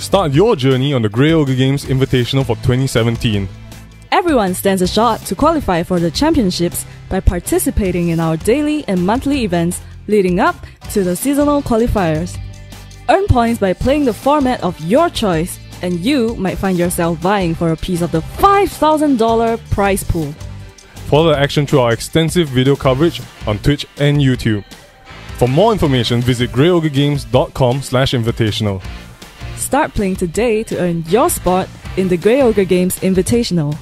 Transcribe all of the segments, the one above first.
Start your journey on the Grey Ogre Games Invitational for 2017. Everyone stands a shot to qualify for the championships by participating in our daily and monthly events leading up to the seasonal qualifiers. Earn points by playing the format of your choice, and you might find yourself vying for a piece of the $5,000 prize pool. Follow the action through our extensive video coverage on Twitch and YouTube. For more information, visit greyogregames.com/invitational. Start playing today to earn your spot in the Grey Ogre Games Invitational.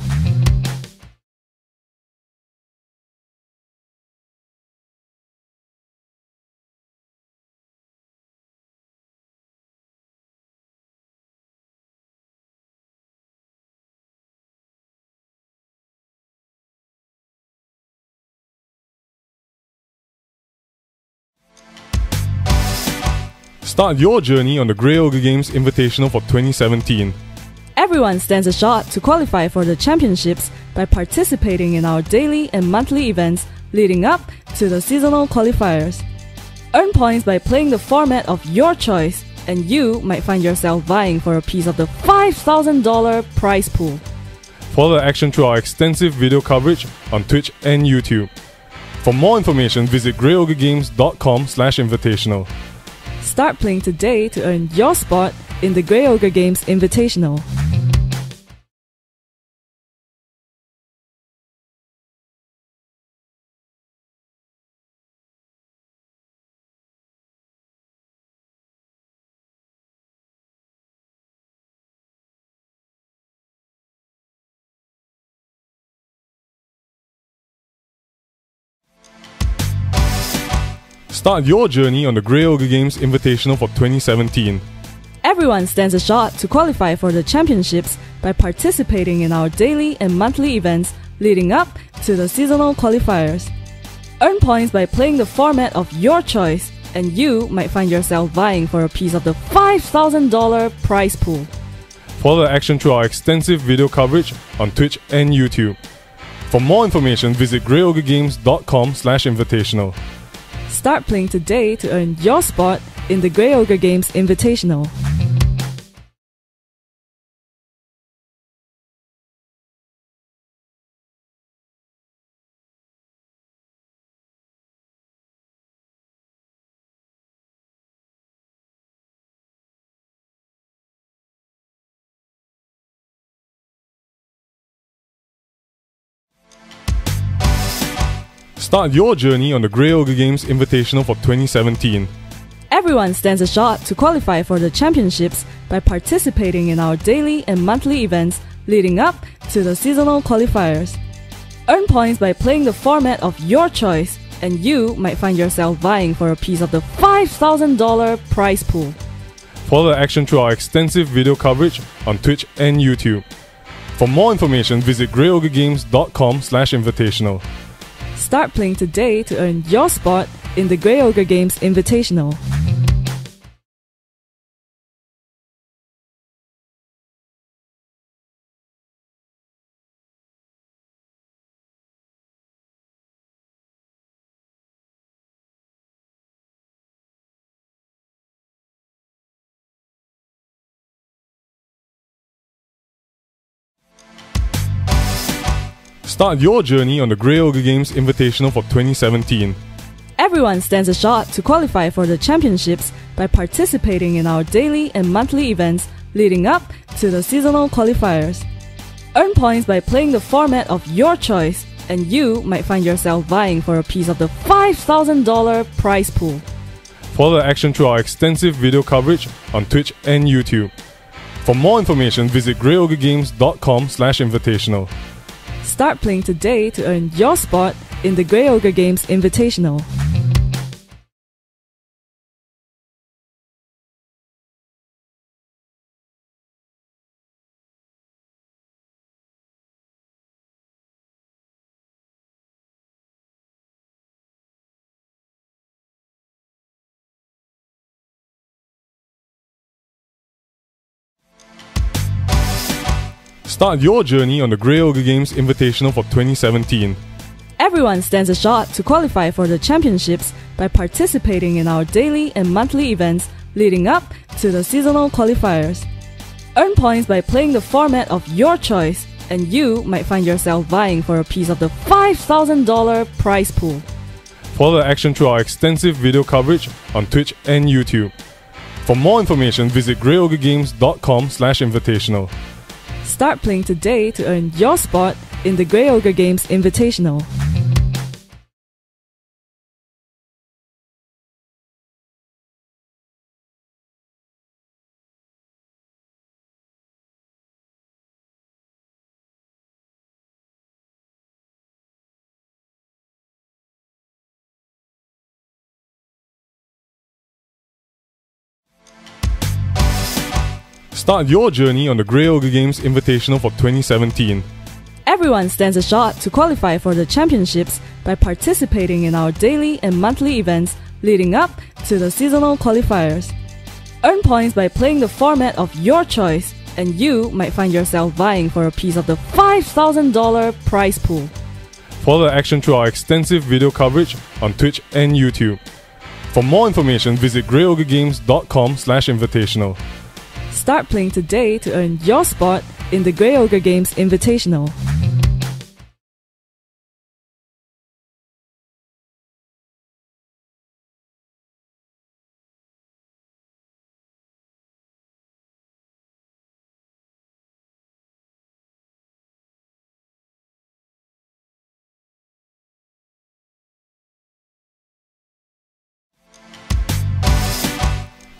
Start your journey on the Grey Ogre Games Invitational for 2017. Everyone stands a shot to qualify for the championships by participating in our daily and monthly events leading up to the seasonal qualifiers. Earn points by playing the format of your choice, and you might find yourself vying for a piece of the $5,000 prize pool. Follow the action through our extensive video coverage on Twitch and YouTube. For more information, visit greyogregames.com/invitational. Start playing today to earn your spot in the Grey Ogre Games Invitational. Start your journey on the Grey Ogre Games Invitational for 2017. Everyone stands a shot to qualify for the championships by participating in our daily and monthly events leading up to the seasonal qualifiers. Earn points by playing the format of your choice, and you might find yourself vying for a piece of the $5,000 prize pool. Follow the action through our extensive video coverage on Twitch and YouTube. For more information, visit greyogregames.com/invitational. Start playing today to earn your spot in the Grey Ogre Games Invitational. Start your journey on the Grey Ogre Games Invitational for 2017. Everyone stands a shot to qualify for the championships by participating in our daily and monthly events leading up to the seasonal qualifiers. Earn points by playing the format of your choice, and you might find yourself vying for a piece of the $5,000 prize pool. Follow the action through our extensive video coverage on Twitch and YouTube. For more information, visit greyogregames.com/invitational. Start playing today to earn your spot in the Grey Ogre Games Invitational. Start your journey on the Grey Ogre Games Invitational for 2017. Everyone stands a shot to qualify for the championships by participating in our daily and monthly events leading up to the seasonal qualifiers. Earn points by playing the format of your choice, and you might find yourself vying for a piece of the $5,000 prize pool. Follow the action through our extensive video coverage on Twitch and YouTube. For more information, visit greyogregames.com/invitational. Start playing today to earn your spot in the Grey Ogre Games Invitational. Start your journey on the Grey Ogre Games Invitational for 2017. Everyone stands a shot to qualify for the championships by participating in our daily and monthly events leading up to the seasonal qualifiers. Earn points by playing the format of your choice, and you might find yourself vying for a piece of the $5,000 prize pool. Follow the action through our extensive video coverage on Twitch and YouTube. For more information, visit greyogregames.com/invitational. Start playing today to earn your spot in the Grey Ogre Games Invitational. Start your journey on the Grey Ogre Games Invitational for 2017. Everyone stands a shot to qualify for the championships by participating in our daily and monthly events leading up to the seasonal qualifiers. Earn points by playing the format of your choice, and you might find yourself vying for a piece of the $5,000 prize pool. Follow the action through our extensive video coverage on Twitch and YouTube. For more information, visit greyogregames.com/invitational. Start playing today to earn your spot in the Grey Ogre Games Invitational.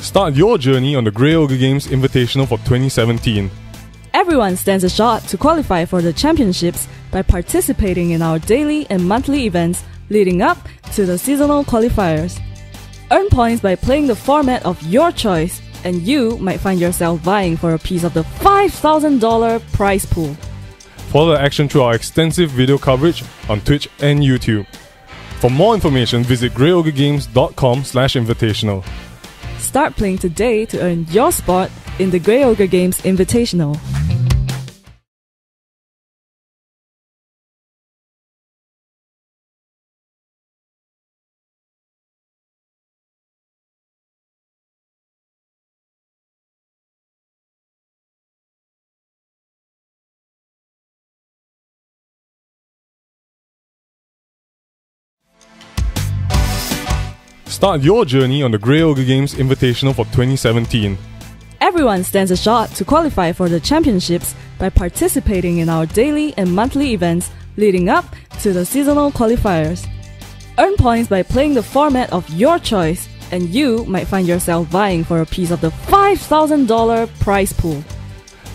Start your journey on the Grey Ogre Games Invitational for 2017. Everyone stands a shot to qualify for the championships by participating in our daily and monthly events leading up to the seasonal qualifiers. Earn points by playing the format of your choice, and you might find yourself vying for a piece of the $5,000 prize pool. Follow the action through our extensive video coverage on Twitch and YouTube. For more information, visit greyogregames.com/invitational. Start playing today to earn your spot in the Grey Ogre Games Invitational. Start your journey on the Grey Ogre Games Invitational for 2017. Everyone stands a shot to qualify for the championships by participating in our daily and monthly events leading up to the seasonal qualifiers. Earn points by playing the format of your choice, and you might find yourself vying for a piece of the $5,000 prize pool.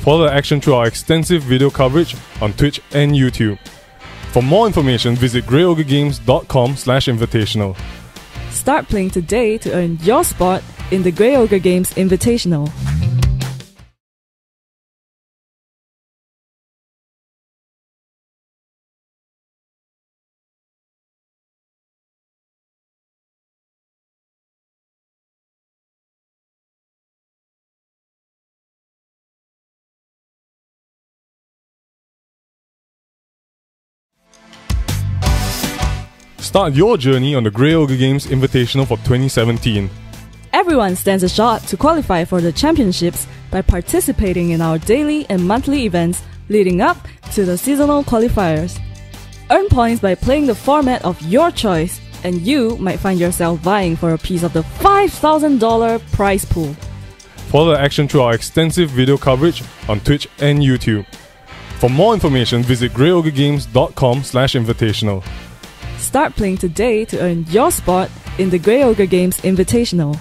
Follow the action through our extensive video coverage on Twitch and YouTube. For more information, visit greyogregames.com/invitational. Start playing today to earn your spot in the Grey Ogre Games Invitational. Start your journey on the Grey Ogre Games Invitational for 2017. Everyone stands a shot to qualify for the championships by participating in our daily and monthly events leading up to the seasonal qualifiers. Earn points by playing the format of your choice, and you might find yourself vying for a piece of the $5,000 prize pool. Follow the action through our extensive video coverage on Twitch and YouTube. For more information, visit greyogregames.com/invitational. Start playing today to earn your spot in the Grey Ogre Games Invitational.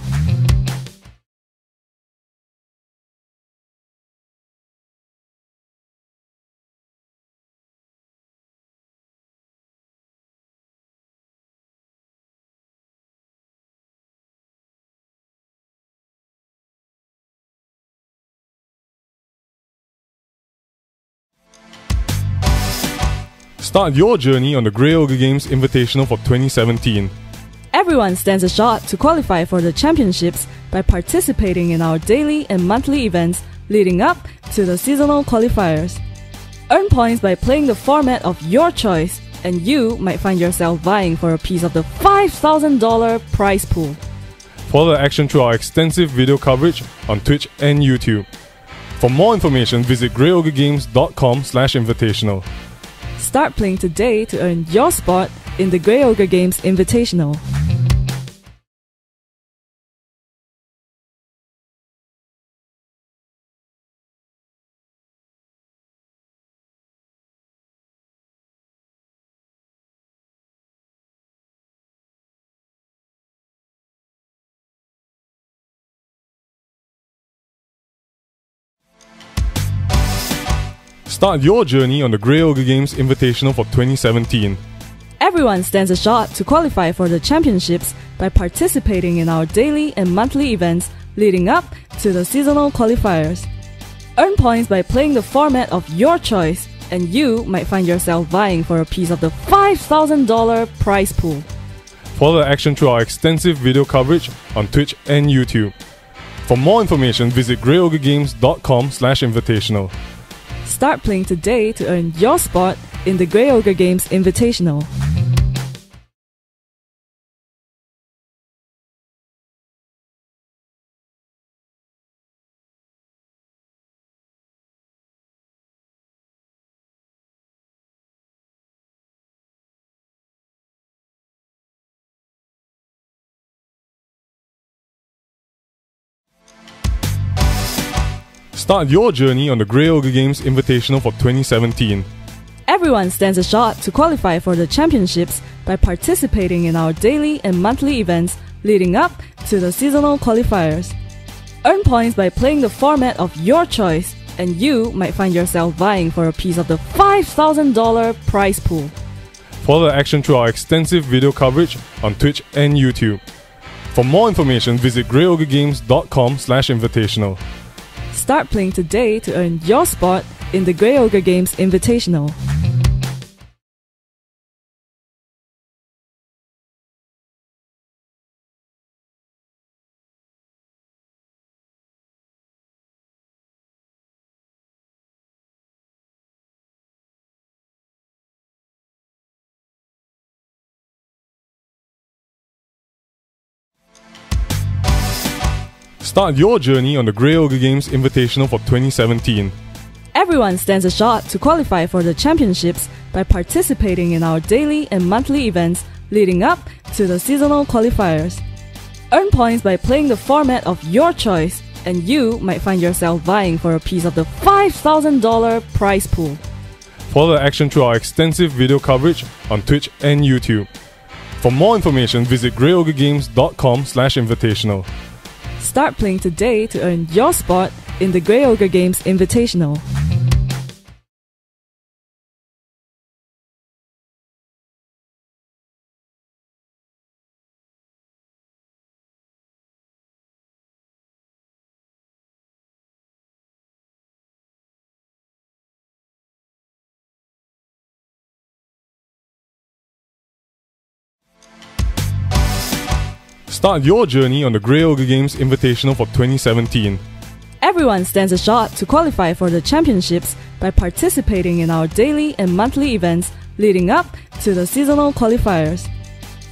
Start your journey on the Grey Ogre Games Invitational for 2017. Everyone stands a shot to qualify for the championships by participating in our daily and monthly events leading up to the seasonal qualifiers. Earn points by playing the format of your choice, and you might find yourself vying for a piece of the $5,000 prize pool. Follow the action through our extensive video coverage on Twitch and YouTube. For more information, visit greyogregames.com/invitational. Start playing today to earn your spot in the Grey Ogre Games Invitational. Start your journey on the Grey Ogre Games Invitational for 2017. Everyone stands a shot to qualify for the championships by participating in our daily and monthly events leading up to the seasonal qualifiers. Earn points by playing the format of your choice, and you might find yourself vying for a piece of the $5,000 prize pool. Follow the action through our extensive video coverage on Twitch and YouTube. For more information, visit greyogregames.com/invitational. Start playing today to earn your spot in the Grey Ogre Games Invitational. Start your journey on the Grey Ogre Games Invitational for 2017. Everyone stands a shot to qualify for the championships by participating in our daily and monthly events leading up to the seasonal qualifiers. Earn points by playing the format of your choice, and you might find yourself vying for a piece of the $5,000 prize pool. Follow the action through our extensive video coverage on Twitch and YouTube. For more information, visit greyogregames.com/invitational. Start playing today to earn your spot in the Grey Ogre Games Invitational. Start your journey on the Grey Ogre Games Invitational for 2017. Everyone stands a shot to qualify for the championships by participating in our daily and monthly events leading up to the seasonal qualifiers. Earn points by playing the format of your choice, and you might find yourself vying for a piece of the $5,000 prize pool. Follow the action through our extensive video coverage on Twitch and YouTube. For more information, visit greyogregames.com/invitational. Start playing today to earn your spot in the Grey Ogre Games Invitational. Start your journey on the Grey Ogre Games Invitational for 2017. Everyone stands a shot to qualify for the championships by participating in our daily and monthly events leading up to the seasonal qualifiers.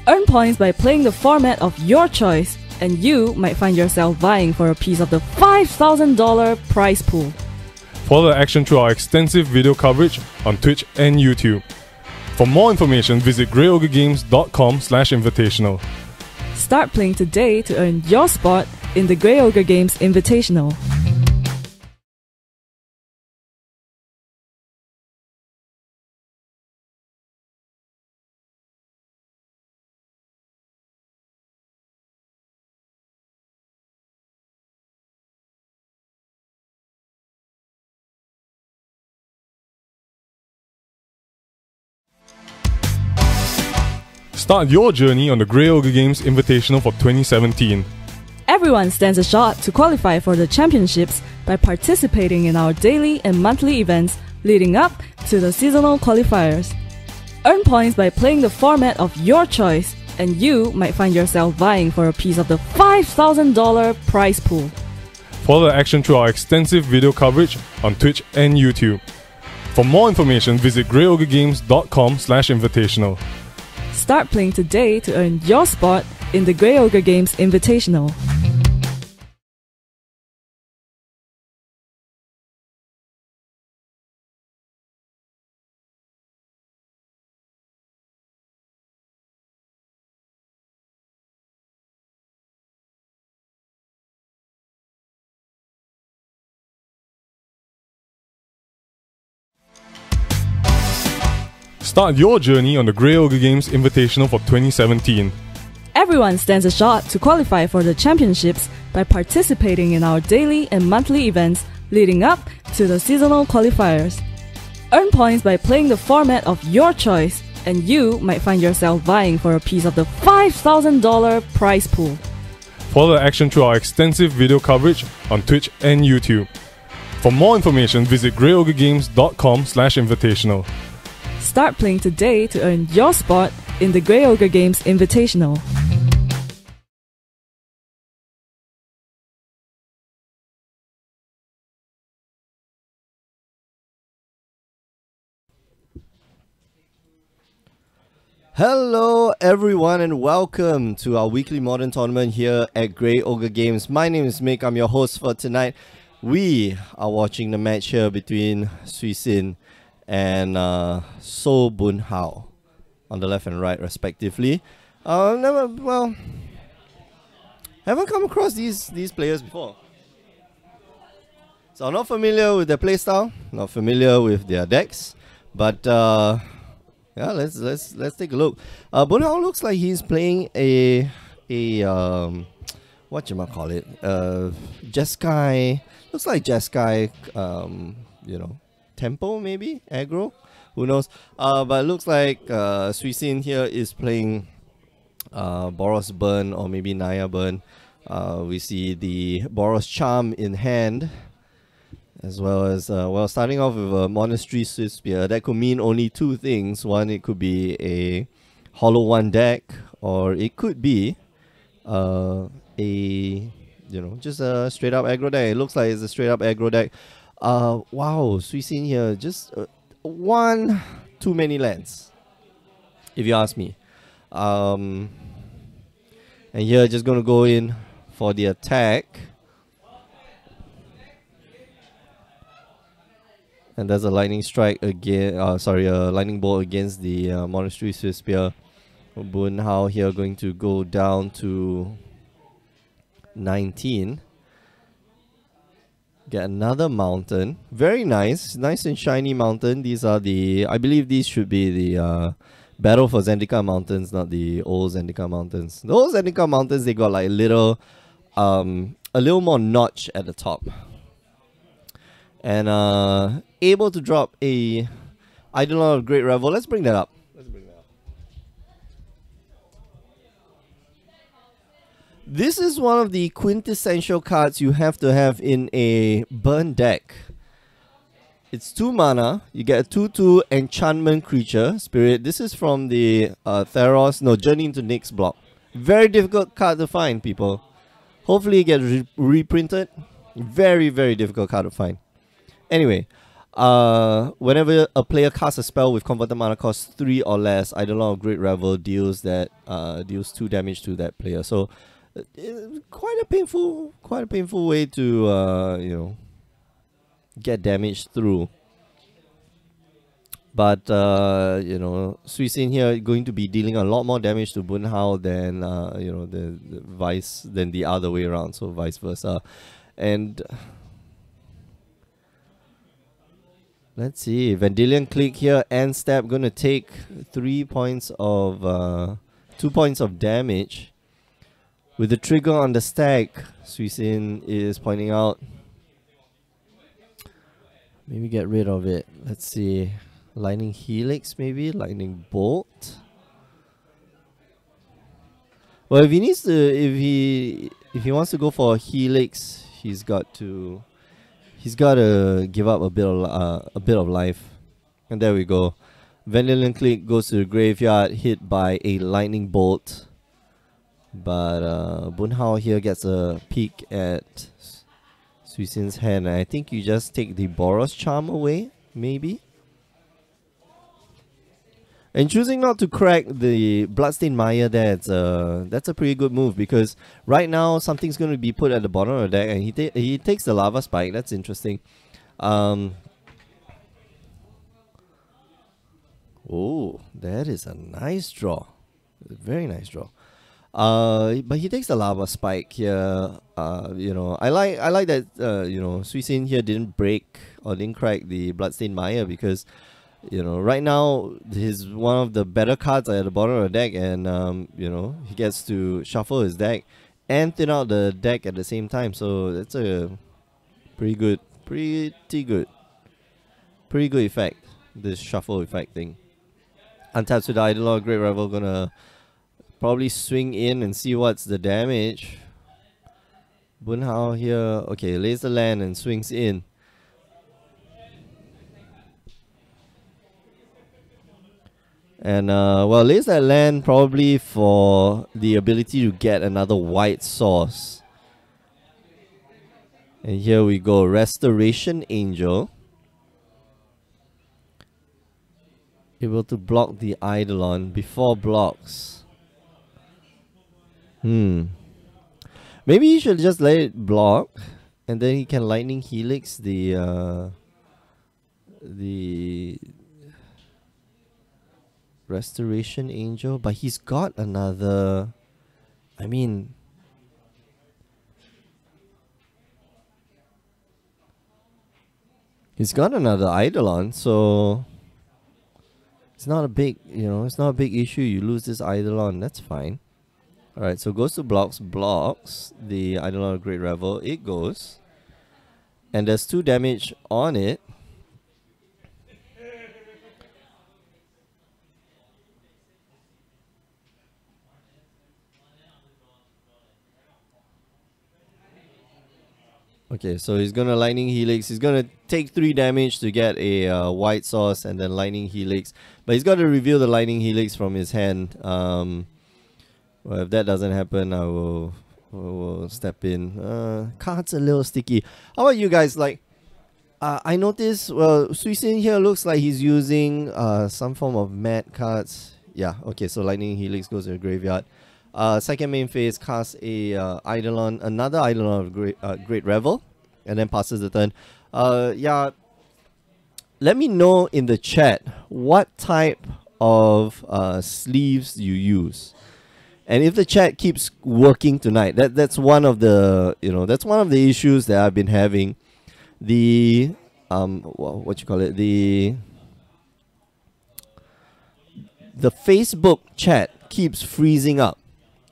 Earn points by playing the format of your choice, and you might find yourself vying for a piece of the $5,000 prize pool. Follow the action through our extensive video coverage on Twitch and YouTube. For more information, visit greyogregames.com/invitational. Start playing today to earn your spot in the Grey Ogre Games Invitational. Start your journey on the Grey Ogre Games Invitational for 2017. Everyone stands a shot to qualify for the championships by participating in our daily and monthly events leading up to the seasonal qualifiers. Earn points by playing the format of your choice, and you might find yourself vying for a piece of the $5,000 prize pool. Follow the action through our extensive video coverage on Twitch and YouTube. For more information, visit greyogregames.com/invitational. Start playing today to earn your spot in the Grey Ogre Games Invitational. Start your journey on the Grey Ogre Games Invitational for 2017. Everyone stands a shot to qualify for the championships by participating in our daily and monthly events leading up to the seasonal qualifiers. Earn points by playing the format of your choice, and you might find yourself vying for a piece of the $5,000 prize pool. Follow the action through our extensive video coverage on Twitch and YouTube. For more information, visit greyogregames.com/invitational. Start playing today to earn your spot in the Grey Ogre Games Invitational. Hello everyone and welcome to our weekly modern tournament here at Grey Ogre Games. My name is Mick, I'm your host for tonight. We are watching the match here between Sui Sin and So Bun Hao on the left and right respectively. Haven't come across these players before. So I'm not familiar with their playstyle, not familiar with their decks, but yeah, let's take a look. Bun Hao looks like he's playing a whatchamacallit, Jeskai. Looks like Jeskai, you know, tempo maybe, aggro, who knows. But it looks like Sui Sin here is playing Boros Burn or maybe Naya Burn. We see the Boros Charm in hand, as well as well, starting off with a Monastery Swift Spear. That could mean only two things. One, it could be a Hollow One deck, or it could be just a straight up aggro deck. It looks like it's a straight up aggro deck. Wow, Sui Sin here, just one too many lands, if you ask me. And here, just gonna go in for the attack. And there's a lightning strike again. A lightning bolt against the Monastery Swift Spear. Bun Hao here going to go down to 19. Get another mountain. Very nice. Nice and shiny mountain. These are the... I believe these should be the Battle for Zendika Mountains, not the old Zendika Mountains. The old Zendika Mountains, they got like a little more notch at the top. And able to drop a Eidolon of Great Revel. Let's bring that up. This is one of the quintessential cards you have to have in a burn deck. It's 2 mana. You get a 2/2 enchantment creature spirit. This is from the Journey into Nyx block. Very difficult card to find, people. Hopefully it gets reprinted. Very, very difficult card to find. Anyway, whenever a player casts a spell with converted mana cost 3 or less, Eidolon of Great Revel deals 2 damage to that player. So quite a painful way to get damage through. But Sui Sin here going to be dealing a lot more damage to Bun Hao than the other way around. So vice versa, and let's see, Vendilion Clique here and Stab gonna take 2 points of damage. With the trigger on the stack, Sui Sin is pointing out, maybe get rid of it. Let's see, Lightning Helix maybe, Lightning Bolt. Well, if he needs to, if he wants to go for a Helix, he's got to give up a bit of life. And there we go. Vendilion Clique goes to the graveyard, hit by a Lightning Bolt. But Bun Hao here gets a peek at Sui Sin's hand. I think you just take the Boros Charm away, maybe. And choosing not to crack the Bloodstained Maya there, that's a pretty good move, because right now something's going to be put at the bottom of the deck, and he takes the Lava Spike. That's interesting. Oh, that is a nice draw. Very nice draw. But he takes the Lava Spike here. I like that Sui Sin here didn't break or didn't crack the Bloodstained Maya, because You know, right now his one of the better cards are at the bottom of the deck, and you know, he gets to shuffle his deck and thin out the deck at the same time. So that's a pretty good effect. This shuffle effect thing. Untaps with the Eidolon, Great Revel, gonna probably swing in and see what's the damage. Bunhao here, okay, lays the land and swings in. And well, lays that land probably for the ability to get another white source. And here we go, Restoration Angel. Able to block the Eidolon before blocks. Maybe he should just let it block, and then he can Lightning Helix the Restoration Angel. But he's got another. I mean, he's got another Eidolon, so it's not a big, you know, it's not a big issue. You lose this Eidolon, that's fine. Alright, so goes to blocks the Eidolon of Great Revel. It goes. And there's 2 damage on it. Okay, so he's gonna Lightning Helix. He's gonna take 3 damage to get a white source and then Lightning Helix. But he's got to reveal the Lightning Helix from his hand. Well, if that doesn't happen, I will step in. Card's a little sticky. How about you guys? Like, I noticed, well, Suisin here looks like he's using some form of mat cards. Yeah, okay, so Lightning Helix goes to the graveyard. Second main phase casts a Eidolon, another Eidolon of Great Revel, and then passes the turn. Yeah, let me know in the chat what type of sleeves you use. And if the chat keeps working tonight, that's one of the, you know, that's one of the issues that I've been having. The what you call it, the Facebook chat keeps freezing up,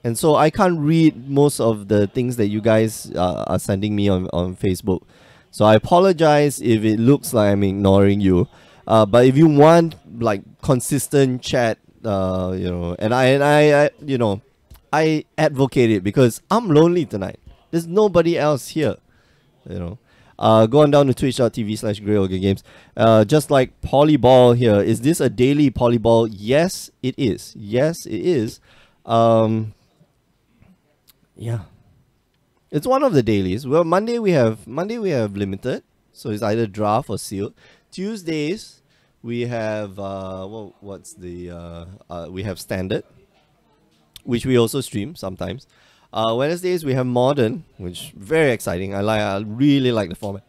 and so I can't read most of the things that you guys are sending me on Facebook. So I apologize if it looks like I'm ignoring you, but if you want like consistent chat, you know, and I you know, I advocate it because I'm lonely tonight. There's nobody else here, you know. Go on down to twitch.tv/GreyOgreGames. Just like Polyball here. Is this a daily Polyball? Yes, it is. Yes, it is. Yeah. It's one of the dailies. Well, Monday we have limited. So it's either draft or sealed. Tuesdays we have well, what's the we have standard, which we also stream sometimes. Wednesdays we have modern, which very exciting. I really like the format.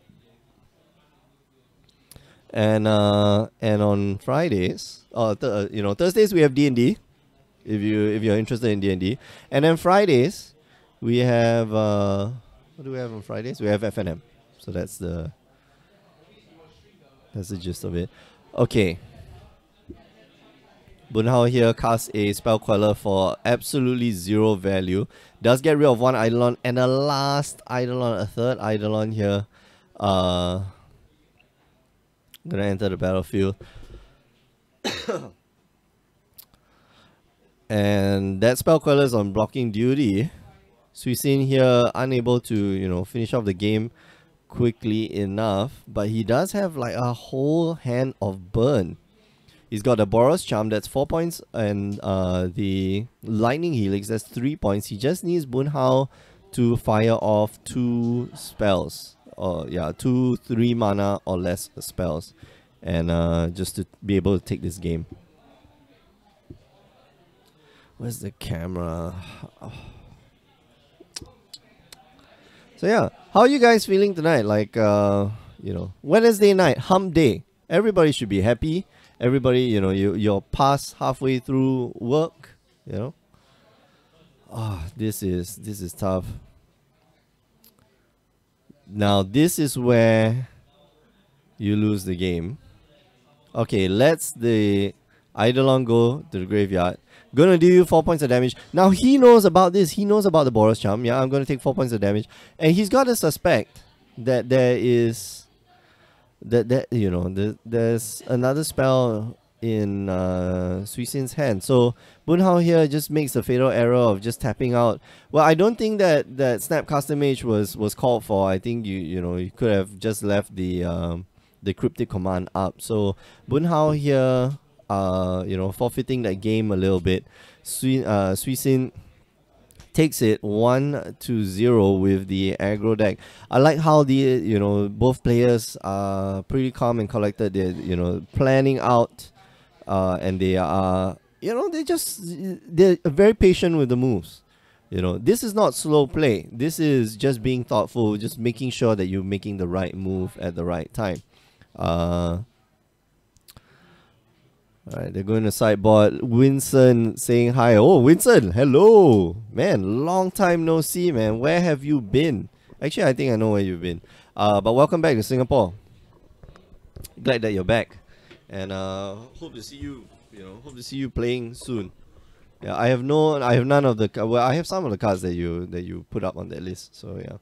And on Fridays, you know, Thursdays we have D&D. If you're interested in D&D, and then Fridays we have what do we have on Fridays? We have FNM. So that's the gist of it. Okay. Bunhao here casts a Spell Queller for absolutely 0 value. Does get rid of 1 Eidolon and a last Eidolon, a 3rd Eidolon here. Gonna enter the battlefield. And that Spell Queller is on blocking duty. Suisin here unable to, you know, finish off the game quickly enough. But he does have like a whole hand of burn. He's got a Boros Charm, that's 4 points, and the Lightning Helix, that's 3 points. He just needs Bunhao to fire off 2 spells. Yeah, 2 3 mana or less spells. And just to be able to take this game. Where's the camera? Oh. So yeah, how are you guys feeling tonight? Like, you know, Wednesday night, hump day. Everybody should be happy. Everybody, you know, you're past halfway through work, you know. Ah, this is tough. Now this is where you lose the game. Okay, let's the Eidolon go to the graveyard. Gonna do you 4 points of damage. Now he knows about this. He knows about the Boros Charm. Yeah, I'm gonna take 4 points of damage. And he's got to suspect that there is... there's another spell in Suisin's hand. So Bunhao here just makes the fatal error of just tapping out. Well, I don't think that Snapcaster Mage was called for. I think you could have just left the cryptic command up. So Bunhao here forfeiting that game a little bit. Suisin takes it 1-0 with the aggro deck. I like how the both players are pretty calm and collected. They're planning out, and they are they're very patient with the moves. This is not slow play. This is just being thoughtful, just making sure that you're making the right move at the right time. Alright, they're going to sideboard. Winston saying hi. Oh, Winston, hello. Man, long time no see, man. Where have you been? Actually, I think I know where you've been. But welcome back to Singapore. Glad that you're back. And hope to see you, hope to see you playing soon. Yeah, I have none of the... Well, I have some of the cards that you put up on that list. So, yeah.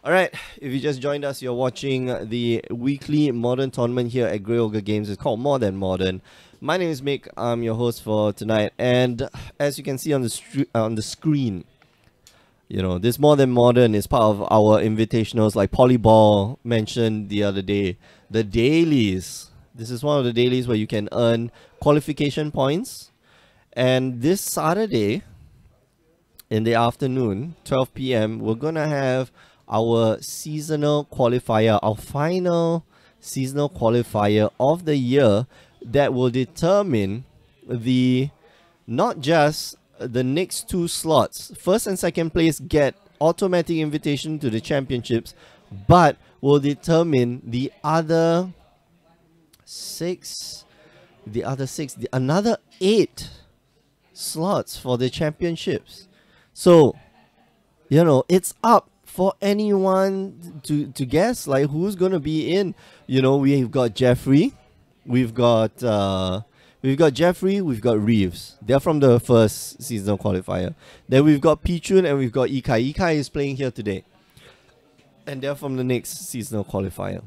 Alright, if you just joined us, you're watching the weekly Modern tournament here at Grey Ogre Games. It's called More Than Modern. My name is Mick, I'm your host for tonight, and as you can see on the screen, this More Than Modern is part of our invitationals, like Polyball mentioned the other day. The dailies. This is one of the dailies where you can earn qualification points, and this Saturday, in the afternoon, 12 PM, we're gonna have our seasonal qualifier, our final seasonal qualifier of the year, that will determine not just the next 2 slots. First and second place get automatic invitation to the championships, but will determine another 8 slots for the championships. So, it's up for anyone to guess, like, who's gonna be in. We've got Jeffrey, we've got Jeffrey, we've got Reeves. They're from the first seasonal qualifier. Then we've got Pichun and we've got Ikai. Ikai is playing here today, and they're from the next seasonal qualifier.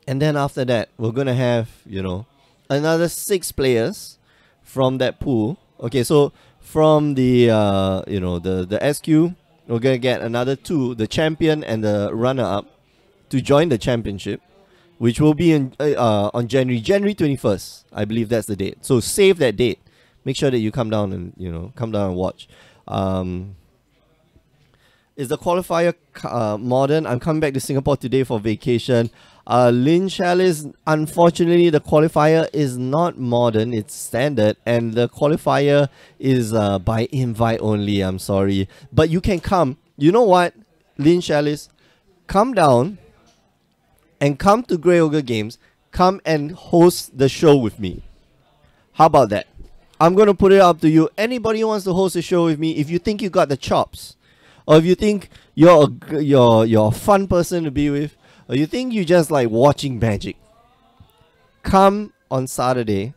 And then after that, we're gonna have another 6 players from that pool. Okay, so from the the SQ, we're going to get another 2, the champion and the runner-up, to join the championship, which will be on January 21st. I believe that's the date. So save that date. Make sure that you come down and watch. Is the qualifier modern? I'm coming back to Singapore today for vacation. Lynn Chalice, unfortunately, the qualifier is not modern. It's standard, and the qualifier is by invite only. I'm sorry, but you can come. You know what, Lynn Chalice, come down and come to Grey Ogre Games. Come and host the show with me. How about that? I'm gonna put it up to you. Anybody who wants to host a show with me, if you think you got the chops, or if you think you're a fun person to be with, or you think you just like watching magic, come on Saturday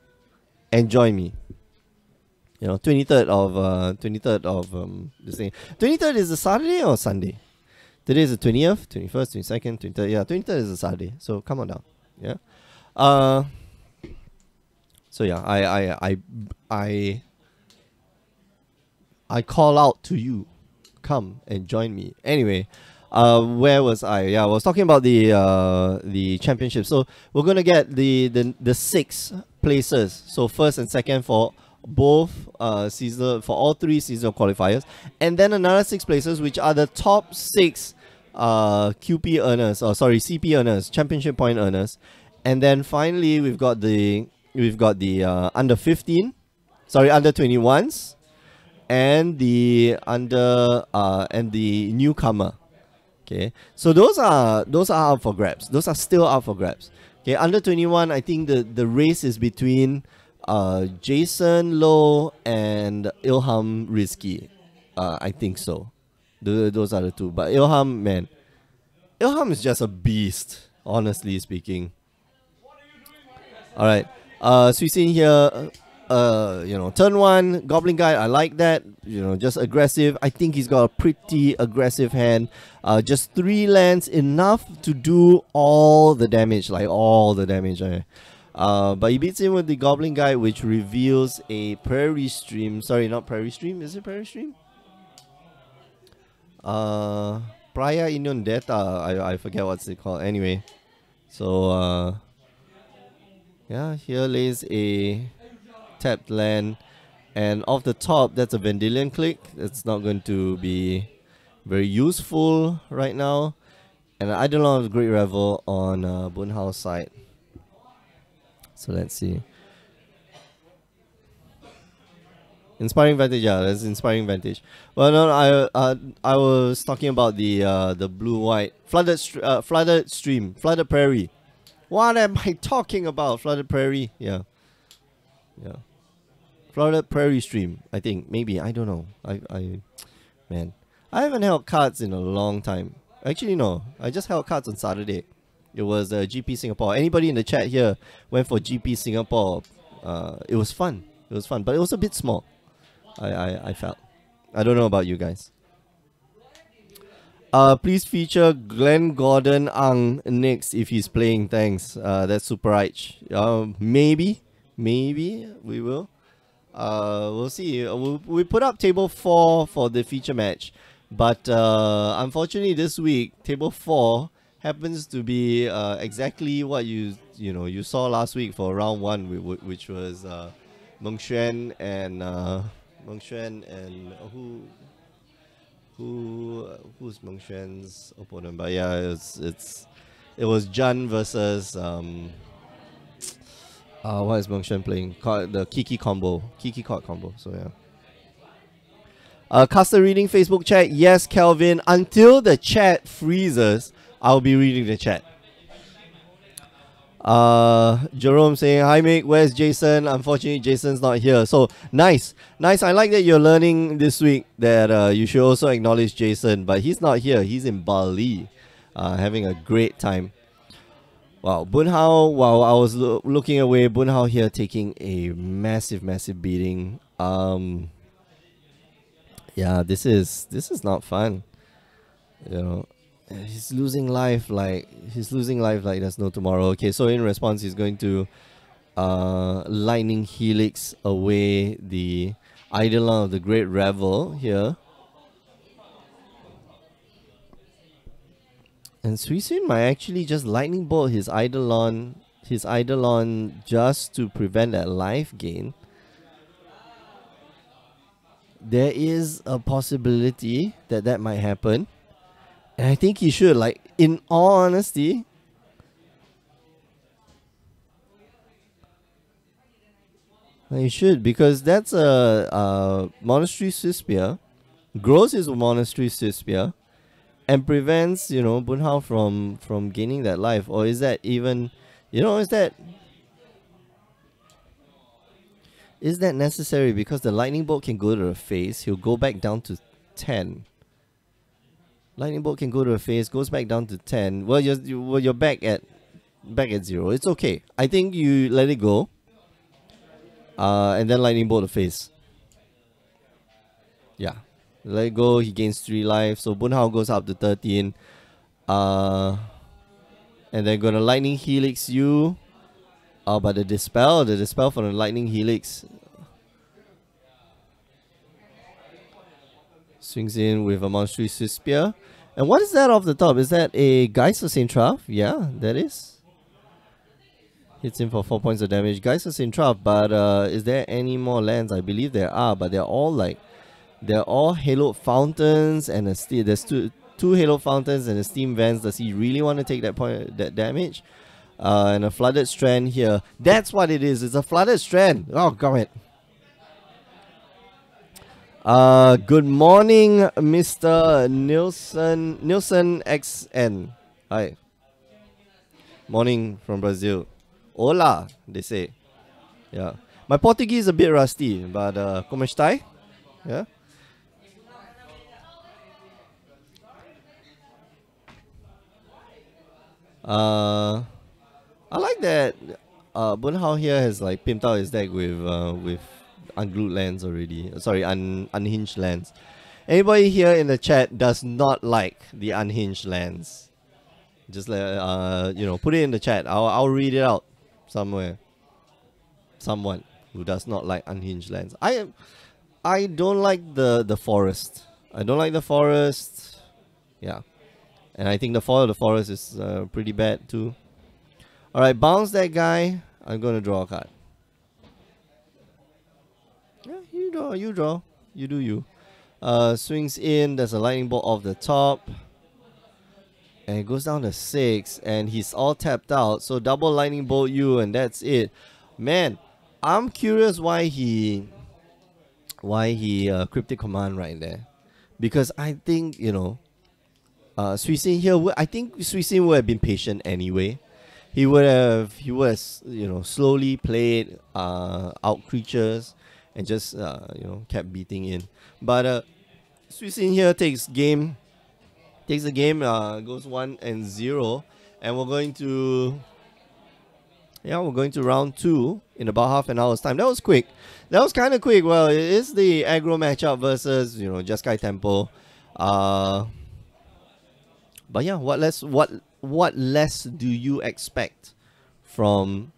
and join me. 23rd of this thing. 23rd is a Saturday or Sunday? Today is the 20th, 21st, 22nd, 23rd. Yeah, 23rd is a Saturday. So come on down. Yeah. So yeah, I call out to you. Come and join me. Anyway, where was I? Yeah, I was talking about the championship. So we're gonna get the 6 places. So first and second for both for all 3 seasonal qualifiers, and then another 6 places, which are the top 6 QP earners, or sorry, CP earners, championship point earners. And then finally we've got the under 15, under 21s, and the and the newcomer. Okay, so those are up for grabs. Those are still up for grabs. Okay, under 21, I think the race is between Jason Low and Ilham Rizki. I think so. Those are the 2. But Ilham is just a beast, honestly speaking. All right. Suisin here. Turn one, Goblin Guide. I like that. Just aggressive. I think he's got a pretty aggressive hand. Just 3 lands, enough to do all the damage, like all the damage. But he beats him with the Goblin Guide, which reveals a Prairie Stream. Sorry, not Prairie Stream. Is it Prairie Stream? Praia Inundeta. I forget what's it called. Anyway, so yeah, here lays a tapped land, and off the top, that's a Vendilion click. That's not going to be very useful right now. And I don't know of Great Revel on Bunhao's side. So let's see. Inspiring Vantage, yeah, that's Inspiring Vantage. Well, no, I was talking about the blue-white flooded stream, flooded prairie. What am I talking about? Flooded prairie, yeah. Flooded prairie stream, I think, maybe, I don't know. Man, I haven't held cards in a long time. Actually, no, I just held cards on Saturday. It was GP Singapore. Anybody in the chat here went for GP Singapore? It was fun. It was fun, but it was a bit small. I felt. I don't know about you guys. Please feature Glenn Gordon Ang next if he's playing. Thanks. That's super right. Maybe we will. We'll see. We put up table 4 for the feature match, but unfortunately this week table 4 happens to be exactly what you saw last week for round 1, which was Meng Xuan and who's Meng Xuan's opponent? But yeah, it was Jun versus what is Meng Xuan playing? The Kiki Court combo. So yeah. Caster reading Facebook chat. Yes, Kelvin. Until the chat freezes, I'll be reading the chat. Jerome saying, hi Mick, where's Jason? Unfortunately, Jason's not here. So nice. I like that you're learning this week that you should also acknowledge Jason, but he's not here. He's in Bali, having a great time. Wow, Bunhao, while I was looking away, Bunhao here taking a massive beating. Yeah, this is not fun. He's losing life like there's no tomorrow. Okay, so in response, he's going to Lightning Helix away the Eidolon of the Great Revel here. And Suisun might actually just Lightning Bolt his Eidolon just to prevent that life gain. There is a possibility that might happen. And I think he should, like, in all honesty, he should, because that's a Monastery Suspia, grows his Monastery Suspia, and prevents, Bunhao from gaining that life. Or is that even, is that necessary? Because the Lightning Bolt can go to the face, he'll go back down to 10. Lightning Bolt can go to a face, goes back down to 10. Well, you're back at 0. It's okay. I think you let it go. And then Lightning Bolt the face. Yeah. Let it go, he gains 3 life. So Bunhao goes up to 13. And then gonna Lightning Helix you. But the dispel for the Lightning Helix swings in with a Monstrous Suspia. And what is that off the top? Is that a Geyser Saint-Trav? Yeah, that is. Hits him for 4 points of damage. Geyser Saint-Trav, but is there any more lands? I believe there are, but they're all Halo Fountains and a steam. There's two Halo Fountains and a Steam Vents. Does he really want to take that damage? And a Flooded Strand here. That's what it is. It's a Flooded Strand. Oh, god. Good morning, Mr. Nilson XN. Hi. Morning from Brazil. Hola, they say. Yeah. My Portuguese is a bit rusty, but como estai? Yeah. I like that. Bunhao here has like pimped out his deck with unglued lands already. Sorry, unhinged lands. Anybody here in the chat does not like the unhinged lands? Just put it in the chat. I'll read it out somewhere. Someone who does not like unhinged lands. I don't like the forest. I don't like the forest. Yeah, and I think the fall of the forest is pretty bad too. All right, bounce that guy. I'm gonna draw a card. Yeah, you draw. You do you. Swings in. There's a lightning bolt off the top. And it goes down to 6. And he's all tapped out. So double lightning bolt you, and that's it. Man, I'm curious why he cryptic command right there. Because I think, Suisin here, I think Suisin would have been patient anyway. He would have slowly played out creatures and just kept beating in. But Suisin here takes the game, goes 1-0, and we're going to round 2 in about half an hour's time. That was quick. That was kind of quick. Well, it is the aggro matchup versus Jeskai Temple. But yeah, what less do you expect from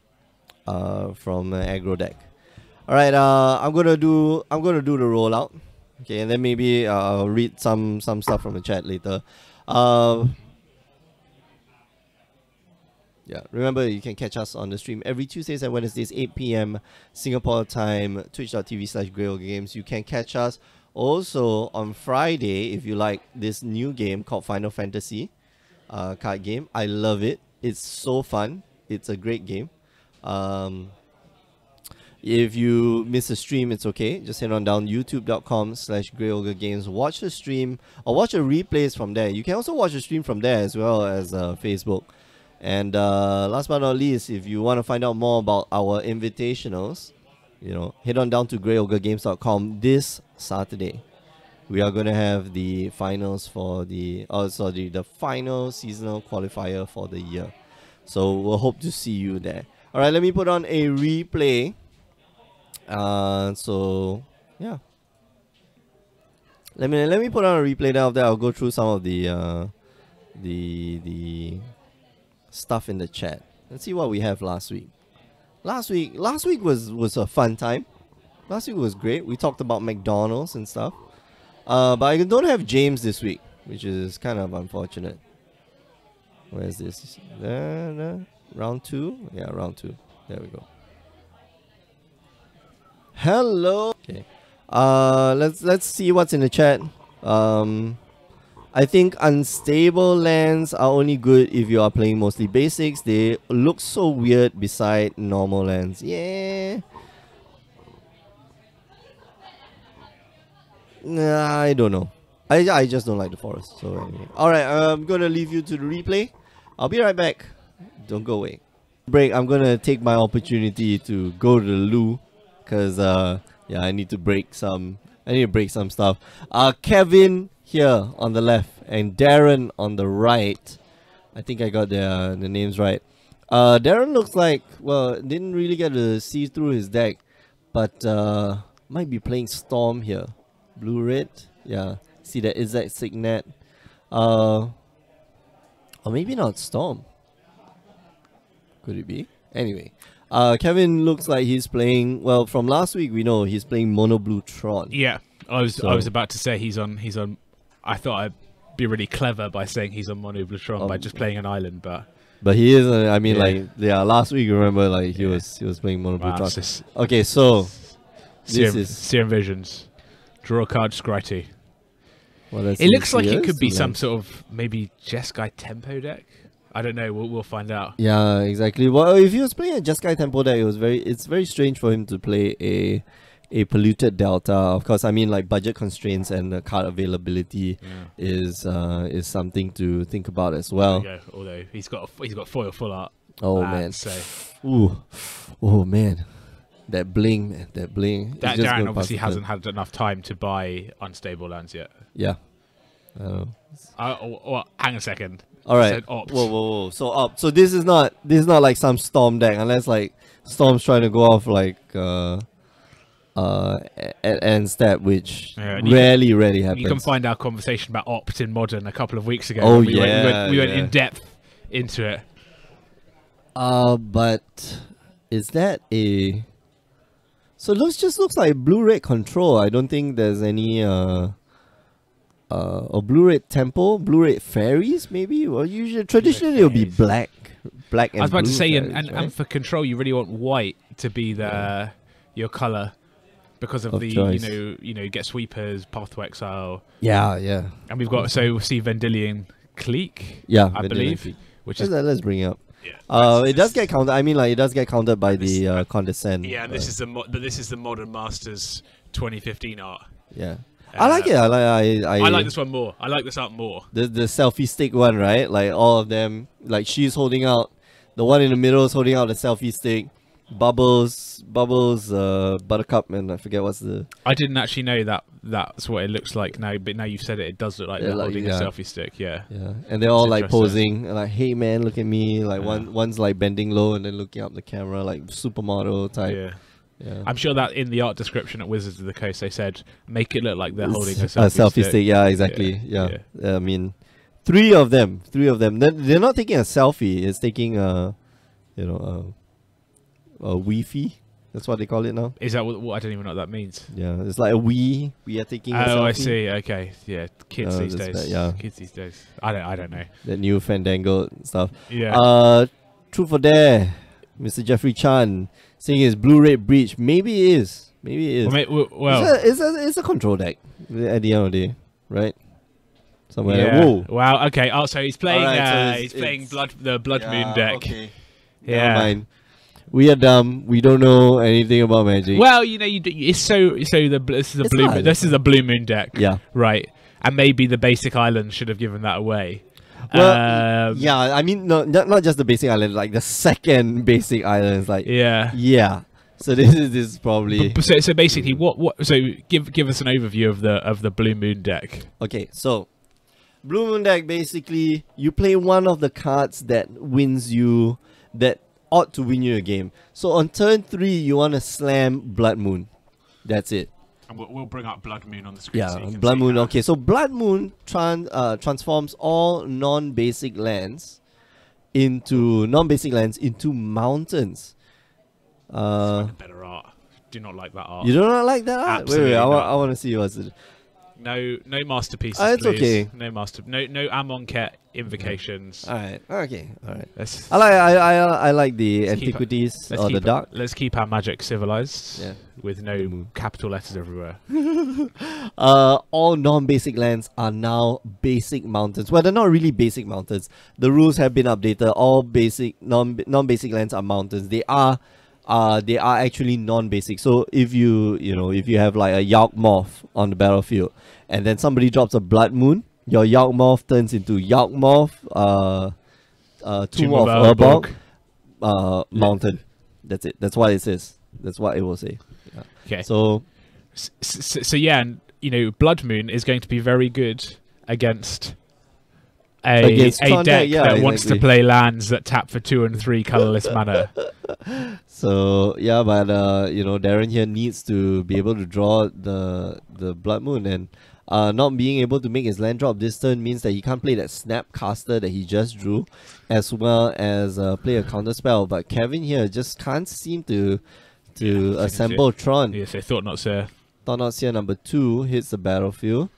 an aggro deck? All right, I'm gonna do the rollout. Okay, and then maybe I'll read some stuff from the chat later. Yeah, remember you can catch us on the stream every Tuesdays and Wednesdays 8 p.m. Singapore time, twitch.tv/GreyOgreGames. You can catch us also on Friday if you like this new game called Final Fantasy card game. I love it. It's so fun. It's a great game. If you miss a stream, it's okay. Just head on down youtube.com/GreyOgreGames. Watch the stream or watch the replays from there. You can also watch the stream from there as well as Facebook. And last but not least, if you want to find out more about our invitationals, head on down to GreyOgreGames.com this Saturday. We are going to have the finals for the final seasonal qualifier for the year. So we'll hope to see you there. All right, let me put on a replay. So yeah, let me put on a replay. Then after I'll go through some of the stuff in the chat. Let's see what we have last week. Last week was a fun time. Last week was great. We talked about McDonald's and stuff. But I don't have James this week, which is kind of unfortunate. Where is this? Round 2? Yeah, round 2. There we go. Hello. Okay. Let's see what's in the chat. I think unstable lands are only good if you are playing mostly basics. They look so weird beside normal lands. Yeah. Nah, I don't know. I just don't like the forest. So anyway. Alright, I'm gonna leave you to the replay. I'll be right back. Don't go away. Break. I'm gonna take my opportunity to go to the loo. Cause yeah, I need to break some stuff. Kevin here on the left and Darren on the right. I think I got the names right. Darren looks like, well, didn't really get to see through his deck, but might be playing Storm here. Blue red, yeah. See that Izzet Signet, or maybe not Storm. Could it be? Anyway, Kevin looks like he's playing. Well, from last week we know he's playing Mono Blue Tron. Yeah, I was about to say he's on. I thought I'd be really clever by saying he's on Mono Blue Tron by just playing an island, but he is. I mean, last week remember, like he was playing Mono Blue Tron. Okay, so this is Serum Visions. Draw a card, Scryty. Well, it looks like it could be some sort of maybe Jeskai Tempo deck. I don't know. We'll find out. Yeah, exactly. Well, if he was playing a Jeskai Tempo deck, it's very strange for him to play a polluted Delta. Of course, I mean, like, budget constraints and the card availability is something to think about as well. There we go. Although he's got foil full art. Oh man. So. Ooh. Oh man. That bling, man. That bling. Darren obviously hasn't had enough time to buy unstable lands yet. Yeah. Hang a second. All right. Said opt. Whoa. So opt. So this is not like some Storm deck, unless like Storm's trying to go off like end step, which rarely happens. You can find our conversation about opt in Modern a couple of weeks ago. Oh, we went in depth into it. But is that a... So it looks like blue-red control. I don't think there's any or blue-red tempo, blue-red fairies maybe. Well, usually traditionally it'll be black and I was about to blue say, fairies, and right? for control, you really want white to be your color because of the choice. you know get sweepers, path to exile. Yeah. And we've got we'll see Vendilion Clique. Yeah, I Vendilion believe, Clique. which is Let's bring it up. Yeah, it does get counted. I mean, like it does get counted by the Condescend. yeah. And this is the Modern Masters 2015 art. Yeah. I like it. I like this one more. I like this art more. The selfie stick one, right? Like all of them. Like she's holding out. The one in the middle is holding out the selfie stick. Bubbles, Buttercup, and I forget what's the... I didn't actually know that's what it looks like now, but now you've said it, it does look like they're holding a selfie stick, yeah. Yeah, and they're all like interesting. posing, like, hey man, look at me. Like one's like bending low and then looking up the camera, like supermodel type. Yeah. I'm sure that in the art description at Wizards of the Coast they said, make it look like they're holding a selfie stick. Yeah, exactly. Yeah. I mean, three of them. They're not taking a selfie. It's taking a Wi-Fi. That's what they call it now. Is that what I don't even know what that means. Yeah, it's like a we are taking a selfie. Oh, I see. Okay. Yeah, kids these days. Kids these days. I don't know. The new Fandango stuff. Yeah. Truth or Dare, Mr. Jeffrey Chan saying it's Blue-Red Breach. Maybe it is. Well, it's a control deck at the end of the day, right? Somewhere. Yeah. Whoa. Wow. Okay. Oh, so he's playing. Right, so he's playing the Blood Moon deck. Okay. Yeah. Never mind. We are dumb. We don't know anything about Magic. Well, it's this is a Blue Moon deck. Yeah. Right. And maybe the basic island should have given that away. Well, yeah. I mean, not just the basic island, like the second basic island is like. Yeah. So this is probably. So basically, So give us an overview of the Blue Moon deck. Okay, so Blue Moon deck, basically you play one of the cards that wins you, that ought to win you a game. So on turn 3 you want to slam Blood Moon. That's it. And we'll bring up Blood Moon on the screen. Yeah, so you can Blood see Moon. that. Okay, so Blood Moon transforms all non-basic lands into mountains. It's like a better art. Do not like that art. You do not like that art? Absolutely Wait, I not. want to see what's it. No masterpieces. It's please. okay. No no Amonkhet invocations. All right. Let's I like the Let's keep antiquities or the dark. Let's keep our magic civilized. Yeah. With no capital letters everywhere. All non-basic lands are now basic mountains. Well, they're not really basic mountains. The rules have been updated. All basic non-basic lands are mountains. They are actually non-basic. So if you have like a Yawgmoth on the battlefield, and then somebody drops a Blood Moon, your Yawgmoth turns into Yawgmoth, Tomb of Urborg, mountain. That's it. That's what it says. That's what it will say. Yeah. Okay. So yeah, and Blood Moon is going to be very good against a deck that wants to play lands that tap for 2 and 3 colorless mana. So yeah, but Darren here needs to be able to draw the Blood Moon, and not being able to make his land drop this turn means that he can't play that Snapcaster that he just drew, as well as play a counter spell. But Kevin here just can't seem to assemble Tron. Yes, I thought not, sir. Thought not, sir. Number 2 hits the battlefield.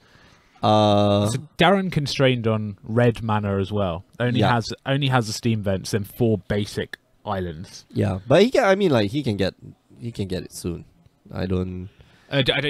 So Darren constrained on red mana as well. Only has the steam vents and 4 basic islands. Yeah, but he can get it soon. I don't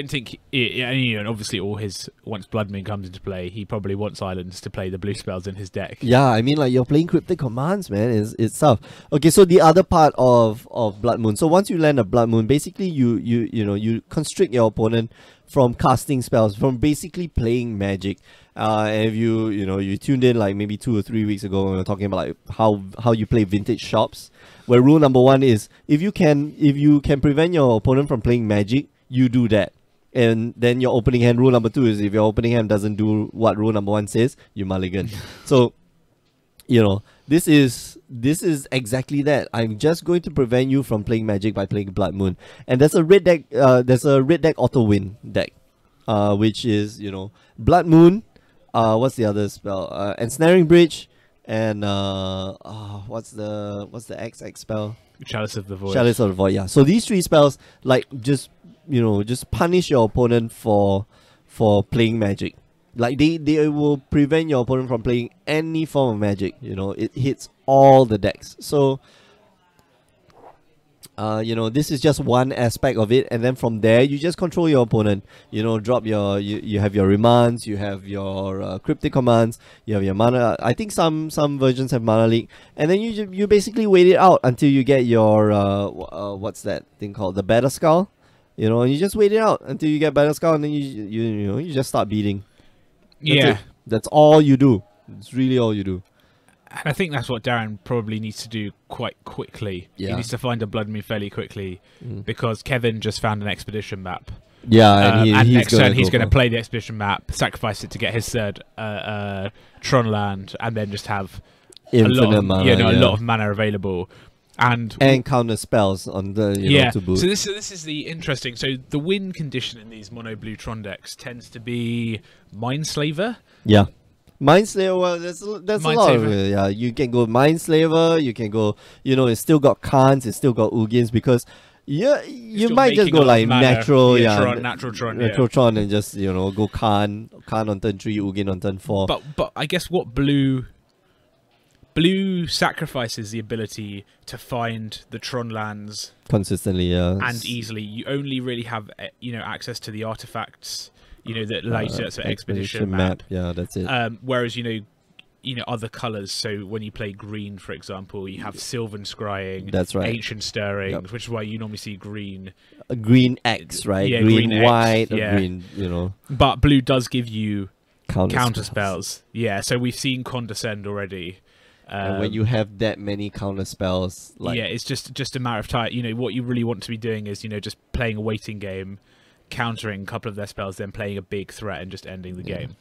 think and obviously once Blood Moon comes into play, he probably wants islands to play the blue spells in his deck. Yeah, you're playing Cryptic Commands, man. It's tough. Okay, so the other part of Blood Moon. So once you land a Blood Moon, basically you constrict your opponent from casting spells, from basically playing Magic. And if you tuned in like maybe 2 or 3 weeks ago when we were talking about like how you play vintage shops, where rule number 1 is if you can prevent your opponent from playing Magic, you do that. And then your opening hand rule number 2 is if your opening hand doesn't do what rule number 1 says, you mulligan. So, you know, this is exactly that. I'm just going to prevent you from playing Magic by playing Blood Moon. And there's a red deck. There's a red deck auto win deck, which is, you know, Blood Moon. What's the other spell? Ensnaring Bridge, and what's the XX spell? Chalice of the Void. Chalice of the Void. Yeah. So these 3 spells, like, just, you know, just punish your opponent for playing Magic. Like, they will prevent your opponent from playing any form of Magic. You know, it hits all the decks. So, you know, this is just one aspect of it, and then from there you just control your opponent. You know, drop your you have your remands, you have your cryptic commands, you have your mana. I think some versions have mana leak, and then you basically wait it out until you get your what's that thing called, the Battle Skull. You know, and you just wait it out until you get Battle Skull, and then you know, you just start beating. That's all you do. It's really all you do. And I think that's what Darren probably needs to do quite quickly. Yeah. He needs to find a Blood Moon fairly quickly, because Kevin just found an expedition map. Yeah, and next turn he's going to play the expedition map, sacrifice it to get his third Tron land, and then just have infinite mana, a lot of mana available. And counter spells on the you know, to boot. So this is the interesting. So the win condition in these mono blue Tron decks tends to be Mindslaver. Yeah, Mindslaver. Well, there's a lot of it. Yeah, you can go Mindslaver. You can go. You know, it's still got Khans. It's still got Ugins, because you might just go like natural Tron, and just, you know, go Khan on turn 3, Ugin on turn 4. But I guess what Blue sacrifices the ability to find the Tron lands consistently, and easily. You only really have, you know, access to the artifacts, you know, that later so expedition map. Yeah, that's it. Whereas you know other colors. So when you play green, for example, you have Sylvan Scrying. That's right. Ancient Stirrings, which is why you normally see green. Green X, right? Yeah, green white, yeah. Green, you know. But blue does give you counter spells. spells. Yeah, so we've seen Condescend already. And when you have that many counter spells, like, yeah, it's just a matter of time. You know, what you really want to be doing is, you know, just playing a waiting game, countering a couple of their spells, then playing a big threat and just ending the game.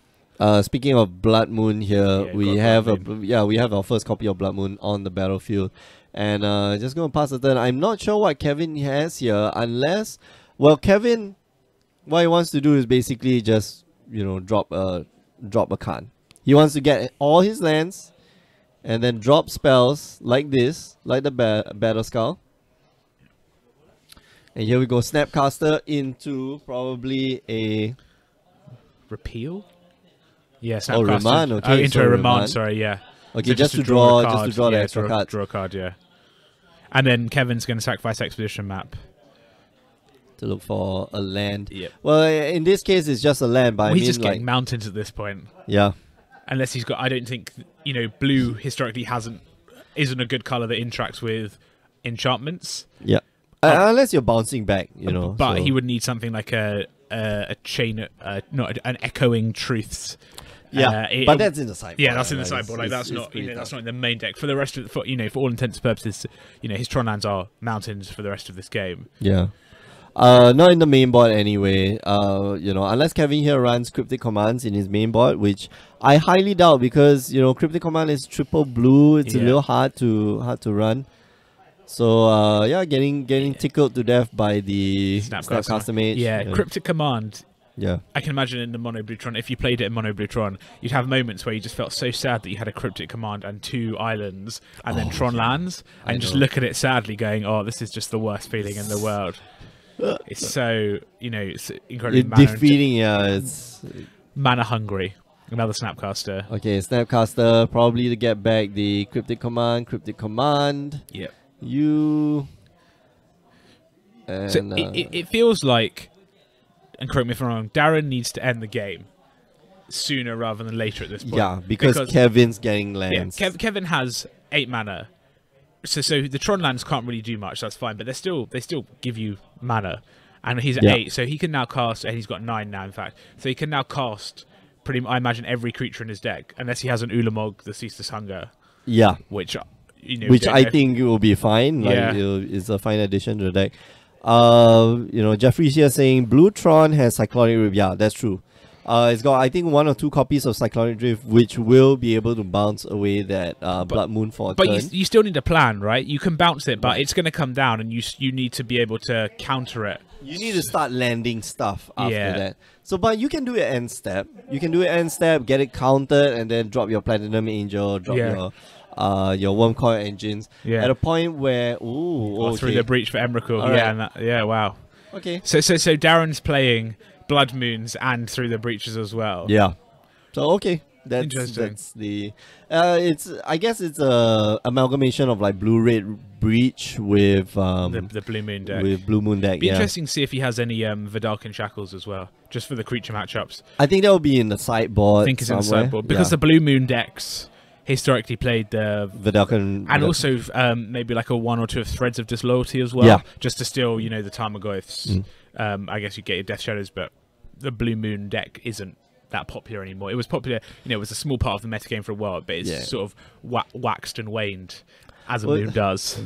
Speaking of Blood Moon here, we have our first copy of Blood Moon on the battlefield, and just gonna pass the turn. I'm not sure what Kevin has here, unless, well, Kevin, what he wants to do is basically just, you know, drop a Khan. He wants to get all his lands, and then drop spells like this, like the Battle Skull. And here we go, Snapcaster into probably a repeal. Yeah, Remand. Okay, into a remand. Sorry, yeah. Okay, so just to draw the extra card. card. Draw a card, yeah. And then Kevin's going to sacrifice expedition map to look for a land. Yep. Well, in this case, it's just a land, but he's just getting mountains at this point. Yeah. Unless he's got, I don't think, you know, blue historically isn't a good color that interacts with enchantments. Yeah. Unless you're bouncing back, you know. But he would need something like a chain, not an echoing truths. Yeah, but that's in the sideboard. Yeah, that's in the sideboard. Like that's not, you know, that's not in the main deck. For the rest of, for all intents and purposes, you know, his Tron lands are mountains for the rest of this game. Yeah. Not in the main board anyway. You know, unless Kevin here runs cryptic commands in his main board, which I highly doubt, because, you know, cryptic command is triple blue. It's a little hard to run. So yeah, getting tickled to death by the Snapcaster Mage. Yeah, cryptic command. Yeah, I can imagine in the Mono Blue Tron, if you played it in Mono Blue Tron, you'd have moments where you just felt so sad that you had a cryptic command and 2 islands, and then Tron lands, and just look at it sadly, going, "Oh, this is just the worst feeling in the world." It's so, you know, it's incredibly defeating. Yeah, it's mana hungry. Another Snapcaster. Okay, Snapcaster probably to get back the cryptic command. Yep. And, so it feels like, and correct me if I'm wrong, Darren needs to end the game sooner rather than later at this point. Yeah, because Kevin's getting lands. Yeah, Kevin has 8 mana. So the Tron lands can't really do much, that's fine, but they still give you mana. And he's at 8, so he can now cast, and he's got 9 now in fact, so he can now cast I imagine every creature in his deck, unless he has an Ulamog, the Ceaseless Hunger. Yeah. Which, you know, which I think will be fine. Like, it's a fine addition to the deck. Jeffrey's here saying Blue Tron has Cyclonic Rift. Yeah, that's true. It's got, I think, 1 or 2 copies of Cyclonic Drift, which will be able to bounce away that Blood Moon for a turn. But you still need a plan, right? You can bounce it, but it's going to come down, and you need to be able to counter it. You need to start landing stuff after that. So, but you can do it end step. You can do it end step, get it countered, and then drop your Platinum Angel, drop your Worm Coil Engines. Yeah. At a point where, through the breach for Emrakul. Right. Wow. Okay. So Darren's playing Blood Moons and through the breaches as well. Yeah. So okay, interesting. That's the. I guess it's a amalgamation of like blue red breach with the Blue Moon deck. With Blue Moon deck. Be interesting to see if he has any Vidalcan Shackles as well, just for the creature matchups. I think that will be in the sideboard. I think it's in the sideboard because the Blue Moon decks historically played the Vidalcan, and also maybe like a 1 or 2 of Threads of Disloyalty as well. Yeah. Just to steal, the Tarmogoyfs. I guess you get your Death Shadows, but the Blue Moon deck isn't that popular anymore. It was popular, it was a small part of the metagame for a while, but it's sort of waxed and waned as a moon does.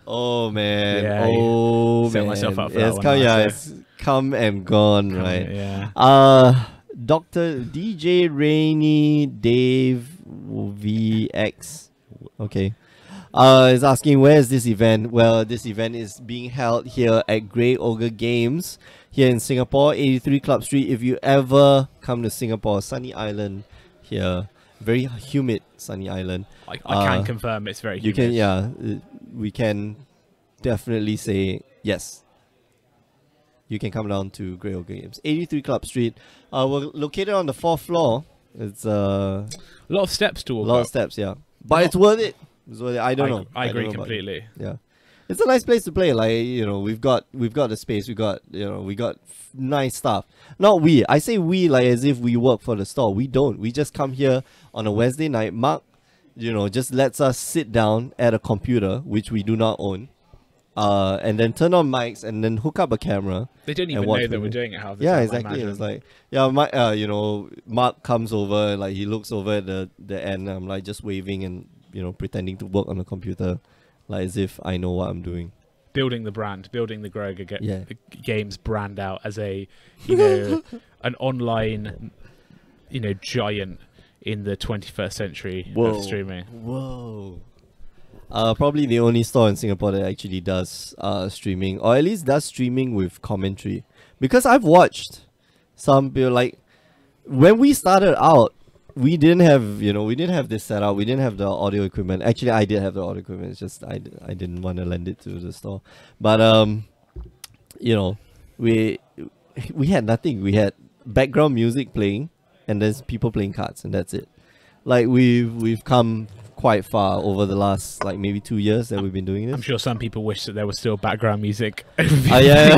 Oh man! Yeah, set myself up for that one. It's come and gone, right? Yeah. Dr. DJ Rainy Dave VX. Okay. Is asking where is this event? Well, this event is being held here at Grey Ogre Games here in Singapore, 83 Club Street. If you ever come to Singapore, sunny island here, very humid sunny island. I can confirm it's very humid. You can, we can definitely say yes. You can come down to Grey Ogre Games, 83 Club Street. We're located on the 4th floor. It's a lot of steps to walk. A lot of steps, yeah, but it's worth it. I don't know. I agree completely. Yeah, it's a nice place to play. Like we've got the space. We got nice stuff. Not we. I say we like as if we work for the store. We don't. We just come here on a Wednesday night. Mark, just lets us sit down at a computer, which we do not own, and then turn on mics and then hook up a camera. They don't even know that we're doing it. How? Yeah, exactly. It's like Mark comes over, like he looks over at the end. I'm like just waving and pretending to work on the computer, like as if I know what I'm doing. Building the brand, building the Grey Ogre Games brand out as a, an online, giant in the 21st century of streaming. Whoa. Probably the only store in Singapore that actually does streaming, or at least does streaming with commentary. Because I've watched some people, like when we started out, we didn't have this setup. We didn't have the audio equipment. Actually, I did have the audio equipment. It's just I didn't want to lend it to the store. But we had nothing. We had background music playing, and there's people playing cards, and that's it. Like we've come quite far over the last maybe 2 years that we've been doing this. I'm sure some people wish that there was still background music. Yeah,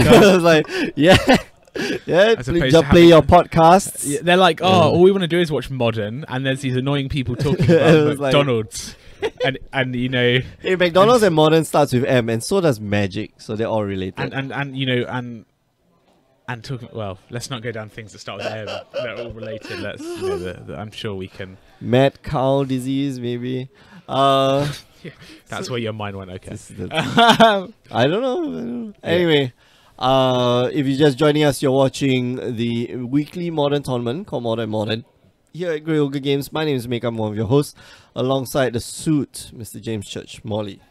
play your podcasts. Yeah, they're like, all we want to do is watch Modern, and there's these annoying people talking about McDonald's, and hey, McDonald's and Modern starts with M, and so does Magic, so they're all related. And talking. Well, let's not go down things that start with M. They're all related. Let's. I'm sure we can. Mad cow disease, maybe. That's where your mind went. Okay. I don't know. Anyway. If you're just joining us, you're watching the weekly Modern tournament called Modern here at Grey Ogre Games. My name is Mike. I'm one of your hosts, alongside the suit, Mr. James Church Morley.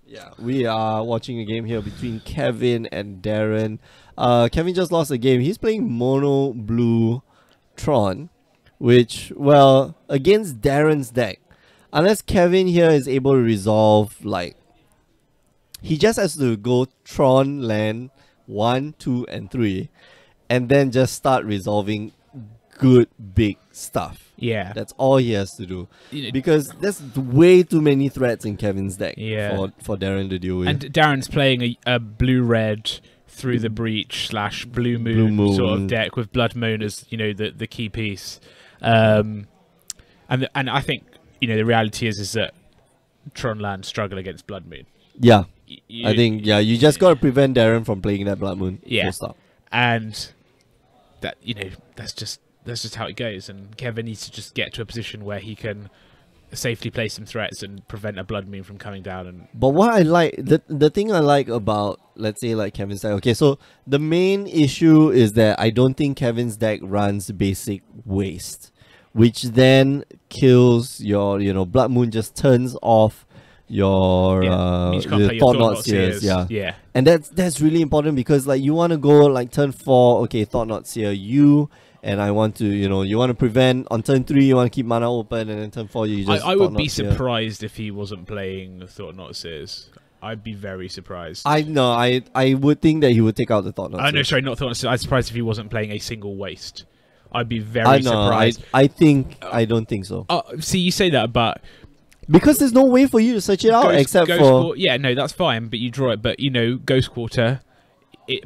Yeah, we are watching a game here between Kevin and Darren. Kevin just lost a game. He's playing mono blue Tron, which, well, against Darren's deck, unless Kevin here is able to resolve, he just has to go Tron land 1, 2, and 3, and then just start resolving good big stuff. Yeah, that's all he has to do, because there's way too many threats in Kevin's deck for Darren to deal with. And Darren's playing a blue-red through the breach / blue moon sort of deck with Blood Moon as the key piece. And I think the reality is that Tronland struggle against Blood Moon. Yeah. I think you just got to prevent Darren from playing that Blood Moon. Yeah, full stop. And that that's just how it goes. And Kevin needs to just get to a position where he can safely play some threats and prevent a Blood Moon from coming down. And But what I like, the thing I like about, let's say, like Kevin's deck, okay, so the main issue is that I don't think Kevin's deck runs basic waste, which then kills your, Blood Moon just turns off your means you can't play your Thought Thought Knot Seers, yeah. yeah. And that's really important because like you want to go like turn 4, okay, Thought Knot Seer you, and I want to, you want to prevent on turn 3, you want to keep mana open, and then turn 4 you just. I would be Thought-Knot Seer. surprised if he wasn't playing Thought Knot Seers. I'd be very surprised. I would think that he would take out the Thought Knot Oh no, Seer. sorry, not Thought Knot Seers. I'm surprised if he wasn't playing a single waste. I'd be very surprised. I don't think so. See, you say that, but Because there's no way for you to search it out except for. Yeah, no, that's fine, but you draw it. But Ghost Quarter,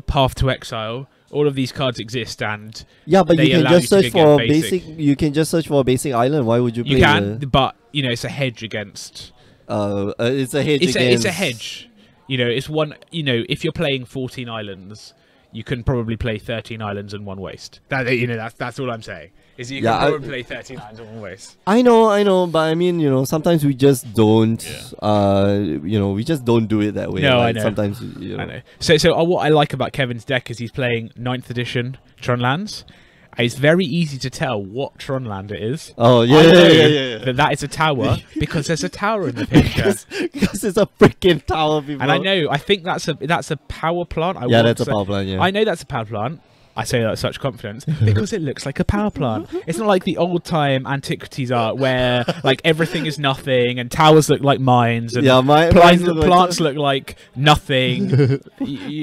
Path to Exile, all of these cards exist, and Yeah, but they you can allow just you to search get for basic. You can just search for a basic island. Why would you play? You can, but it's a hedge against. It's a hedge. It's a hedge. It's one. If you're playing 14 islands, you can probably play 13 islands and one waste. That's all I'm saying. Is you can probably play 13 islands and one waste. I know, but I mean, sometimes we just don't. We just don't do it that way. No, like, I know. Sometimes, I know. So what I like about Kevin's deck is he's playing 9th edition Tron lands. And it's very easy to tell what Tron land it is. Oh yeah, I know yeah. that is a tower because there's a tower in the picture. because it's a freaking tower, people. Oh. And I think that's a power plant. That's a power plant. Yeah. I know that's a power plant. I say that with such confidence because it looks like a power plant. It's not like the old time antiquities art where like everything is nothing and towers look like mines and plants look like nothing.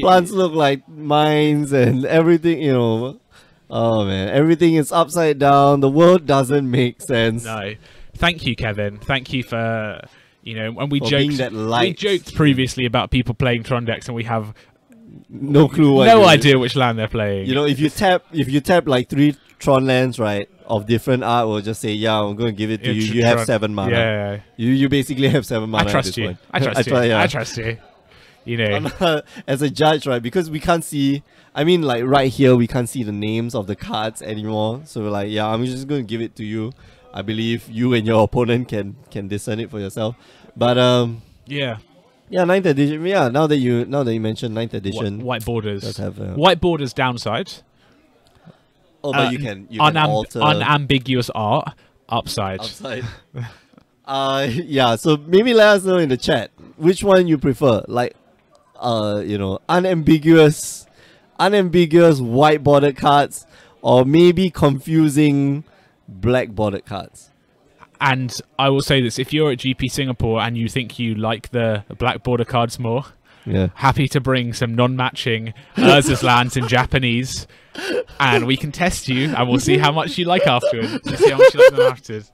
Plants look like mines and everything. Oh man, everything is upside down. The world doesn't make sense. No, thank you, Kevin. Thank you for when we For joked. being that light. We joked previously about people playing Tron decks, and we have No clue. no idea which land they're playing. If you tap like 3 Tron lands, right, of different art, we'll just say, yeah, I'm going to give it to you. You have 7 mana. Yeah. You basically have 7 mana. I trust you. I trust you. I trust you. As a judge, right? Because we can't see. I mean, like right here, we can't see the names of the cards anymore. So we're like, yeah, I'm just going to give it to you. I believe you and your opponent can discern it for yourself. But yeah, 9th edition. Yeah, now that you mentioned 9th edition, white borders. does have white borders downside. Oh, but you can alter unambiguous art upside. Yeah. So maybe let us know in the chat which one you prefer. Like, unambiguous white bordered cards, or maybe confusing black bordered cards. And I will say this: if you're at GP Singapore and you think you like the black border cards more, happy to bring some non-matching Urza's lands in Japanese, and we can test you, and we'll see how much you like afterwards. We'll see how much you like them afterwards.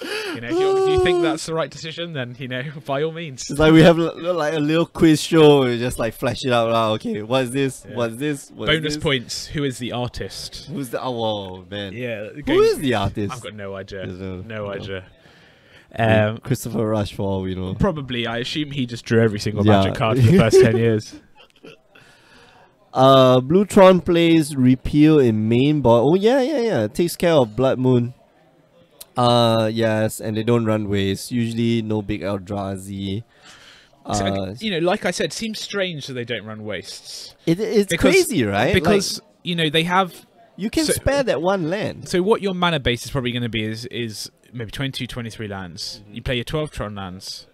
If you think that's the right decision, then by all means. It's like we have like a little quiz show. We just like flash it out loud. Okay, what's this? Yeah. What's this? Bonus points. Who is the artist? Who's the? Oh man. Yeah. Who is the artist? I've got no idea. No idea. Christopher Rush, for all we know. Probably. I assume he just drew every single Magic card for the first 10 years. Blue Tron plays repeal in main board. Oh yeah. It takes care of Blood Moon. Yes, and they don't run waste. Usually no big Eldrazi. So, like I said, seems strange that they don't run wastes. It's crazy, right? Because they have. You can spare that one land. So what your mana base is probably going to be is maybe 22, 23 lands. You play your 12 Tron lands,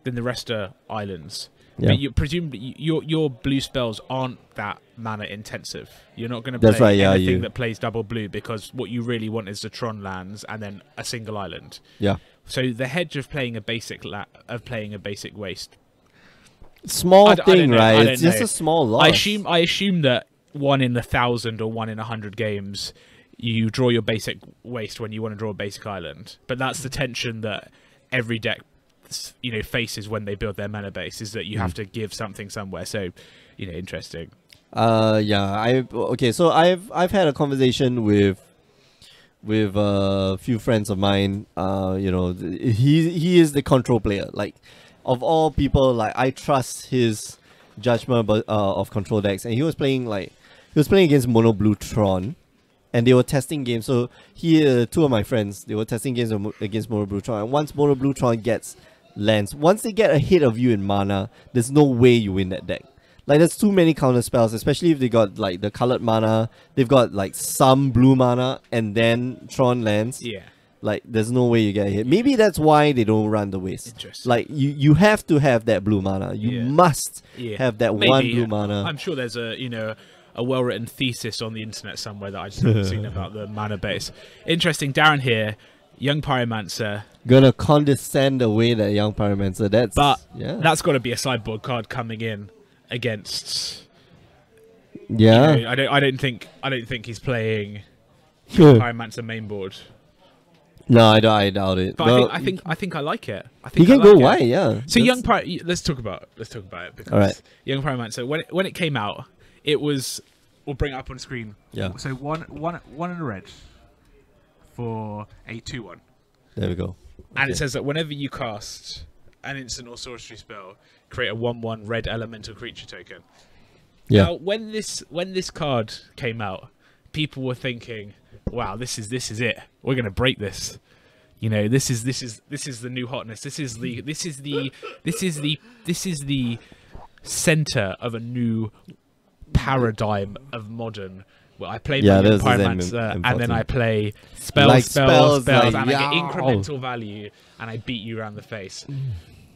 then the rest are islands. Yeah. But presumably your blue spells aren't that mana intensive. You're not going to play anything that plays double blue, because what you really want is the Tron lands and then a single island. Yeah. So the hedge of playing a basic waste. Small thing, right? It's just a small loss. I assume that 1 in 1,000 or 1 in 100 games, you draw your basic waste when you want to draw a basic island. But that's the tension that every deck faces when they build their mana base, is that you have to give something somewhere. So interesting. So I've had a conversation with a few friends of mine. He is the control player. Like, of all people, like, I trust his judgment of control decks, and he was playing against mono blue Tron, and they were testing games. So here, two of my friends, they were testing games against Mono Blue Tron. And once Mono Blue Tron gets lands, once they get ahead of you in mana, there's no way you win that deck. Like, there's too many counter spells, especially if they got like the colored mana. They've got like some blue mana and then Tron lands. Yeah. Like, there's no way you get hit. Maybe that's why they don't run the waste. Interesting. Like, you have to have that blue mana. You must have that Maybe, one blue mana. I'm sure there's a well-written thesis on the internet somewhere that I just haven't seen about the mana base. Interesting. Darren here, young Pyromancer. Gonna condescend away that young Pyromancer. That's got to be a sideboard card coming in against. Yeah. You know, I don't think he's playing Pyromancer mainboard. No, I doubt it. But well, I think I like it. I he think can I go like wide, it. yeah. So young let's talk about it because all right. young Pyromancer when it came out, it was, we'll bring it up on screen. Yeah. So one in a red for a 2/1. There we go. And it says that whenever you cast an instant or sorcery spell, create a 1/1 red elemental creature token. Yeah. Now, when this card came out, people were thinking, "Wow, this is it. We're going to break this. You know, this is the new hotness. This is the center of a new paradigm of modern." Well, I play Pyromancer, and then I play spells, like, and I get incremental value, and I beat you around the face.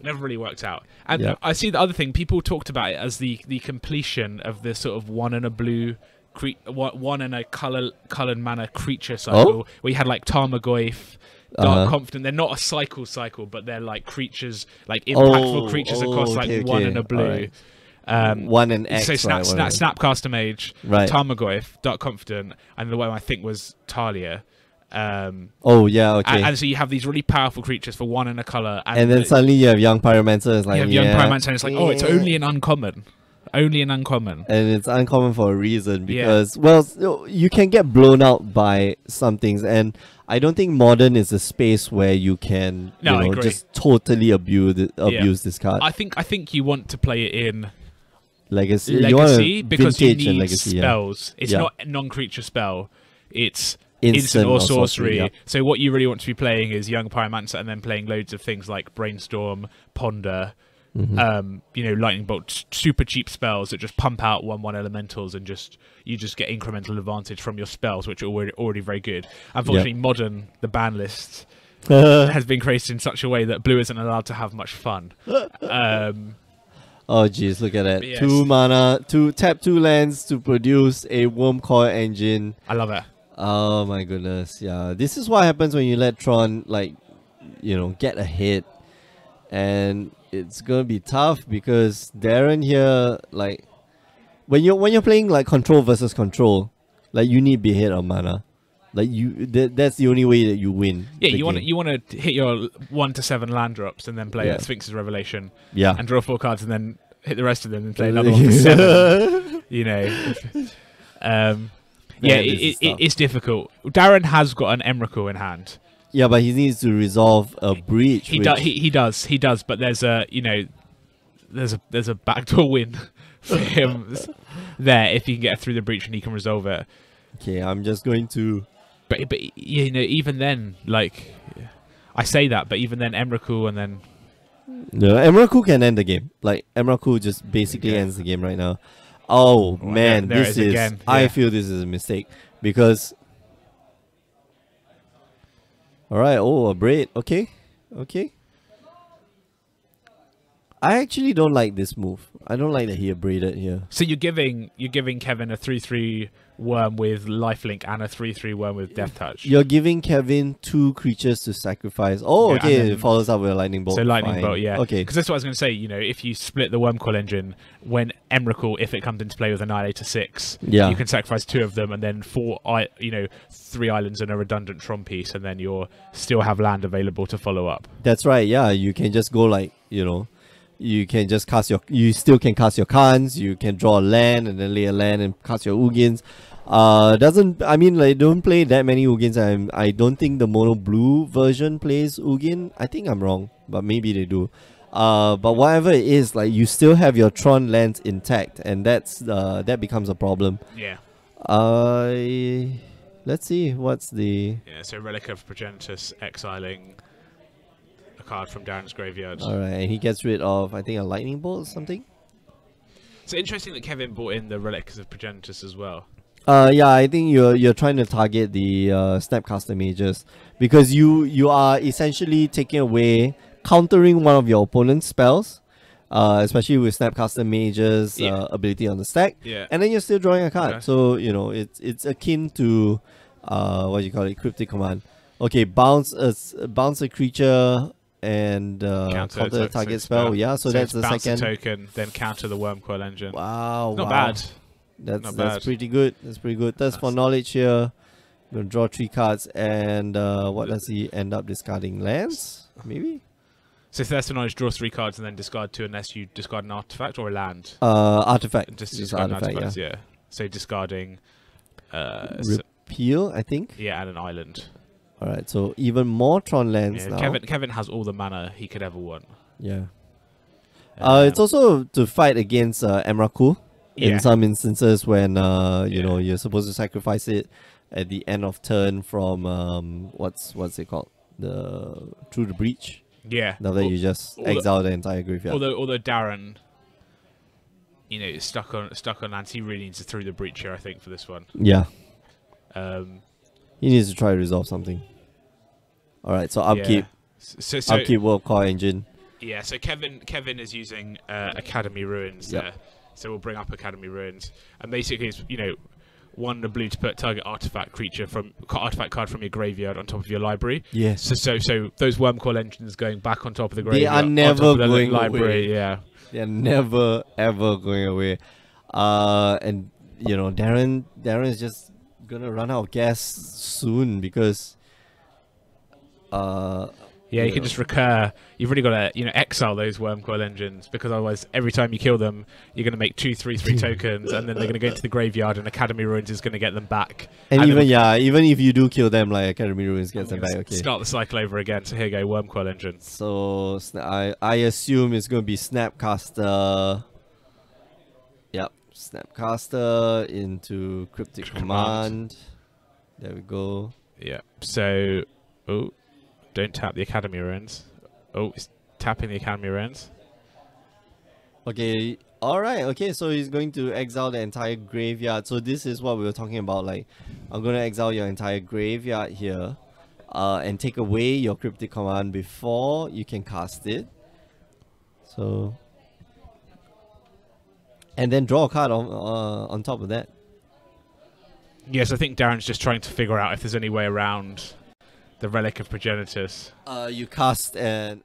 Never really worked out. And I see the other thing, people talked about it as the completion of the sort of one and a blue, one and a colored mana creature cycle, where you had like Tarmogoyf, Dark Confident. They're not a cycle, but they're like creatures, like impactful creatures across like one and a blue. One and X, so Snapcaster Mage, Tarmogoyf, Dark Confident, and the one I think was Talia. Okay. And so you have these really powerful creatures for one and a color, and then suddenly you have young Pyromancer. It's like you have young Pyromancer, and it's like, oh, it's only an uncommon, and it's uncommon for a reason because well, you can get blown out by some things, and I don't think Modern is a space where you can just totally abuse this card. I think you want to play it in Legacy, because you need spells. It's not a non-creature spell. It's instant or sorcery. So what you really want to be playing is young Pyromancer, and then playing loads of things like Brainstorm, Ponder, Lightning Bolt, super cheap spells that just pump out 1/1 elementals, and you just get incremental advantage from your spells, which are already very good. Unfortunately, Modern, the ban list, has been created in such a way that blue isn't allowed to have much fun. Oh jeez, look at that. Yes. 2 mana, tap 2 lands to produce a Worm Coil Engine. I love it. Oh my goodness, yeah. This is what happens when you let Tron, get a hit. And it's gonna be tough because Darren here, like, when you're playing like control versus control, like, you need be hit on mana. Like, that's the only way that you win. Yeah, you want to hit your 1 to 7 land drops and then play a Sphinx's Revelation. Yeah. And draw 4 cards and then hit the rest of them and play another 1 to 7. It's difficult. Darren has got an Emrakul in hand. Yeah, but he needs to resolve a breach. He does. But there's a backdoor win for him there if he can get through the breach and he can resolve it. Okay, I'm just going to. But even then, like, I say that, but even then, Emrakul and then. No, Emrakul can end the game. Like, Emrakul just basically ends the game right now. Oh man, this is. Again. I feel this is a mistake because. All right. Oh, a braid. Okay. I actually don't like this move. I don't like that he abraded here. So you're giving Kevin a 3/3 worm with lifelink and a 3/3 worm with death touch. You're giving Kevin 2 creatures to sacrifice. Oh, okay. It follows up with a lightning bolt. So lightning bolt, yeah. Okay. Because that's what I was going to say. If you split the worm coil engine, when Emrakul, if it comes into play with Annihilator 6, you can sacrifice 2 of them, and then 3 islands and a redundant Tron piece, and then you'll still have land available to follow up. That's right. Yeah, you can just go you can just you still can cast your Khans, you can draw a land and then lay a land and cast your Ugins. Don't play that many Ugins. I don't think the mono blue version plays Ugin. I think I'm wrong, but maybe they do. But whatever it is, like, you still have your Tron lands intact, and that becomes a problem. Yeah. Let's let's see what's the... Yeah, so Relic of Progenitus exiling a card from Darren's graveyard. Alright, and he gets rid of, I think, a lightning bolt or something. It's interesting that Kevin brought in the Relics of Progenitus as well. Yeah, I think you're trying to target the Snapcaster Mages, because you are essentially taking away, countering one of your opponent's spells, especially with Snapcaster Mage's ability on the stack. Yeah. And then you're still drawing a card. Okay. So, you know, it's akin to what you call it, Cryptic Command. Okay, bounce a creature and counter the target spell. Yeah, so that's the bounce second a token, then counter the Wormcoil Engine. Wow, Not bad. That's pretty good. That's pretty good. That's for knowledge here. Gonna draw 3 cards, and what does he end up discarding? Lands, maybe. So Thirst for Knowledge, draw 3 cards and then discard 2 unless you discard an artifact or a land. Artifact. Just discard discard an artifact, artifact, yeah. So discarding. Repeal, I think. Yeah, and an island. All right, so even more Tron lands Yeah, now. Kevin has all the mana he could ever want. Yeah. It's also to fight against Emrakul in some instances when you know, you're supposed to sacrifice it at the end of turn from what's it called, through the breach. Yeah. Now that you just exile the entire graveyard. Although Darren, you know, is stuck on lands, he really needs to through the breach here, I think, for this one. Yeah. He needs to try to resolve something. All right, so upkeep. So upkeep World Core Engine. Yeah, so Kevin is using Academy Ruins there. So we'll bring up Academy Ruins, and basically it's, you know, 1 blue to put target artifact card from your graveyard on top of your library. Yes. So those Wormcoil Engines going back on top of the graveyard. They are never going library. away. Yeah. They're never ever going away. And you know, Darren is just gonna run out of gas soon because you can just recur. You've really got to, you know, exile those Wormcoil Engines, because otherwise every time you kill them you're going to make 2/3/3 tokens, and then they're going to go into the graveyard and Academy Ruins is going to get them back. And even if you do kill them, like Academy Ruins gets them back. Okay. Start the cycle over again. So here you go, Wormcoil Engine. So I assume it's going to be Snapcaster. Yep, Snapcaster into Cryptic Command. There we go. Yeah. So, don't tap the Academy Ruins. It's tapping the Academy Ruins. Okay, alright, okay, so he's going to exile the entire graveyard. So this is what we were talking about, like, I'm going to exile your entire graveyard here, and take away your Cryptic Command before you can cast it. So, and then draw a card on top of that. Yes, I think Darren's just trying to figure out if there's any way around the Relic of Progenitus. You cast and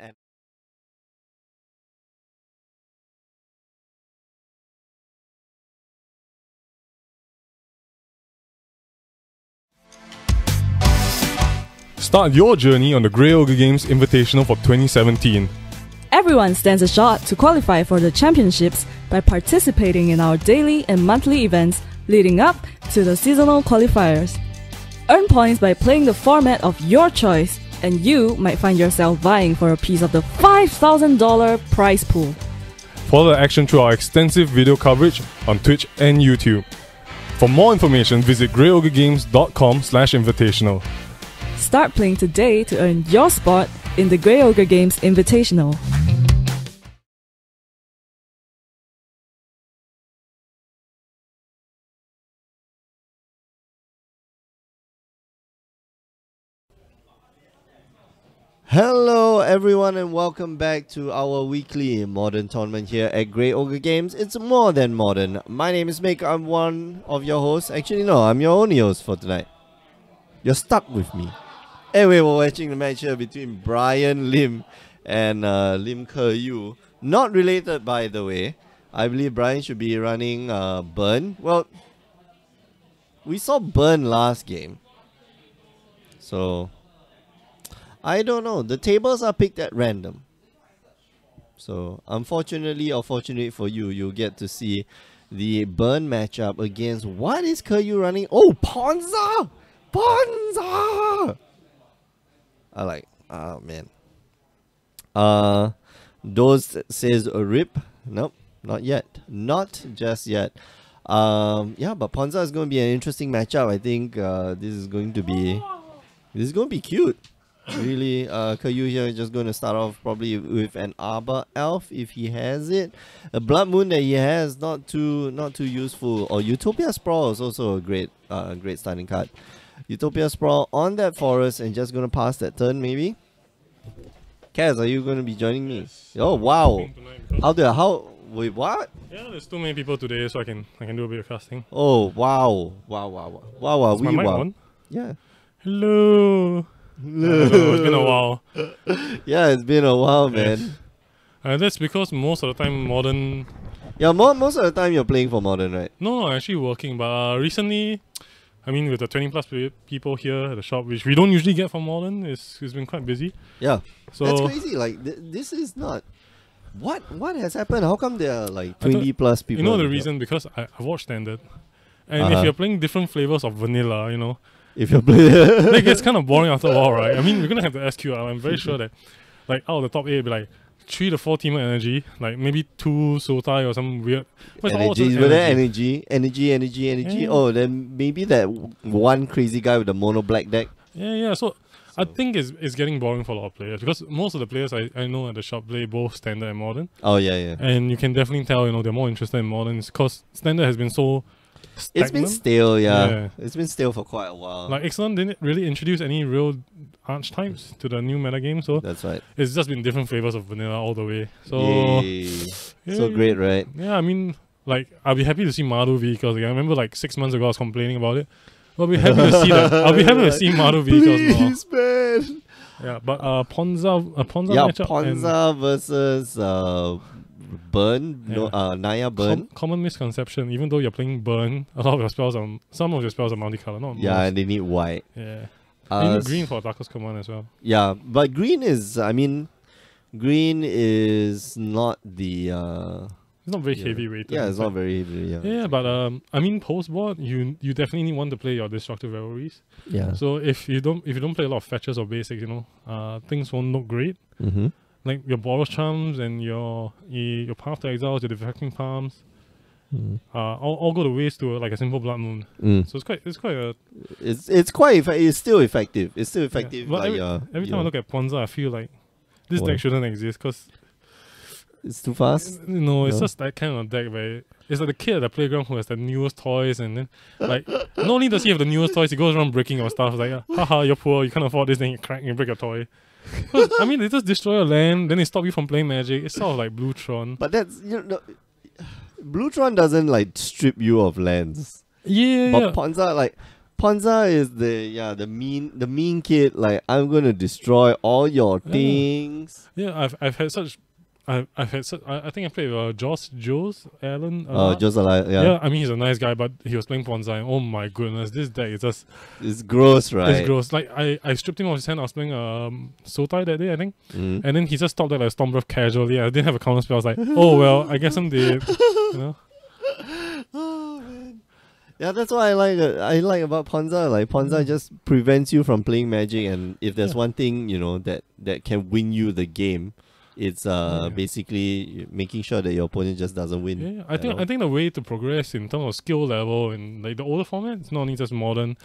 Start your journey on the Grey Ogre Games Invitational for 2017. Everyone stands a shot to qualify for the championships by participating in our daily and monthly events leading up to the seasonal qualifiers. Earn points by playing the format of your choice, and you might find yourself vying for a piece of the $5,000 prize pool. Follow the action through our extensive video coverage on Twitch and YouTube. For more information, visit greyogregames.com/invitational. Start playing today to earn your spot in the Grey Ogre Games Invitational. hello everyone, and welcome back to our weekly modern tournament here at Grey Ogre Games. It's more than modern. My name is Mick. I'm one of your hosts. Actually, no, I'm your only host for tonight. You're stuck with me. Anyway, we're watching the match here between Brian Lim and Lim Ke-yu. Not related, by the way. I believe Brian should be running Burn. Well, we saw Burn last game. So, I don't know. The tables are picked at random. So, unfortunately or fortunate for you, you'll get to see the Burn matchup against... What is Ke-yu running? Oh, Ponza! Ponza! I like... Oh, man. Those says a rip. Nope, not yet. Not just yet. Yeah, but Ponza is going to be an interesting matchup. I think this is going to be cute. Really, Caillou here is just going to start off probably with an Arbor Elf if he has it. A Blood Moon that he has, not too useful. Or Utopia Sprawl is also a great starting card. Utopia Sprawl on that forest and just going to pass that turn maybe. Kaz, are you going to be joining me? Oh wow! Wait, what? Yeah, there's too many people today, so I can do a bit of casting. Oh wow! Is my mic on? Yeah. Hello. Hello. It's been a while. Yeah, it's been a while, man. That's because most of the time modern. Yeah, most of the time you're playing for modern, right? No, I'm actually working. But recently, I mean, with the 20+ people here at the shop, which we don't usually get from modern, it's been quite busy. Yeah. So that's crazy. Like this is not. What has happened? How come there are like 20+ people? You know the reason? Because I watch Standard, and if you're playing different flavors of vanilla, you know, if you're playing, like it's kind of boring after a while, right? I mean, we're gonna have to SQ. I'm very sure that, like, out of the top 8, it'll be like 3 to 4 teamer energy, like maybe 2 Sotai or some weird energy. Yeah. Oh, then maybe that one crazy guy with the mono black deck. Yeah. So I think it's getting boring for a lot of players because most of the players I know at the shop play both Standard and Modern. Oh yeah. And you can definitely tell, you know, they're more interested in Modern because Standard has been so stagnant. It's been stale, yeah. It's been stale for quite a while. Like Ixalan didn't really introduce any real archetypes to the new metagame, so that's right. It's just been different flavors of vanilla all the way. So so great, right? Yeah, I mean, like I'll be happy to see Madhu vehicles again. I remember like 6 months ago I was complaining about it. I'll be happy to see that. I'll be happy to see Madhu vehicles more. Please, man. Yeah, but Ponza matchup. Ponza versus Burn. Yeah. No, Naya Burn. Common misconception. Even though you're playing Burn, a lot of your spells are some of your spells are multicolored. Not yeah, most. and they need white. Yeah. They need green for Darkest Command as well. Yeah, but green is. I mean, green is not the. It's not very heavy weighted. Yeah, it's not very heavy. Yeah, but I mean, post board, you definitely want to play your destructive revelries. Yeah. So if you don't play a lot of fetches or basics, you know, things won't look great. Mm-hmm. Like your Boros Charms and your Path to Exile, your Deflecting Palms, all go to waste to like a simple Blood Moon. So it's still effective. It's still effective. Yeah. But every time I look at Ponza, I feel like this deck shouldn't exist because it's too fast. No, it's just that kind of deck where it's like the kid at the playground who has the newest toys, and then like not only does he have the newest toys, he goes around breaking your stuff. Like, haha, you're poor, you can't afford this, then you break your toy. I mean, they just destroy your land, then they stop you from playing Magic. It's sort of like Bluetron. But that's Bluetron doesn't like strip you of lands. Yeah. But Ponza is the mean kid. Like, I'm gonna destroy all your things. Yeah, I've had such. I think I played with Joe's Alan. Joe's alive. Yeah. Yeah, I mean he's a nice guy, but he was playing Ponza. And oh my goodness, this deck is just. It's gross, right? It's gross. Like I stripped him off his hand. I was playing Sotai that day, I think, and then he just stopped at like Stormbreath casually. I didn't have a counter spell. I was like, oh well, I guess I'm dead. You know. Oh man. Yeah, that's what I like about Ponza. Like Ponza just prevents you from playing Magic, and if there's one thing that can win you the game, it's basically making sure that your opponent just doesn't win. Yeah, I think the way to progress in terms of skill level in like the older formats, not only just modern,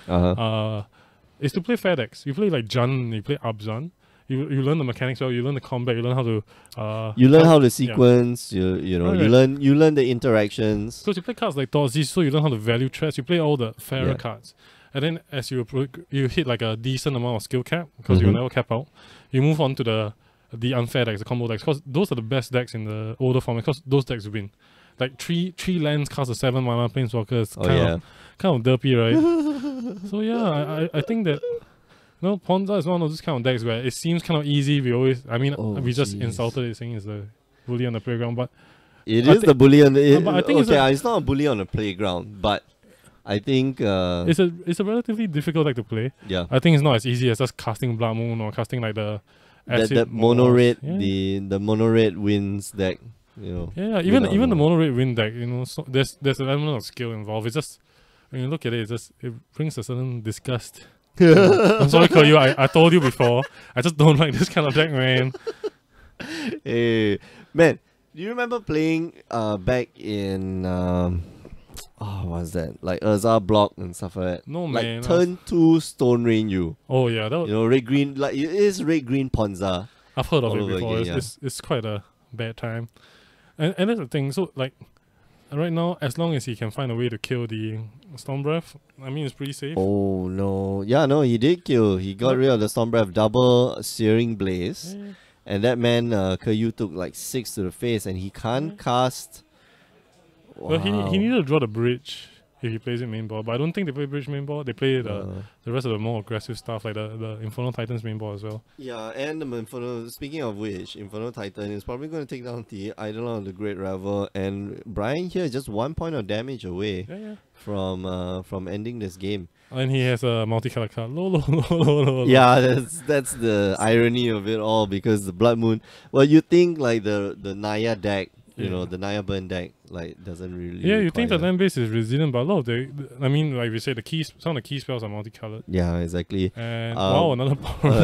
is to play fair decks. You play like Jun, you play Abzan. You learn the mechanics well. You learn the combat. You learn how to. You learn how to sequence. Yeah. You learn the interactions. Because you play cards like Thoughtzy, so you learn how to value threats. You play all the fairer cards, and then as you hit like a decent amount of skill cap because you'll never cap out. You move on to the unfair decks, the combo decks, because those are the best decks in the older format. Because those decks win. Like three lands cost a 7 mana Planeswalker. It's kind of derpy, right? So yeah, I think that. No, Ponza is one of those kind of decks where it seems kind of easy. We just insulted it saying it's the bully on the playground, but it is the bully on the. But I think it's not a bully on the playground, but I think it's a relatively difficult deck to play. Yeah, I think it's not as easy as just casting Blood Moon or casting like the that mono red, the mono red wins deck. You know. Yeah, even the mono red win deck. You know, so there's an element of skill involved. It's just when you look at it, it brings a certain disgust. I'm sorry, Caillou. I told you before. I just don't like this kind of deck, man. Hey, man, do you remember playing back in what's that? Like Urza block and stuff like that. No, like man, turn 2 Stone Rain you. Oh yeah, that was, Red green, like it is red green Ponza. I've heard of all it over before. again, It's quite a bad time, and that's the thing. So like, right now, as long as he can find a way to kill the Storm Breath, I mean, it's pretty safe. Oh no. Yeah, no, he did kill. He got rid of the Storm Breath, double Searing Blaze. Yeah. And that man, Caillou, took like 6 to the face, and he can't cast. Well, he Wow. needed to draw the bridge if he plays it main board, but I don't think they play bridge main board. They play the rest of the more aggressive stuff, like the Infernal Titans main board as well. Yeah, and the Inferno. Speaking of which, Inferno Titan is probably going to take down the Eidolon of the Great Revel, and Brian here is just 1 point of damage away Yeah. from ending this game. And he has a multi-color card. Lo. Yeah, that's the irony of it all, because the Blood Moon. Well, you think like the Naya deck, the Naya Burn deck, like doesn't really. Yeah, you think the require- land base is resilient, but a lot of I mean, like we say, some of the key spells are multicolored. Yeah, exactly. And wow, another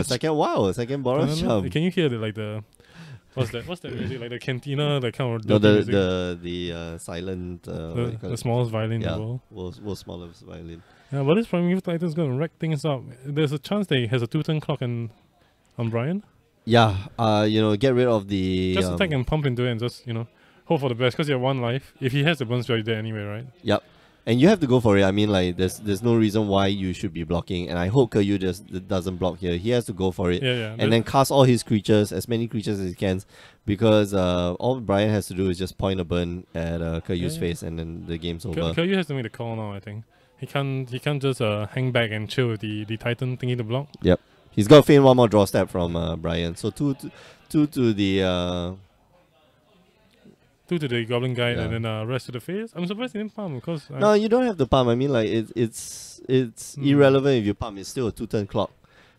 Second Boros Charm. Can you hear the what's that music, like the cantina, that kind of No, dirty music? the silent. What do you call the it? smallest violin in Yeah, the world. world's smallest violin. Yeah, but this Primeval Titan's gonna wreck things up. There's a chance that he has a 2-turn clock on Brian. Yeah, get rid of the. Just attack and pump into it and just, hope for the best, because you have 1 life. If he has the burn spell, you're dead anyway, right? Yep. And you have to go for it. I mean, like, there's no reason why you should be blocking. And I hope Caillou just doesn't block here. He has to go for it. Yeah. And then cast all his creatures, as many creatures as he can. Because all Brian has to do is just point a burn at Caillou's face, and then the game's over. Caillou has to make the call now, I think. He can't just hang back and chill with the Titan thingy to block. Yep. He's got to feign 1 more draw step from Brian. So 2 to the... 2 to the Goblin Guide, Yeah. and then rest to the face. I'm surprised he didn't palm, because... No, you don't have to pump. I mean, like, it's irrelevant if you pump. It's still a 2-turn clock.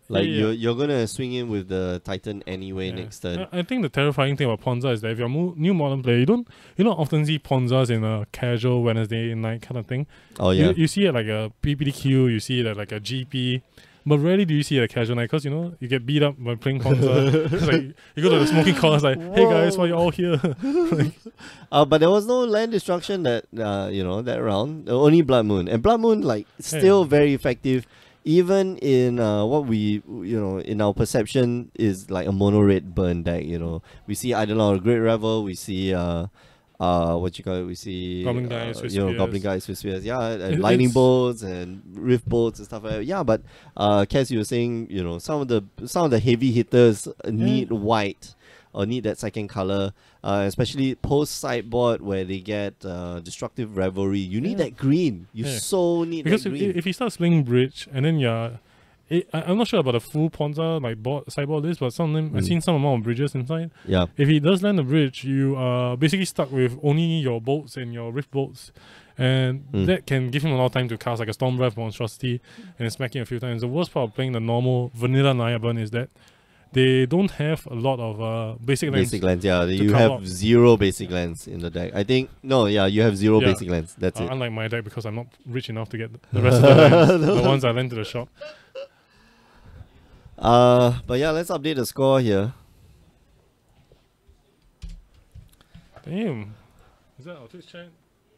Like, Yeah. you're going to swing in with the Titan anyway next turn. I think the terrifying thing about Ponza is that if you're a new modern player, you don't often see Ponzas in a casual Wednesday night kind of thing. Oh, yeah. You see it like a PPDQ, you see it at like a GP, but rarely do you see it at casual night, because you get beat up by playing Ponza. It's like you go to the smoking corner, it's like, hey guys, why you all here? But there was no land destruction that round. Only Blood Moon. And Blood Moon, like, still very effective. Even in what we, in our perception is like a mono red burn deck, We see Eidolon of the Great Revel, we see what you call it? We see Goblin Guys, Swiss Goblin Spears. Guys, Swiss Spears, and lightning bolts and rift bolts and stuff like that. Yeah, but Cass, you were saying, some of the heavy hitters need white or need that second color, especially post sideboard where they get destructive revelry. You need that green. You so need Because that green. if you start playing bridge and then I'm not sure about the full Ponza like sideboard list, but some of them I've seen some amount of bridges inside. Yeah. If he does land a bridge, you are basically stuck with only your bolts and your rift bolts, and that can give him a lot of time to cast like a Storm Breath monstrosity and smack him a few times. The worst part of playing the normal vanilla Naya Burn is that they don't have a lot of basic lands. Basic lands, yeah. You cover have up. 0 basic lands in the deck. I think, you have 0 Yeah. basic lands. That's it. Unlike my deck, because I'm not rich enough to get the rest of the lands, the ones I lent to the shop. But yeah, let's update the score here. Damn. Is that our Twitch chat?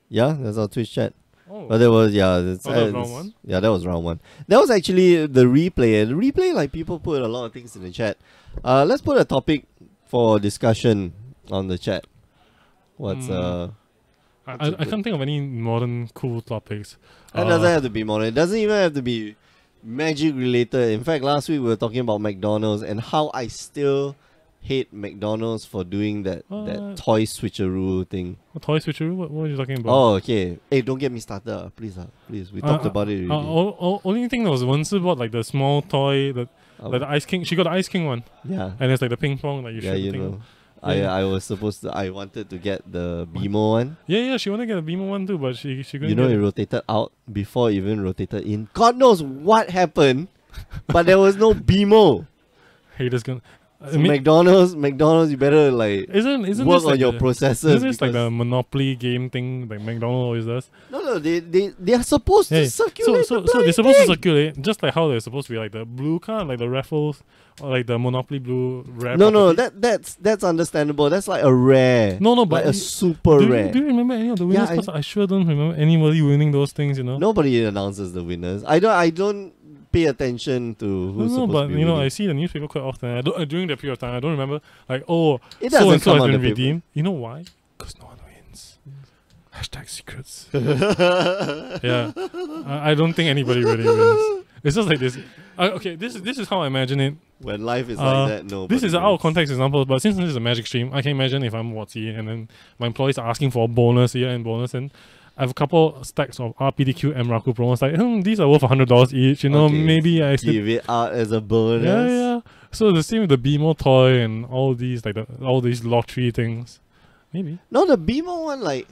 Yeah, that's our Twitch chat. Oh. But there was, that's, that was round 1? Yeah, that was round 1. That was actually the replay. And the replay, like, people put a lot of things in the chat. Let's put a topic for discussion on the chat. What's I can't think of any modern cool topics. It doesn't have to be modern. It doesn't even have to be magic related. In fact, last week we were talking about McDonald's and how I still hate McDonald's for doing that toy switcheroo thing. A toy switcheroo? What are you talking about? Oh, okay. Hey, don't get me started, please. Please. We talked about it already. Only thing that was once bought like the small toy, like the Ice King. She got the Ice King one. Yeah. And it's like the ping pong that you shoot the thing. know. I was supposed to. I wanted to get the BMO one. Yeah, she wanted to get a Beamer one too, but she couldn't. It rotated out before it even rotated in. God knows what happened, but there was no BMO. Haters gonna. I So mean, McDonald's, you better like isn't work this on like your the- processes. Isn't this like because- the Monopoly game thing like McDonald's always does? No, they are supposed Hey, to circulate. so the they're bloody supposed to thing. circulate just like how they're supposed to be like the blue card, like the Raffles or like the Monopoly blue rare. No, property. that's understandable. That's like a rare. No, but like a super rare. Do you remember any of the winners? Yeah, Because I sure don't remember anybody winning those things. You know. Nobody announces the winners. I don't pay attention to who's No, supposed but to be you know, winning. I see the newspaper quite often. I don't during that period of time. I don't remember like, oh, It so doesn't and so come has on been the paper. redeemed. You know why? Because no one wins. Hashtag secrets. Yeah, I don't think anybody really wins. It's just like this. Okay, this is how I imagine it. When life is Uh, like that, no. This is an out of context example, but since this is a Magic stream, I can imagine if I'm Watsy and then my employees are asking for a bonus, year-end bonus, and I have a couple stacks of RPDQ and Raku promos. Like, these are worth $100 each. You know, Okay, maybe I slip. Give it out as a bonus. Yeah. So the same with the BMO toy and all these all these lottery things. Maybe. No, the BMO one, like,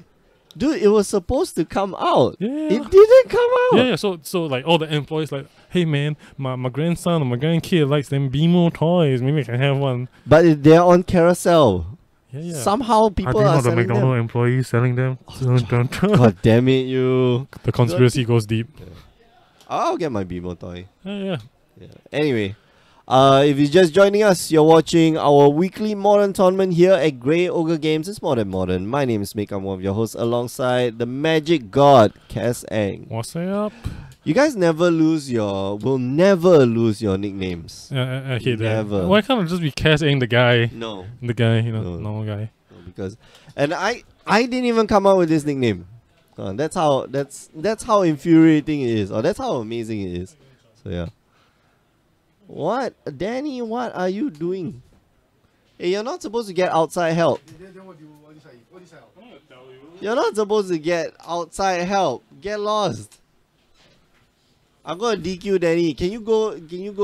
dude, it was supposed to come out. Yeah. It didn't come out. Yeah. So like all the employees like, hey man, my grandson or my grandkid likes them BMO toys. Maybe I can have one. But they're on carousel. Yeah. Somehow people are are the selling McDonald's them. employees selling them? Dun, dun, dun. God damn it, you. The conspiracy goes deep. I'll get my BMO toy. Yeah. Yeah. Anyway, if you're just joining us, you're watching our weekly modern tournament here at Grey Ogre Games. It's more than modern. My name is Mick. I'm one of your hosts alongside the magic god, Cass Ang. What's up? You guys will never lose your nicknames. I hate Never. that. Why can't it just be Cass Eng, the guy? No. The guy, you know, No. normal guy. No, because and I didn't even come up with this nickname. That's how infuriating it is, or that's how amazing it is. So yeah. What, Danny? What are you doing? Hey, you're not supposed to get outside help. You're not supposed to get outside help. Get lost. I'm gonna DQ Danny. Can you go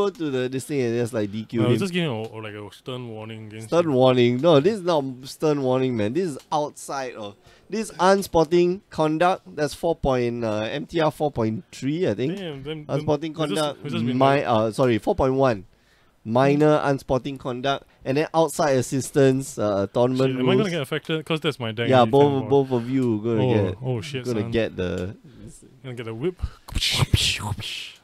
to this thing and just like DQ No, him? just giving like a stern warning against Stern him. warning. No, this is not stern warning, man. This is outside of this unsporting conduct. That's MTR 4.3, I think. Damn, then Unsporting conduct. we just been like, 4.1. Minor unsporting conduct, and then outside assistance. Tournament shit, am I rules. gonna get affected? Because that's my deck. Yeah, I need 10 more. both of you Oh shit, gonna son. get the. Gonna get a whip.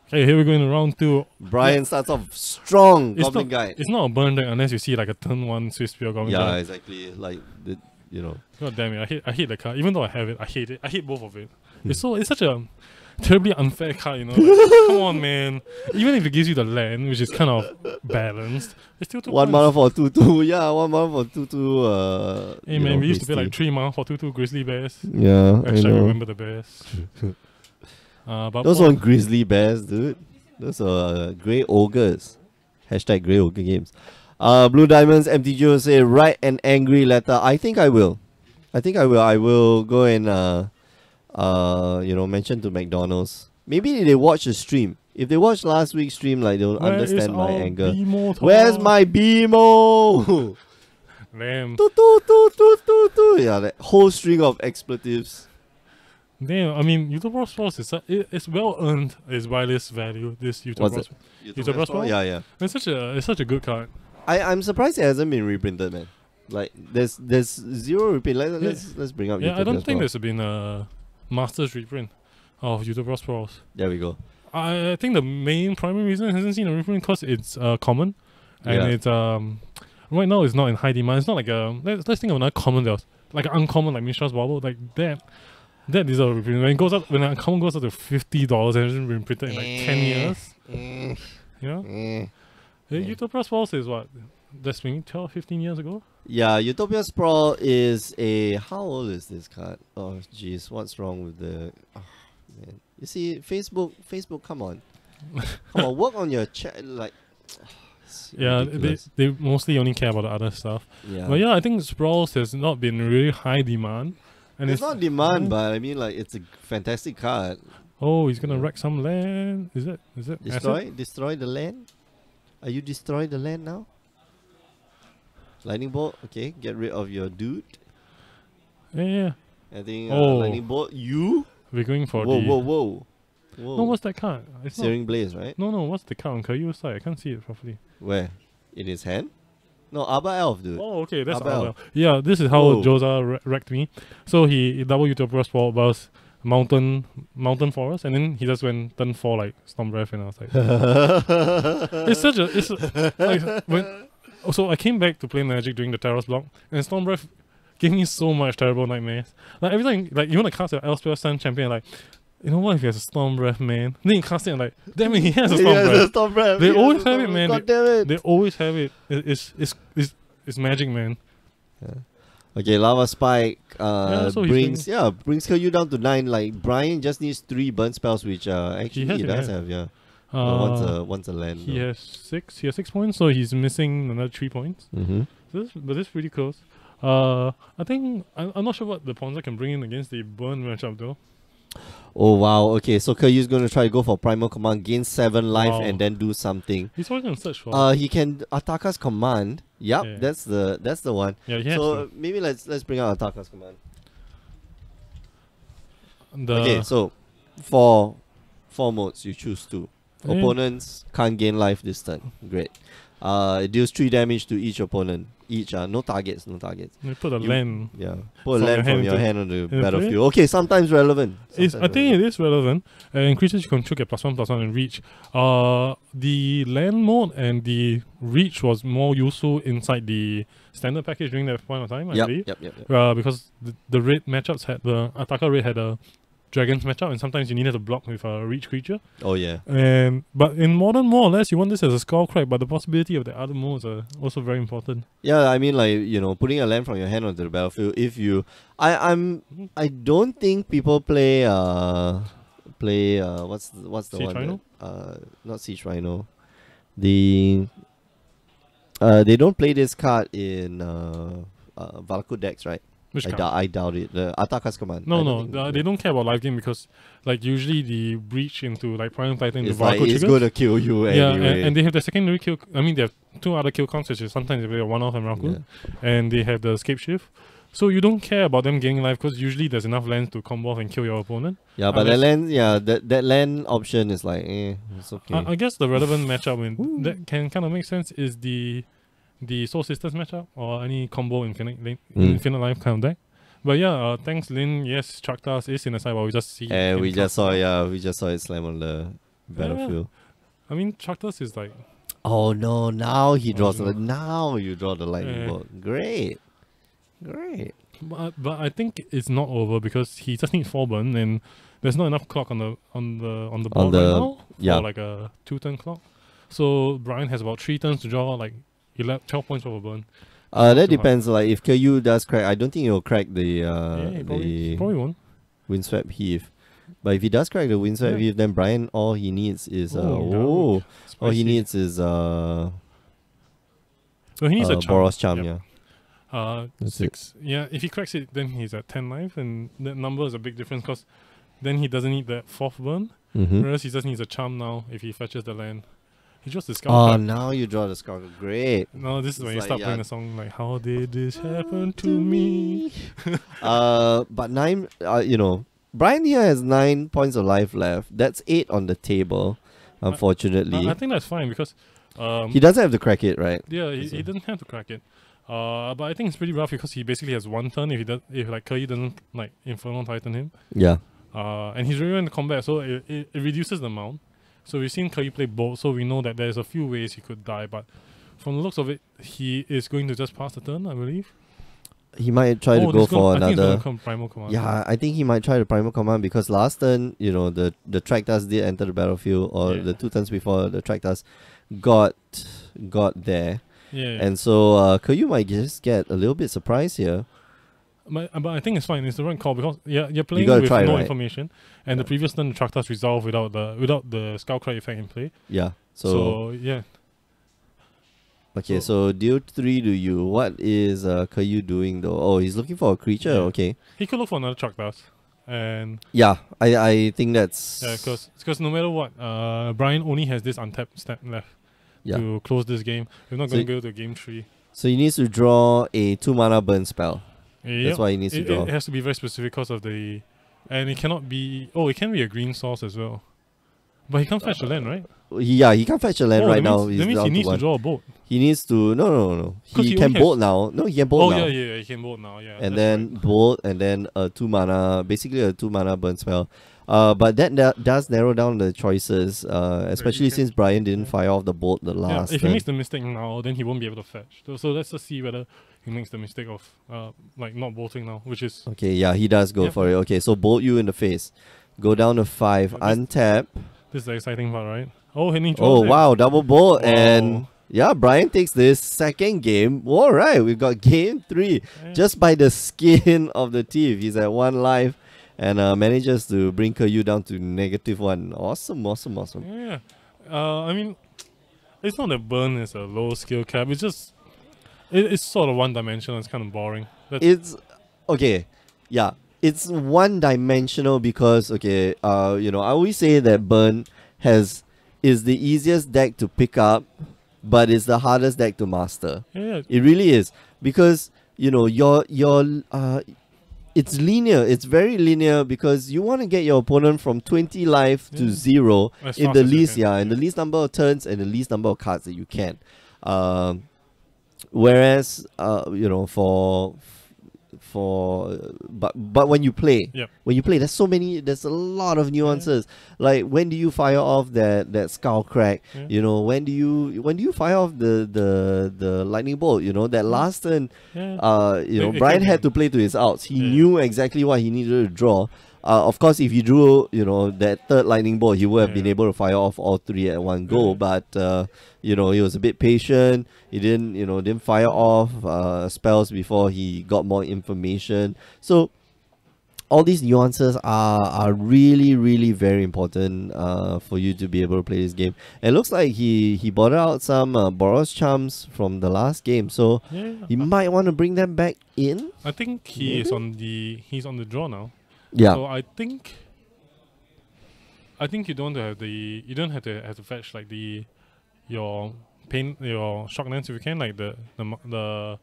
Okay, here we go in round 2. Brian starts off strong. It's Goblin not, guy. it's not a burn deck unless you see like a turn 1 Swiss Spear Goblin Yeah, guy. exactly. Like God damn it, I hate the card. Even though I have it, I hate it. I hate both of it. It's such a terribly unfair card, you know. Like, come on, man. Even if it gives you the land, which is kind of balanced, it's still 2 1 points. mana for 2/2. Yeah, 1 mana for 2/2. Hey man, we used to pay like 3 mana for 2/2 Grizzly Bears. Yeah, I Actually, I know. remember the bears. But Those weren't grizzly bears, dude. Those are grey ogres. Hashtag grey ogre games. Blue Diamonds MTG say write an angry letter. I think I will. I will go and mention to McDonald's. Maybe they watch the stream. If they watch last week's stream, like they'll where understand is my our anger. BMO Where's toy? my BMO? Damn. Yeah, that whole string of expletives. Damn, I mean, Utopia Sports is it's well earned its wireless value. This Utopia What's Sports. it? Utopia Sports? Yeah. It's such a good card. I'm surprised it hasn't been reprinted, man. Like there's zero reprint. Let's bring up. Yeah, I Utopia don't think Sports. there's been a Masters reprint of Utopia Sports. There we go. I think the main primary reason it hasn't seen a reprint because it's common, and Yeah. it's right now it's not in high demand. It's not like let's think of another common that was like an uncommon like Mishra's Bubble like that. That is a reprint. When an uncommon goes up to $50 and hasn't been printed in like 10 years. You know? Utopia Sports is what? That's been 12, 15 years ago? Yeah, Utopia Sprawl is a. How old is this card? Oh, jeez, what's wrong with the? Oh, man. You see, Facebook, come on, work on your chat. Like, it's Yeah, ridiculous. they mostly only care about the other stuff. Yeah. But yeah, I think Sprawls has not been really high demand. And It's not demand, but I mean, like, it's a fantastic card. Oh, he's gonna wreck some land. Is it? Destroy the land. Are you destroying the land now? Lightning bolt. Okay, get rid of your dude. Yeah. I think Oh. lightning bolt. You. We're going for Whoa. No, what's that card? It's not. Searing blaze, right? No, what's the card on Caillou side? I can't see it properly. Where? In his hand? No, Arbor Elf, dude. Oh, okay, that's Arbor Arbor. Elf. Yeah, this is how Whoa. Joza wrecked me. So he double Utopia Sport was mountain forest, and then he just went turn 4 like Storm Breath, and I was like, like when. So I came back to play Magic during the Terrace block, and Storm Breath gave me so much terrible nightmares. Like every time, like you want to cast your Elspeth Sun champion, like, you know what if he has a Storm Breath, man? Then you cast it and like, damn it, he has a Storm He has Breath. a Storm Breath. They He has always a Storm have it, Breath. man. God damn it. They always have it. It's magic, man. Okay, Lava Spike so he's brings Kiryu down to 9. Like Brian just needs 3 burn spells, which actually has he in does hand. have. Once a land. He has 6. He has 6 points, so he's missing another 3 points. Mm-hmm. But this is pretty close. I think I'm not sure what the Ponza can bring in against the burn matchup though. Oh wow. Okay, so Kiryu's going to try to go for Primal Command, gain 7 life, Wow. and then do something. He's always gonna search for. He can Ataka's Command. Yep, Yeah. that's the one. Yeah, he has So to. maybe let's bring out Ataka's Command. The Okay, so for 4 modes, you choose 2. Yeah. Opponents can't gain life this turn. Great. It deals 3 damage to each opponent. No targets. they put a You- land. Yeah. Put From a land your from hand your into- hand on the play? battlefield. Okay, sometimes relevant. I think it is relevant. And creatures you control get +1/+1 and reach. The land mode and the reach was more useful inside the standard package during that point of time, I believe. Yep. Because the raid matchups had the Ataka raid had a dragons matchup, and sometimes you needed to block with a reach creature. Oh yeah. But in modern, more or less, you want this as a skull crack, but the possibility of the other modes are also very important. Yeah, I mean, like, putting a land from your hand onto the battlefield. If you, I don't think people play what's the Siege one? Rhino? Not Siege Rhino. They don't play this card in Valakut decks, right? Which card? I doubt it. The Ataka's Command. I No, don't think they don't care about live game because, like, usually the breach into like Prime Titan into It's like Valko it's triggers. going to kill you Yeah, anyway. and they have the secondary kill. I mean, they have 2 other kill counts, which is sometimes they play a 1-off and Rakun, and they have the escape shift. So you don't care about them gaining life because usually there's enough lands to combo off and kill your opponent. Yeah, but that land, that land option is like, it's okay. I guess the relevant matchup that can kind of make sense is the Soul Sisters matchup or any combo infinite life kind of deck. But yeah, thanks Lin. Yes, Traktas is in the side, but we just see. And him we just cast saw it slam on the battlefield. I mean, Traktas is like. Oh no! Now he draws no. Now you draw the lightning bolt. Great. But I think it's not over because he just needs 4 burn and there's not enough clock on the board right now for like a 2-turn clock. So Brian has about 3 turns to draw like 12 points of a burn. That depends. Like if Kiryu does crack, I don't think he'll crack the He probably won't. Windswept Heath. But if he does crack the Windswept Heath, then Brian all he needs is all he needs is so he needs a charm. Boros Charm. Yep. Yeah. That's 6. Yeah, if he cracks it, then he's at 10 life, and that number is a big difference because then he doesn't need that 4th burn, whereas he just needs a charm now if he fetches the land. He just discard. Oh, now you draw the skull. Great. No, this is when you like, start playing the song like, "How did this happen to me?" But 9, Brian here has 9 points of life left. That's 8 on the table, unfortunately. I think that's fine because he doesn't have to crack it, right? yeah, he doesn't have to crack it. But I think it's pretty rough because he basically has 1 turn if Kiryu doesn't like Infernal Titan him. Yeah. And he's really in the combat, so it reduces the amount. So we've seen Kiryu play both, so we know that there's a few ways he could die, but from the looks of it, he is going to just pass the turn, I believe. He might try to go for I think it's another. gonna come Primal Command. Yeah, I think he might try the Primal Command because last turn, the Traktas did enter the battlefield, or the 2 turns before the Traktas got there. Yeah. And so Kiryu might just get a little bit surprised here. But I think it's fine. It's the right call because you're playing gotta with try, no right? information, and the previous turn the Traktas resolve without the Skullcry effect in play. Yeah. So yeah. Okay, so deal 3 to you. What is Kiryu doing though? Oh, he's looking for a creature. Yeah. Okay. He could look for another Traktas, and Yeah, I think that's because no matter what, Brian only has this untapped step left to close this game. We're not going to go to game 3. So he needs to draw a 2 mana burn spell. Yep. That's why he needs to draw. It has to be very specific because of and it cannot be. Oh, it can be a green source as well. But he can't fetch a land, right? Yeah, he can't fetch a land right now. That He's means down he needs to to one. draw a bolt. He needs to no. 'Cause He he can only bolt now. No, he can bolt now. Yeah, he can bolt now. Yeah, And that's then right. bolt, and then a 2 mana, basically a 2 mana burn spell. But that does narrow down the choices, especially can- since Brian didn't yeah. fire off the bolt the Yeah, last. if he turn. makes the mistake now, then he won't be able to fetch. So let's just see whether he makes the mistake of like not bolting now, which is Okay, yeah, he does go Yep. for it. Okay, so bolt you in the face. Go down to 5, Yeah, untap. this is the exciting part, right? Oh, and he Oh draws it. wow, double bolt, Wow. and yeah, Brian takes this second game. All right, we've got game 3 Yeah. just by the skin of the teeth. He's at 1 life and manages to bring Caillou down to -1. Awesome. Yeah. I mean, it's not that burn is a low skill cap. It's just it's sort of one dimensional. It's kind of boring. It's okay, yeah. It's one dimensional because okay, I always say that burn is the easiest deck to pick up, but it's the hardest deck to master. Yeah. It really is because your it's linear. It's very linear because you want to get your opponent from 20 life to Yeah. 0 As in fast the as you least, can. in the least number of turns and the least number of cards that you can. Whereas but when you play, Yep. there's a lot of nuances. Like when do you fire off that skull crack? Yeah. When do you fire off the lightning bolt? That last turn, Yeah. It Brian can had be. to play to his outs. He Yeah. knew exactly what he needed to draw. Of course, if he drew, that third lightning bolt, he would have been Yeah. able to fire off all 3 at one go. Yeah. But he was a bit patient. He didn't fire off spells before he got more information. So all these nuances are really, really very important for you to be able to play this game. And it looks like he bought out some Boros charms from the last game, so Yeah. he might want to bring them back in. I think he's on the draw now. Yeah. So I think you don't have to fetch like your shock lands if you can, like the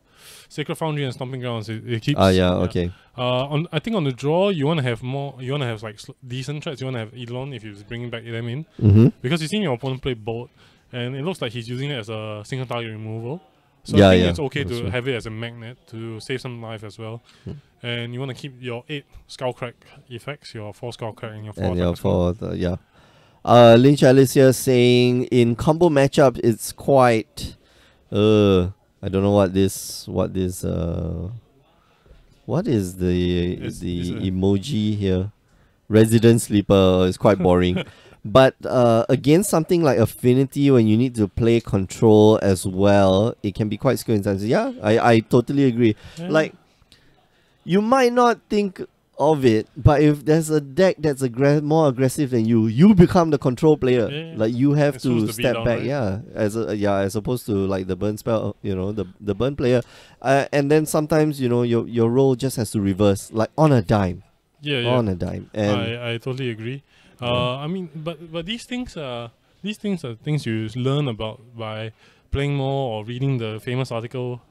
Sacred Foundry and Stomping Grounds. It keeps. Okay. I think on the draw you want to have more. You want to have like decent threats. You want to have Eidolon if you're bringing back them in, Mm-hmm. because you've seen your opponent play Bolt, and it looks like he's using it as a single target removal. So Yeah, I think yeah, it's okay that's to right. have it as a magnet to save some life as well. And you want to keep your 8 Skullcrack effects, your 4 Skullcrack and your 4 And attack yeah, as well. for the Lynch Alice here saying in combo matchup it's quite I don't know what is the It's a- emoji here. Resident Sleeper is quite boring. But against something like Affinity, when you need to play control as well, it can be quite skill intensive. Yeah, I totally agree. Yeah. Like, you might not think of it, but if there's a deck that's more aggressive than you become the control player. Yeah. Like, you have It's supposed to to be step down, back. right? As opposed to like the burn spell, the burn player, and then sometimes your role just has to reverse, like on a dime, on a dime, and I totally agree. I mean, but these things are things you learn about by playing more or reading the famous article,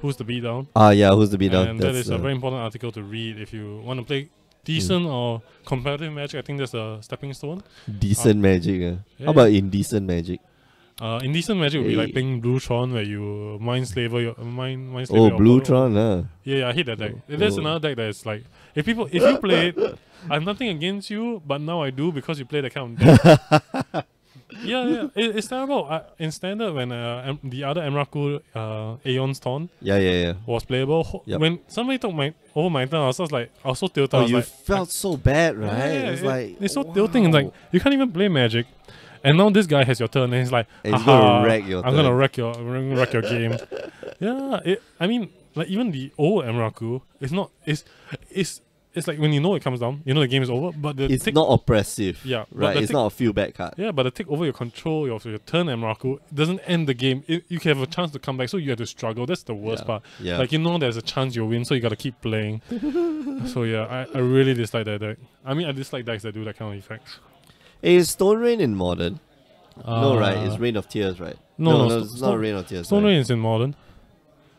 "Who's the Beatdown?" who's the beatdown? And that is a very important article to read if you want to play decent or competitive Magic. I think that's a stepping stone. decent magic. yeah. How about indecent magic? Indecent Magic would be like Hey. playing Blue Tron, where you mind slaver your mind slaver. Oh, your Blue opponent. Tron, Yeah, I hate that deck. Oh. There's another deck that is like, if you play it, I have nothing against you, but now I do because you play that kind of deck. It's terrible. In standard, when the other Emrakul Aeon's Taunt Yeah. was playable, Yep. when somebody took over my turn, I was so tilted. I Oh, was you like, felt so bad, right? Yeah, It's like it's so tilting. It's like wow. you can't even play Magic, and now this guy has your turn, and he's like, And he's "Haha, gonna wreck your I'm gonna turn." wreck your game." Yeah, I mean, like even the old Emrakul, it's like when it comes down, the game is over. But the it's tick, not oppressive. Yeah, but right. the It's tick- not a feel bad card. yeah, but the take over your control of your turn Emrakul doesn't end the game. You can have a chance to come back, so you have to struggle. That's the worst part. Yeah. Like there's a chance you'll win, so you gotta keep playing. So yeah, I really dislike that deck. I mean, I dislike decks that do that kind of effects. Is Stone Rain in Modern? No, right. It's Uh, Rain of Tears, right? no, it's not Stone- Rain of Tears. Stone right? Rain is in Modern.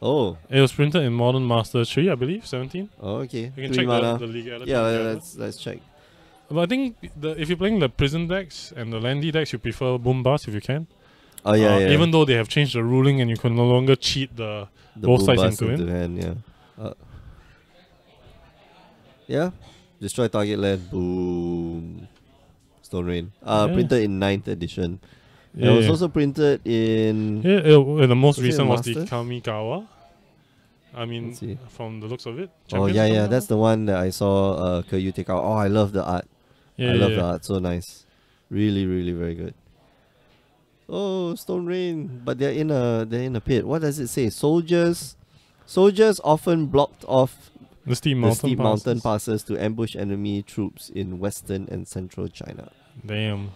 Oh, It was printed in Modern Master 3, I believe, 17. okay. You can 3 check mana. the legality. Yeah, together. let's check. But I think if you're playing the prison decks and the landy decks, you prefer boom bust if you can. Oh yeah. Even though they have changed the ruling and you can no longer cheat the both boom sides bust into it. hand, yeah. Yeah. Destroy target land. Boom. Stone Rain. Printed in 9th edition. Yeah, It was also printed in. the most Was it recent was the Masters? Kamigawa. I mean, Let's see. from the looks of it. Oh Champions yeah, Kamigawa? that's the one that I saw Kyu take out. Oh, I love the art. Yeah, I love the art. So nice. Really, really very good. Oh, Stone Rain, but they're in a pit. What does it say? Soldiers often blocked off The steep the mountain steep passes. mountain passes to ambush enemy troops in western and central China. Damn.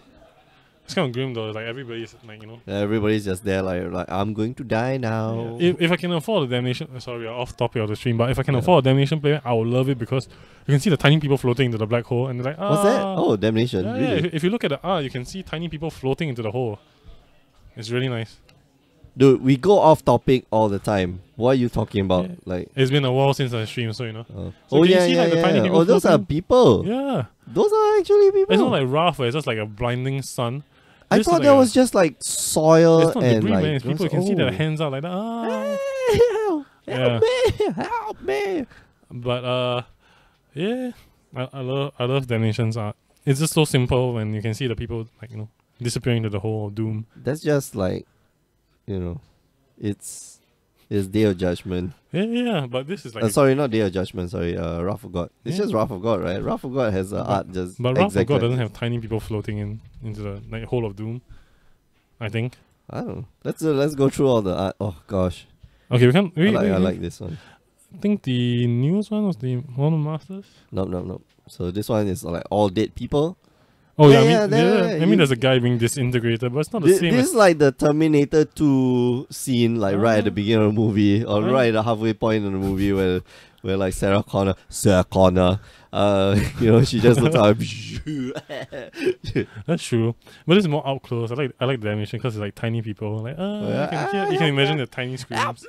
It's kind of grim though. Like everybody's like, you know. Everybody's just there like I'm going to die now. Yeah. If I can afford a damnation, sorry, we're off topic of the stream, but if I can Yeah. afford a damnation player, I would love it because you can see the tiny people floating into the black hole, and they're like, What's that? Oh, Damnation. yeah, Really? if you look at the art, you can see tiny people floating into the hole. It's really nice. Dude, we go off topic all the time. What are you talking about? Yeah. Like, It's been a while since I streamed, so you know. so can you yeah, see, yeah, like, the tiny yeah. people Oh, those are floating? people. Yeah, Those are actually people. it's not like rough, where it's just like a blinding sun. I This is thought like that a- was just like soil It's not and debris, like man. It's people. You can see their oh. hands out like that. Help! Yeah. Help me! Help me! But yeah, I love Damnation's art. It's just so simple, and you can see the people like, you know, disappearing into the hole of doom. That's just like, it's Day of Judgment. Yeah. But this is like, Sorry, not Day of Judgment. Sorry, Wrath of God. It's Yeah. just Wrath of God, right? Wrath of God has art just. but Wrath of exactly God doesn't like have tiny people floating into the like hole of doom. I think. I don't know. Let's go through all the art. Oh gosh, Okay, we can. I like this one. I think the newest one was the Mono Masters. Nope. So this one is like all dead people. Oh yeah, Yeah, I mean, yeah, I you- mean, there's a guy being disintegrated, but it's not the This, same. this As, is like the Terminator 2 scene, like right at the beginning of the movie, or Ah. right at the halfway point in the movie where like Sarah Connor, she just looks out. that's true, but it's more up close. I like the animation because it's like tiny people. Like you can imagine the tiny screams.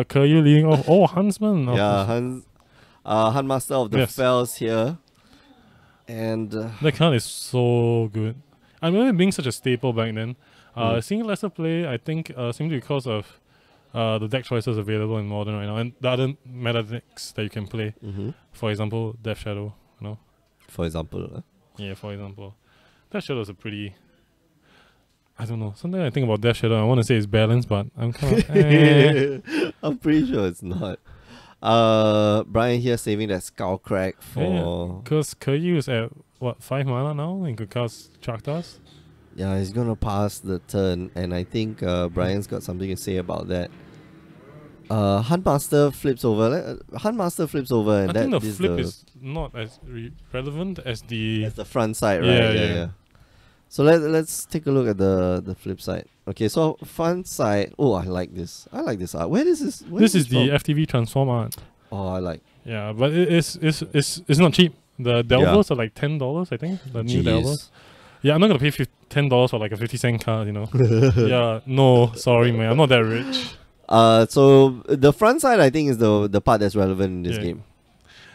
Kyu leading off. Oh, Huntsman. Yeah, Hunt Master of the Yes. Fells here. And That card is so good. I remember it being such a staple back then. Seeing lesser play, I think, simply because of the deck choices available in Modern right now, and the other meta decks that you can play. For example, Death Shadow. You know. for example, Yeah. For example, Death Shadow is a pretty. I don't know. Something I think about Death Shadow, I want to say it's balanced, but I'm kind of. I'm pretty sure it's not. Brian here saving that Skull Crack for. Because Kyu is at what 5 mana now and could cast Chaktas. Yeah, he's gonna pass the turn, and I think Brian's got something to say about that. Huntmaster flips over. Huntmaster flips over, and I that think the is flip is not as relevant as the. that's the front side, right? Yeah, Yeah, yeah. So let's take a look at the flip side. Okay, so front side. Oh, I like this. I like this art. Where is this? Where This is from? the FTV transform art. Oh, I like. Yeah, but it's not cheap. The Delvers are like $10, I think. The new Delvers. Yeah, I'm not gonna pay $10 for like a 50-cent card, you know. Yeah, no, sorry, man, I'm not that rich. So the front side, I think, is the part that's relevant in this Yeah. game.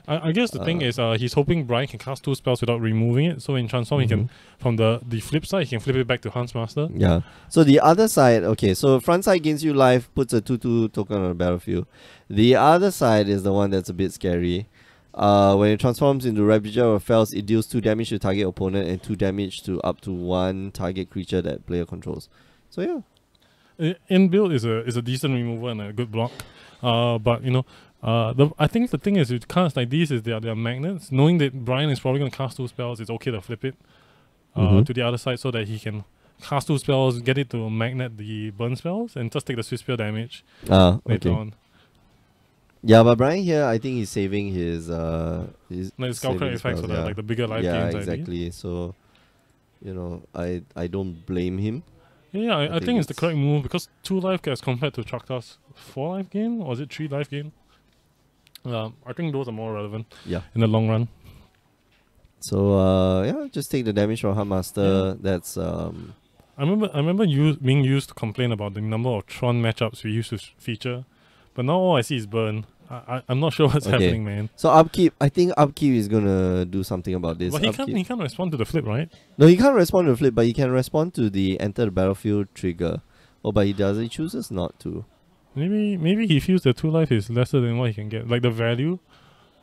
I guess the thing is, he's hoping Brian can cast 2 spells without removing it. So in transform, he can, from the flip side, he can flip it back to Hans Master. Yeah. So the other side, okay, so front side gains you life, puts a 2/2 token on the battlefield. The other side is the one that's a bit scary. When it transforms into Ravager or Fells, it deals 2 damage to target opponent and 2 damage to up to 1 target creature that player controls. So yeah. In build is a decent remover and a good block. But you know, I think the thing is with cards like these is they are magnets. Knowing that Brian is probably gonna cast 2 spells, it's okay to flip it to the other side so that he can cast 2 spells, get it to magnet the burn spells, and just take the Swift Spear damage later Okay. on. Yeah, but Brian here, I think he's saving his Like the saving Skullcrack his effects spells, for the like the bigger life yeah, gains. exactly. So, I don't blame him. Yeah, I think it's the it's- correct move because 2 life as compared to Chakta's 4 life gain, or is it 3 life gain? I think those are more relevant. Yeah. In the long run. So yeah, just take the damage from Huntmaster. That's I remember being used to complain about the number of Tron matchups we used to feature, but now all I see is burn. I'm not sure what's Okay. happening, man. So Upkeep, I think Upkeep is gonna do something about this. But he Upkeep- can't respond to the flip, right? No, he can't respond to the flip, but he can respond to the enter the battlefield trigger. Oh, but he doesn't. He chooses not to. Maybe he feels the 2 life is lesser than what he can get. Like the value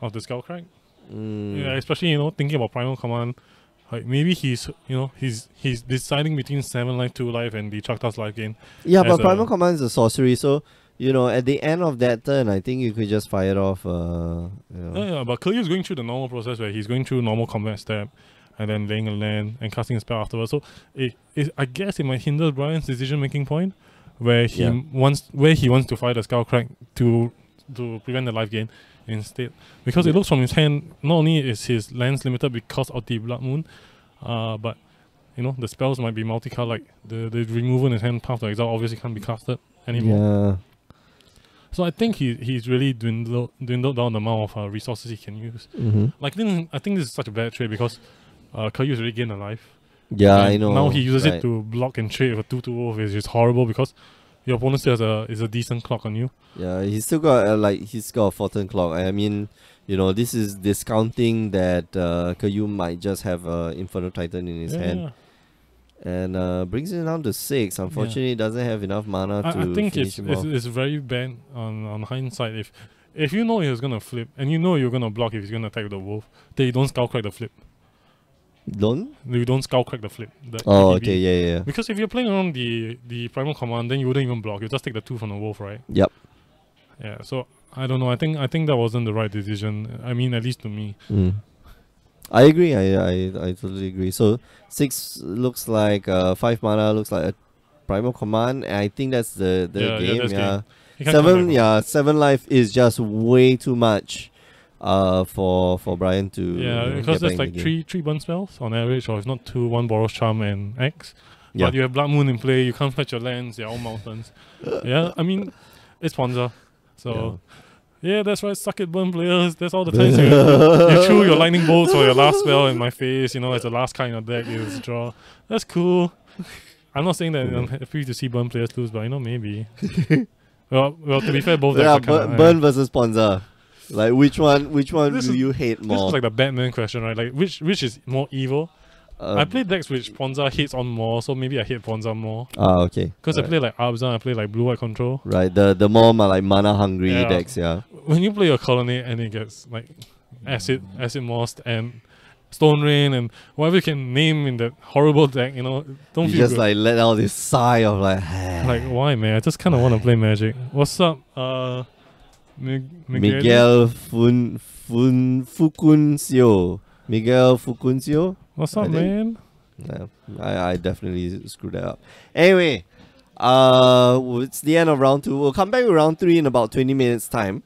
of the Skullcrack. Yeah, especially, thinking about Primal Command. Like maybe he's deciding between 7 life, 2 life, and the Chakta's life gain. Yeah, as but a- Primal Command is a sorcery, so at the end of that turn, I think you could just fire it off. Yeah, but Kalyu's going through the normal process where he's going through normal combat step, and then laying a land and casting a spell afterwards. So I guess it might hinder Brian's decision making point, where he wants to fire the Skullcrack to prevent the life gain instead, because it looks from his hand, not only is his lands limited because of the Blood Moon, but the spells might be multicolored, like the removal in his hand, Path to Exile obviously can't be casted anymore. Yeah. So I think he's really dwindled down the amount of resources he can use. Mm-hmm. Like I think this is such a bad trade because Kalyu's already gained a life. Yeah, And I know. Now he uses right. it to block and trade with a 2/2 wolf, which is horrible because your opponent still has a decent clock on you. Yeah, he's still got he's got a Fortune Clock. I mean, this is discounting that Kalyu might just have Inferno Titan in his hand, and brings it down to 6. Unfortunately, it doesn't have enough mana to I think finish him off. it's very bad on hindsight. If you know he was gonna flip and you're gonna block if he's gonna attack with the wolf, then you don't Skullcrack the flip. Don't? You don't Skullcrack the flip. The Oh, ATB. okay, yeah. Because if you're playing around the Primal Command, then you wouldn't even block. You just take the 2 from the wolf, right? Yep. Yeah. So I don't know. I think that wasn't the right decision. I mean, at least to me. I agree. I totally agree. So 6 looks like 5 mana looks like a Primal Command. And I think that's the game. that's Yeah. game. He can't come 7 back. yeah, 7 life is just way too much for Brian to because get there's back like in the game. three burn spells on average, or if not 2, 1 Boros Charm and X. Yeah. But you have Blood Moon in play, you can't fetch your lands, they're all mountains. Yeah, I mean, it's Ponza. So, yeah, that's right, suck it, burn players. That's all the times you threw your lightning bolts for your last spell in my face, as the last card in your deck is draw. That's cool. I'm not saying that I'm happy to see burn players lose, but maybe. well, to be fair, both decks are kinda, Burn versus Ponza. Like which one This do is- you hate This more? is like the Batman question, right? Like, which is more evil? I play decks which Ponza hits on more, so maybe I hate Ponza more. Okay. Because I play like Abzan, I play like Blue White Control. Right, the more like mana hungry Yeah. decks, yeah. When you play your Colonnade and it gets like Acid Mossed and Stone Rain and whatever you can name in that horrible deck, don't You feel just good. like let out this sigh of like Like, why, man? I just kind of want to play Magic. What's up, Miguel Fucuncio. Miguel Fucuncio. What's I up, think- man? Yeah, I definitely screwed that up. Anyway, it's the end of round 2. We'll come back with round 3 in about 20 minutes time.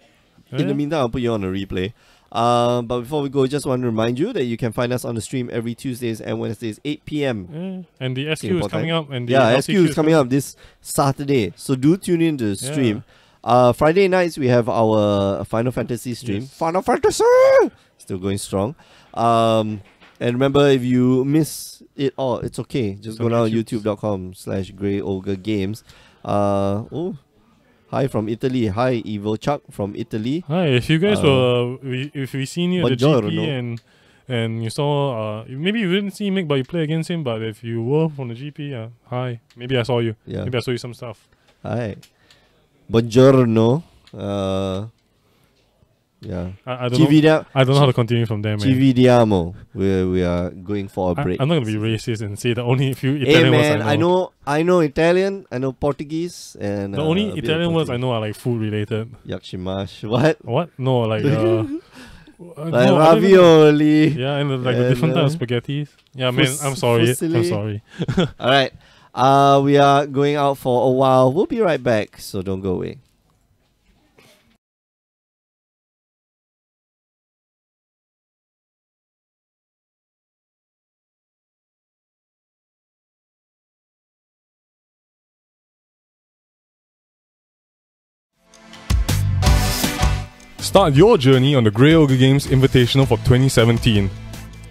In the meantime, I'll put you on a replay. But before we go, just want to remind you that you can find us on the stream every Tuesdays and Wednesdays, 8 p.m. Yeah. And the SQ is Singapore coming time. up. And the Yeah, LCQ SQ is coming up this Saturday. So do tune in to the stream. Friday nights, we have our Final Fantasy stream. Yes. Final Fantasy! Still going strong. And remember, if you miss it all, it's okay. Just It's go on down YouTube. youtube.com/GreyOgreGames. Hi from Italy. Hi, Evil Chuck from Italy. Hi, if you guys if we seen you at the Buongiorno. GP and you saw maybe you didn't see Mick but you play against him, but if you were from the GP, hi, maybe I saw you. Yeah. Maybe I saw you some stuff. Hi. Buongiorno. Yeah. I don't know. I don't know how to continue from there, man. Ci vediamo. We are going for a break. I'm not gonna be racist and say the only few Hey Italian man, words I know. I know Italian, I know Portuguese, and The only a bit of Italian words I Portuguese. know are like food related. Yakshimash. What? What? No, like Like no, I don't even- ravioli. Yeah, and like the And, different types of spaghettis. Yeah, man, I'm sorry. I'm fusilli. sorry. All right. We are going out for a while. We'll be right back, so don't go away. Start your journey on the Grey Ogre Games Invitational for 2017.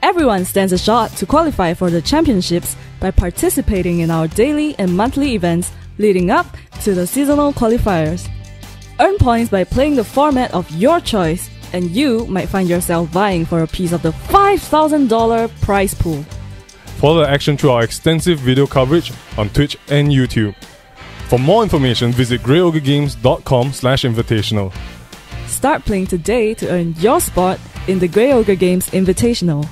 Everyone stands a shot to qualify for the championships by participating in our daily and monthly events leading up to the seasonal qualifiers. Earn points by playing the format of your choice, and you might find yourself vying for a piece of the $5,000 prize pool. Follow the action through our extensive video coverage on Twitch and YouTube. For more information, visit greyogregames.com/invitational. Start playing today to earn your spot in the Grey Ogre Games Invitational.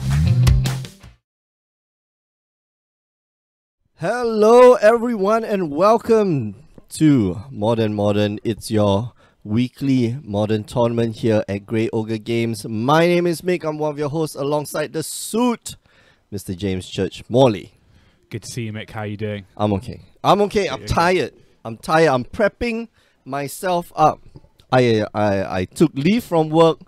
Hello everyone and welcome to Modern. It's your weekly Modern tournament here at Grey Ogre Games. My name is Mick, I'm one of your hosts alongside the suit, Mr. James Church Morley. Good to see you, Mick. How are you doing? I'm okay. I'm tired. I'm prepping myself up. I took leave from work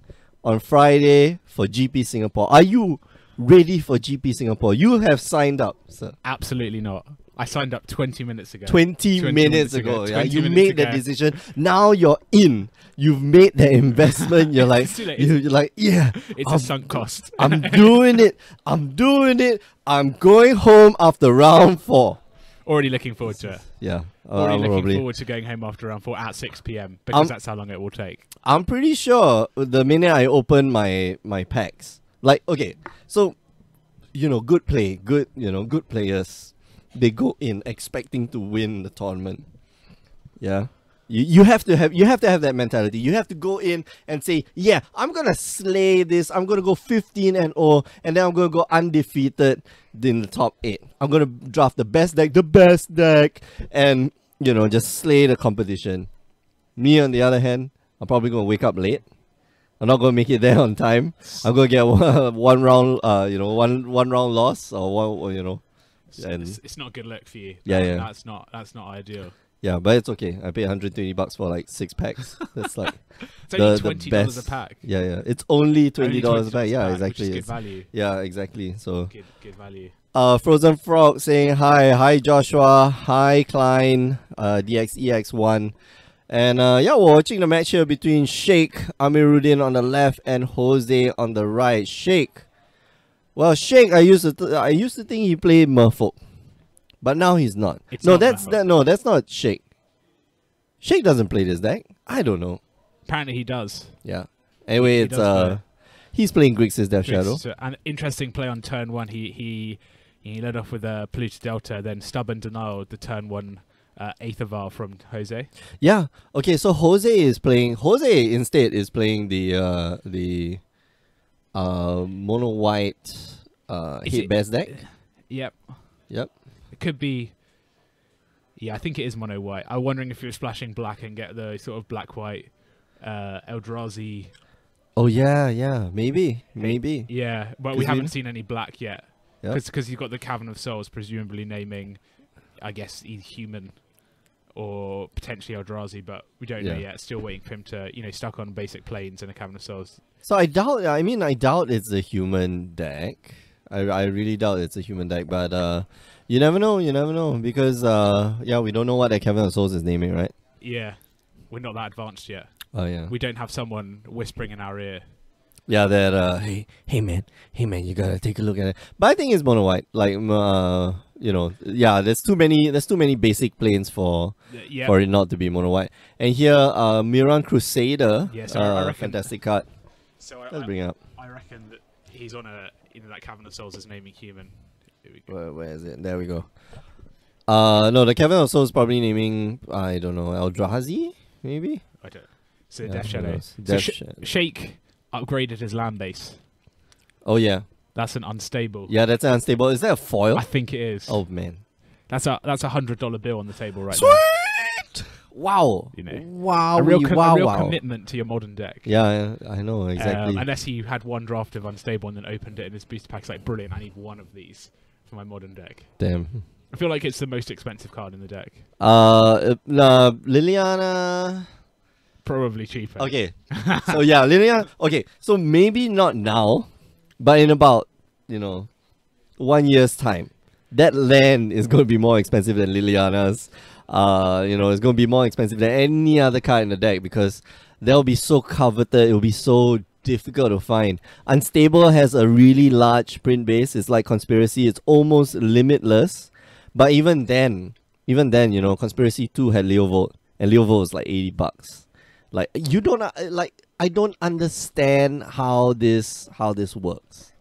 on Friday for GP Singapore. Are you ready for GP Singapore? You have signed up, sir. Absolutely not. I signed up 20 minutes ago. 20 minutes ago. Yeah, 20 you minutes made ago. that decision. Now you're in. You've made the investment. You're like, you're like, yeah. It's a sunk cost. I'm doing it. I'm going home after round 4. Already looking forward to it. Yeah. Already looking probably. forward to going home after round 4 at 6 p.m. because that's how long it will take. I'm pretty sure the minute I open my packs, like, okay, so, good players, they go in expecting to win the tournament. Yeah. You have to have that mentality. You have to go in and say, yeah, I'm gonna slay this. I'm gonna go 15-0, and then I'm gonna go undefeated in the top 8. I'm gonna draft the best deck, and just slay the competition. Me, on the other hand, I'm probably gonna wake up late. I'm not gonna make it there on time. I'm gonna get one round loss or one. And It's not good luck for you. Yeah. That's not ideal. Yeah, but it's okay. I paid $120 for like 6 packs. That's like It's only the $20 best. a pack. Yeah. It's only $20 a pack. Yeah, which exactly. is good It's- value. Yeah, exactly. So Good value. Frozen Frog saying hi Joshua, hi Klein, DXEX1. And we're watching the match here between Sheikh Amiruddin on the left and Jose on the right. Sheikh, I used to think he played Merfolk, but now he's not. That's not Sheikh. Sheikh doesn't play this deck. I don't know. Apparently he does. Yeah. Anyway, he's playing Grixis Death Shadow. So, an interesting play on turn 1. He led off with a Polluted Delta, then Stubborn Denial, the turn 1 Aether from Jose. Yeah. Okay. So Jose instead is playing the mono white hit best deck. Yep. Yep. It could be. Yeah, I think it is mono white. I'm wondering if you're splashing black and get the sort of black white Eldrazi. Oh yeah. Maybe. Yeah, but we haven't seen any black yet. Yep. Because you've got the Cavern of Souls, presumably naming, I guess, either human or potentially Eldrazi, but we don't know yet. Still waiting for him to, stuck on basic planes and a Cavern of Souls. So I doubt it's a human deck. I really doubt it's a human deck, but you never know because we don't know what that Cavern of Souls is naming, right? Yeah, we're not that advanced yet. Oh yeah. We don't have someone whispering in our ear. Yeah, that hey man, you gotta take a look at it. But I think it's mono white. Like there's too many basic planes for it not to be mono white. And here, Miran Crusader, I reckon, fantastic card. So Let's bring it up. I reckon that he's on that Cavern of Souls is naming human. Here we go. Where is it? There we go. No, the Cavern of Souls is probably naming, I don't know, Eldrazi maybe. I don't. So Death Shadow. Shadow. Sheikh upgraded his land base. Oh yeah. That's an unstable. Yeah, that's unstable. Is that a foil? I think it is. Oh man. That's a $100 bill on the table right Sweet! now. Wow. Wow. A real commitment to your modern deck. Yeah, I know, exactly. Unless you had one draft of unstable and then opened it in this booster pack, it's like, brilliant, I need one of these for my modern deck. Damn. I feel like it's the most expensive card in the deck. Liliana... Probably cheaper. Okay. So yeah, Liliana... Okay, so maybe not now, but in about, 1 year's time, that land is going to be more expensive than Liliana's. It's going to be more expensive than any other card in the deck because they'll be so coveted. It'll be so difficult to find. Unstable has a really large print base. It's like Conspiracy. It's almost limitless. But even then, Conspiracy 2 had Leovolt, and Leovolt was like $80. Like you don't like I don't understand how this works.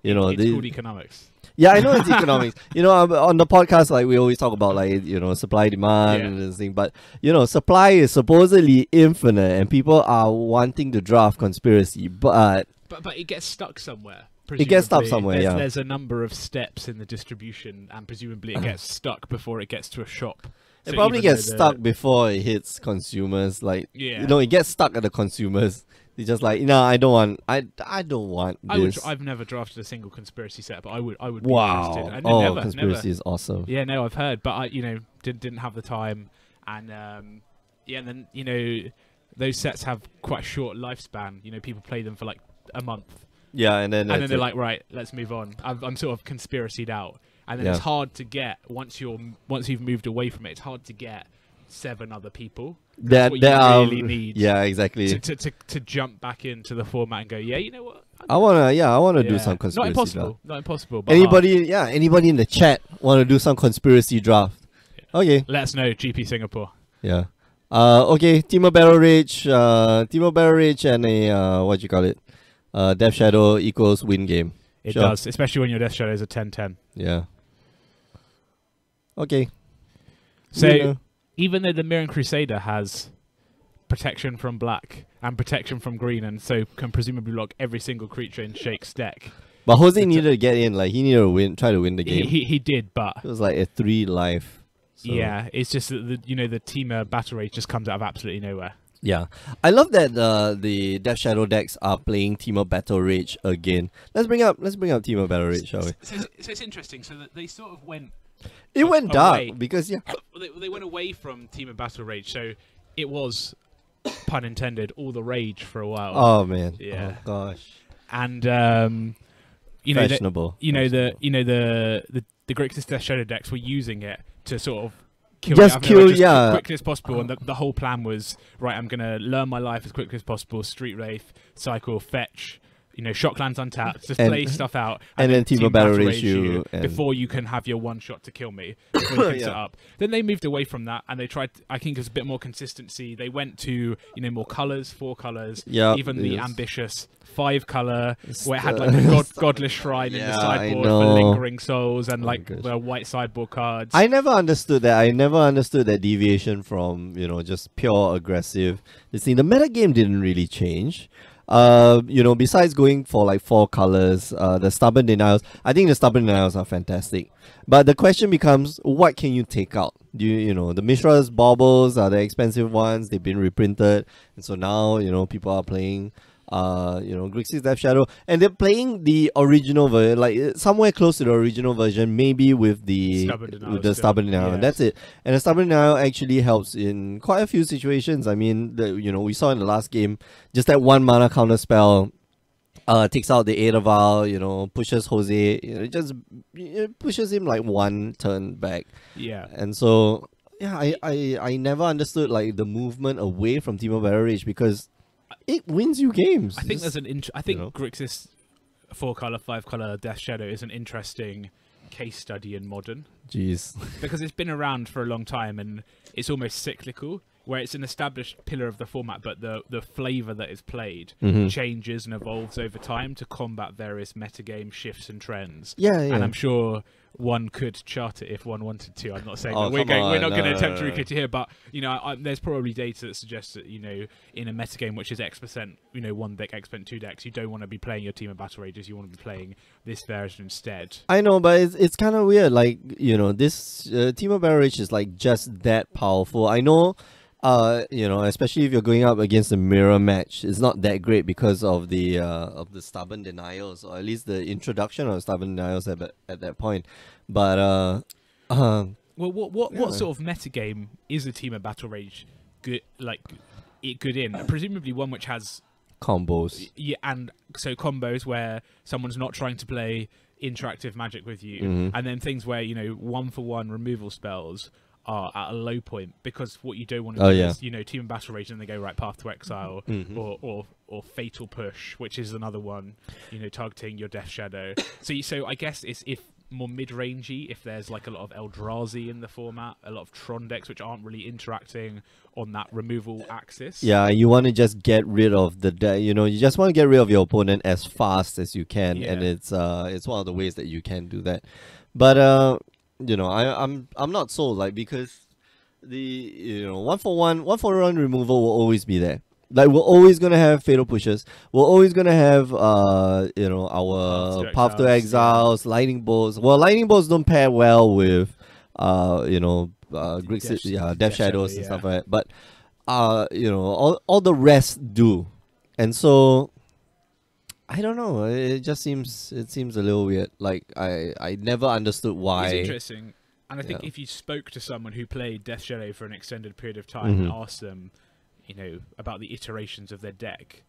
You know, it's called economics. yeah, I know it's economics. You know, on the podcast, like we always talk about, like, you know, supply demand and this thing. But you know, supply is supposedly infinite, and people are wanting to draft conspiracy, but it gets stuck somewhere. it gets stuck somewhere. Yeah, There's a number of steps in the distribution, and presumably it gets stuck before it gets to a shop. it So probably even gets though stuck before it hits consumers. Like, Yeah. you know, it gets stuck at the consumers. They're just like, no, I don't want. I don't want this. I've never drafted a single conspiracy set, but I would be Wow. interested. Oh, Never, conspiracy never. is awesome. Yeah, no, I've heard, but I, didn't have the time, and yeah, and then those sets have quite a short lifespan. You know, people play them for like a month, Yeah, and then they're like, right, let's move on. I'm sort of conspiracied out, and then it's hard to get once you've moved away from it. It's hard to get 7 other people. That's what you really need. Yeah, exactly. To jump back into the format and go, yeah, you know what? I wanna do some conspiracy. Not impossible. But Anybody in the chat want to do some conspiracy draft? Yeah. Okay. Let us know, GP Singapore. Yeah. Okay. Teemo Battle Rage. Teemo Battle Rage and a what you call it? Death Shadow equals win game. It does, especially when your Death Shadow is a 10-10. Yeah. Okay. So even though the Mirren Crusader has protection from black and protection from green, and so can presumably block every single creature in Shake's deck. But Jose needed to get in. Like, he needed to try to win the game. He did, but it was like a 3 life. So. Yeah, it's just that the Teemo Battle Rage just comes out of absolutely nowhere. Yeah, I love that the Death Shadow decks are playing Teemo Battle Rage again. Let's bring up Teemo Battle Rage, shall we? So it's interesting. So that they sort of went. It went dark because they went away from Teemo Battle Rage, so it was, pun intended, all the rage for a while. Oh man, yeah, oh gosh, and fashionable. The Grixis Death Shadow decks were using it to sort of kill as quickly as possible, and the whole plan was, right, I'm gonna learn my life as quickly as possible, Street Wraith, cycle, fetch, Shocklands untapped, just play stuff out, and then Teemo Battle Rage you before you can have your one shot to kill me, before you fix it up. Then they moved away from that, and they tried, I think there's a bit more consistency. They went to, more colours, 4 colours, even the ambitious 5 colour, where it had like a godless shrine in the sideboard for lingering souls, and the white sideboard cards. I never understood that. I never understood that deviation from, just pure aggressive. The metagame didn't really change. Besides going for like 4 colors, the stubborn denials, I think the stubborn denials are fantastic. But the question becomes, what can you take out? The Mishra's baubles are the expensive ones. They've been reprinted, and so now people are playing Grixis Death Shadow, and they're playing the original version, like somewhere close to the original version, maybe with the stubborn denial. And that's it. And the stubborn denial actually helps in quite a few situations. I mean, we saw in the last game, just that 1 mana counter spell takes out the Aetherval, pushes Jose, it pushes him like 1 turn back. Yeah. And so I never understood like the movement away from Teemo Battle Rage, because it wins you games. I think there's I think Grixis 4 color, 5 color Death Shadow is an interesting case study in Modern. Jeez. Because it's been around for a long time, and it's almost cyclical, where it's an established pillar of the format, but the flavor that is played changes and evolves over time to combat various metagame shifts and trends. Yeah. And I'm sure one could chart it if one wanted to. I'm not saying that we're not going to attempt to recreate it here, but there's probably data that suggests that in a metagame which is X%, 1 deck, X%, 2 decks, you don't want to be playing your Team of Battle Rages. You want to be playing this version instead. I know, but it's kind of weird. Like this Team of Battle Rage is like just that powerful. I know. Especially if you're going up against a mirror match, it's not that great because of the stubborn denials, or at least the introduction of stubborn denials at that point. But what sort of metagame is a Team of Battle Rage good in? Presumably one which has combos. Yeah, and so combos where someone's not trying to play interactive Magic with you, and then things where 1-for-1 removal spells are at a low point, because what you don't want to do is Team of Battle Rage and they go right Path to Exile, or Fatal Push, which is another one, targeting your Death Shadow. So I guess it's if more mid-rangey if there's like a lot of Eldrazi in the format, a lot of Tron decks which aren't really interacting on that removal axis. Yeah, you want to just get rid of the you just want to get rid of your opponent as fast as you can, and it's one of the ways that you can do that. But I'm not sold, like, because the 1-for-1 removal will always be there. Like, we're always gonna have fatal pushes. We're always gonna have our Path to Exiles, lightning bolts. Well, lightning bolts don't pair well with Death Shadows and stuff like that. But all the rest do, and so I don't know. It seems a little weird. Like, I never understood why. It's interesting, and I think if you spoke to someone who played Death Shadow for an extended period of time and asked them, about the iterations of their deck,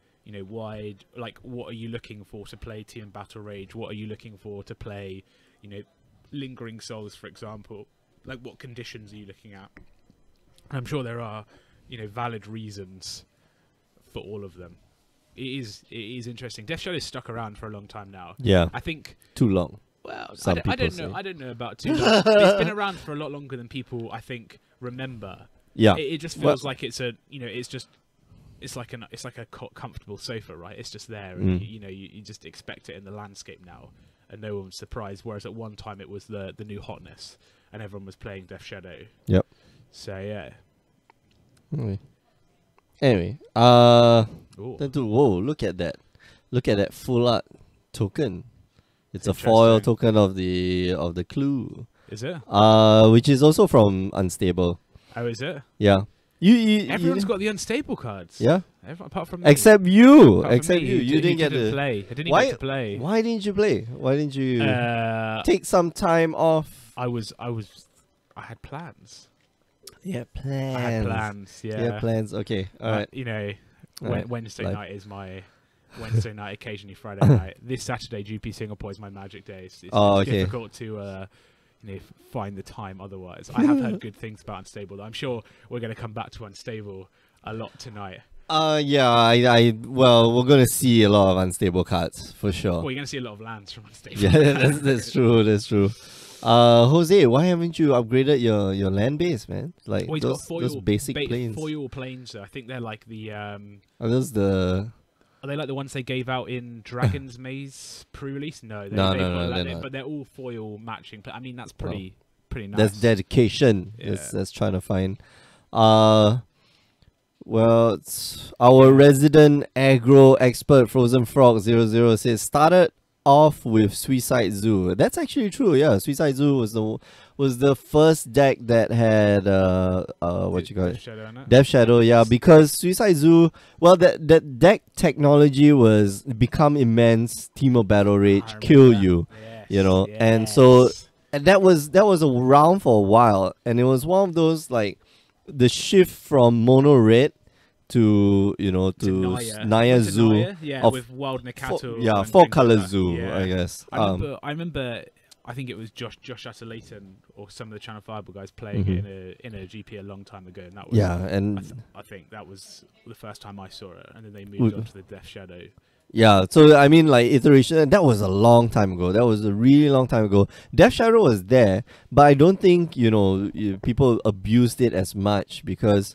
why, like, what are you looking for to play Team Battle Rage? What are you looking for to play, Lingering Souls, for example? Like, what conditions are you looking at? I'm sure there are, valid reasons for all of them. It is interesting. Death Shadow's stuck around for a long time now. Yeah. I think too long. Well, I don't know. I don't know about too long. It's been around for a lot longer than people, I think, remember. Yeah. It just feels like it's like a comfortable sofa, right? It's just there, and you just expect it in the landscape now, and no one's surprised. Whereas at one time it was the new hotness, and everyone was playing Death Shadow. Yep. So yeah. Anyway, look at that full art token. It's a foil token of the clue. Is it? Which is also from Unstable. Oh, is it? Yeah. Everyone's got the unstable cards. Yeah. Apart from me. Except you. Except you. You didn't get to play. I didn't get to play. Why didn't you play? Why didn't you take some time off? I had plans. Yeah, plans. I had plans. Yeah. Yeah, plans. Okay. All right. Wednesday night is my Wednesday night, occasionally Friday night. This Saturday, GP Singapore is my magic day. It's difficult to find the time otherwise. I have heard good things about Unstable, though. I'm sure we're going to come back to Unstable a lot tonight. Yeah, we're going to see a lot of Unstable cards, for sure. Well, you're going to see a lot of lands from Unstable. Yeah, that's true, that's true. Jose, why haven't you upgraded your land base, man? Like, those basic planes. Foil planes, I think they're like the... Are those the... Are they like the ones they gave out in Dragon's Maze pre-release? No, they're not. But they're all foil matching. But I mean, that's pretty nice. That's dedication. Yeah. That's trying to find. Well, our resident aggro expert Frozen Frog 00 says started off with Suicide Zoo. That's actually true. Yeah, Suicide Zoo was the first deck that had what you call it? Death Shadow. Yeah, because Suicide Zoo, well, that deck technology was become immense. Team of Battle Rage, kill you, and so that was around for a while, and it was one of those, like, the shift from mono red to Naya Zoo, with Wild Nakato, 4-color Zoo, I guess. I remember. I think it was Josh Atterlayton or some of the Channel Fireball guys playing it in a GP a long time ago, and that was I think that was the first time I saw it, and then they moved on to the Death Shadow. Yeah, so I mean, like, iteration, that was a long time ago. That was a really long time ago. Death Shadow was there, but I don't think people abused it as much because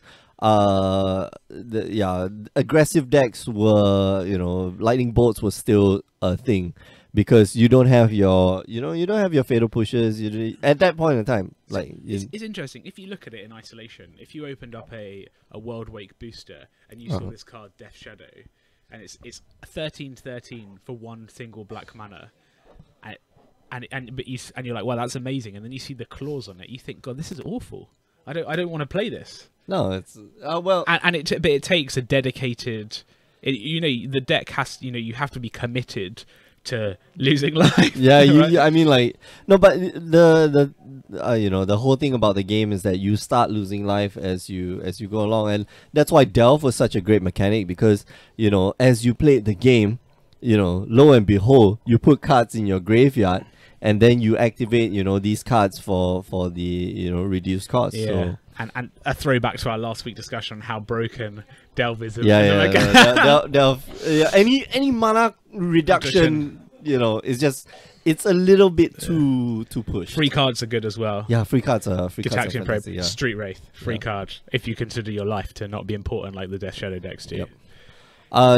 aggressive decks were, lightning bolts was still a thing. Because you don't have your, fatal pushes at that point in time. Like, it's interesting if you look at it in isolation. If you opened up a World Wake booster and you saw this card Death Shadow, and it's 13/13 for one single black mana, and you're like, well, that's amazing. And then you see the claws on it, you think, God, this is awful. I don't want to play this. No, it's well, but it takes a dedicated. The deck has, you have to be committed to losing life. Yeah, right? I mean, like, no, but the whole thing about the game is that you start losing life as you go along, and that's why Delve was such a great mechanic, because as you played the game, lo and behold, you put cards in your graveyard, and then you activate these cards for the reduced cost. Yeah. So. And a throwback to our last week discussion on how broken Delve is. Delve. Any mana reduction, is just it's a little bit too pushed. Free cards are good as well. Yeah, free cards are Gitaxian Probe, fantastic, yeah. Street Wraith, free card. If you consider your life to not be important like the Death Shadow decks do. Yep.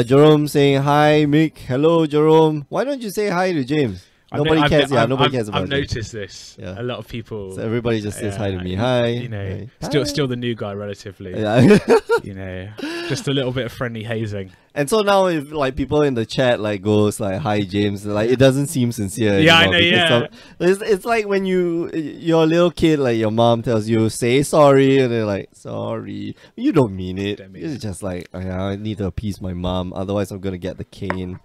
Jerome saying hi, Mick. Hello, Jerome. Why don't you say hi to James? Nobody cares. Nobody cares about I've noticed this. Yeah. A lot of people. So everybody just says hi to me. Hi. You know, hi. still the new guy relatively. Yeah. You know, just a little bit of friendly hazing. And so now, if like people in the chat like goes like hi James, like it doesn't seem sincere. Yeah, anymore I know. Yeah. It's like when you're a little kid, like your mom tells you say sorry, and they're like sorry. You don't mean it. It's just like I need to appease my mom, otherwise I'm gonna get the cane.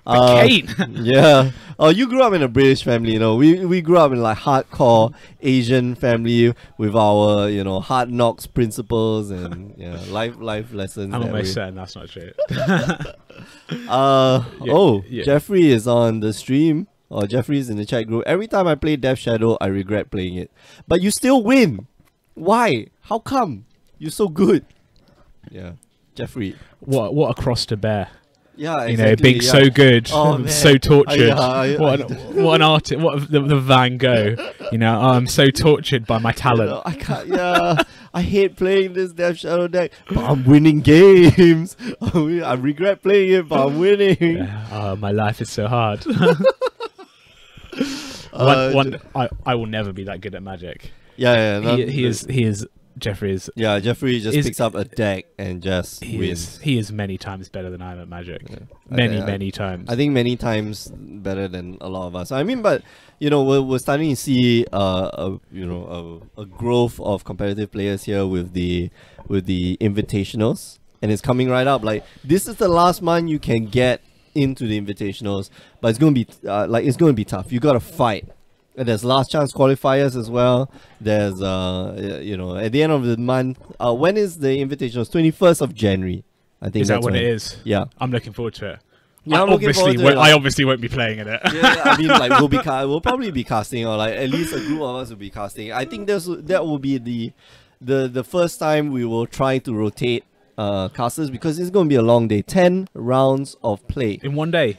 Cane. Yeah. Oh, you grew up in a British family, you know. We grew up in like hardcore Asian family with our, you know, hard knocks principles and life lessons. I'm almost certain that's not true. Jeffrey is on the stream. Or Jeffrey's in the chat group. Every time I play Death Shadow, I regret playing it. But you still win. Why? How come? You're so good. Yeah. Jeffrey. What a cross to bear. Yeah, exactly, you know, being so good, so tortured. What an artist! What the Van Gogh? You know, I'm so tortured by my talent. I can't. Yeah, I hate playing this Death Shadow deck, but I'm winning games. I regret playing it, but I'm winning. Yeah, my life is so hard. I will never be that good at Magic. He is. Jeffrey is. Yeah, Jeffrey just picks up a deck and just wins. He is many times better than I am at Magic. Yeah. Many times. I think many times better than a lot of us. I mean, but you know, we're starting to see a growth of competitive players here with the invitationals, and it's coming right up. Like this is the last month you can get into the invitationals, but it's going to be it's going to be tough. You got to fight. And there's last chance qualifiers as well. There's you know, at the end of the month, when is the invitationals? 21st of January, I think. Is that when it is? Yeah, I'm looking forward to it. Yeah, I obviously won't be playing in it. Yeah, I mean, like we'll probably be casting, or like at least a group of us will be casting. I think that will be the first time we will try to rotate casters, because it's going to be a long day. 10 rounds of play in one day.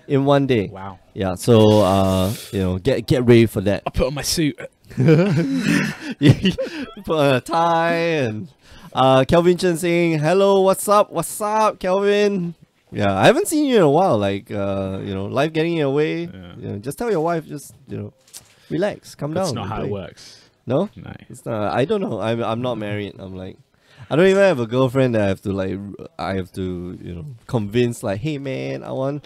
Wow. Yeah, so you know, get ready for that. I'll put on my suit. Put on a tie. And Kelvin Chen saying hello, what's up, Kelvin? Yeah, I haven't seen you in a while. Like you know, life getting in your way. You know, just tell your wife, just, you know, relax, calm down. That's not how it works. No, it's not. I don't know. I'm not married. I'm like, I don't even have a girlfriend that I have to you know, convince, like, hey man, I want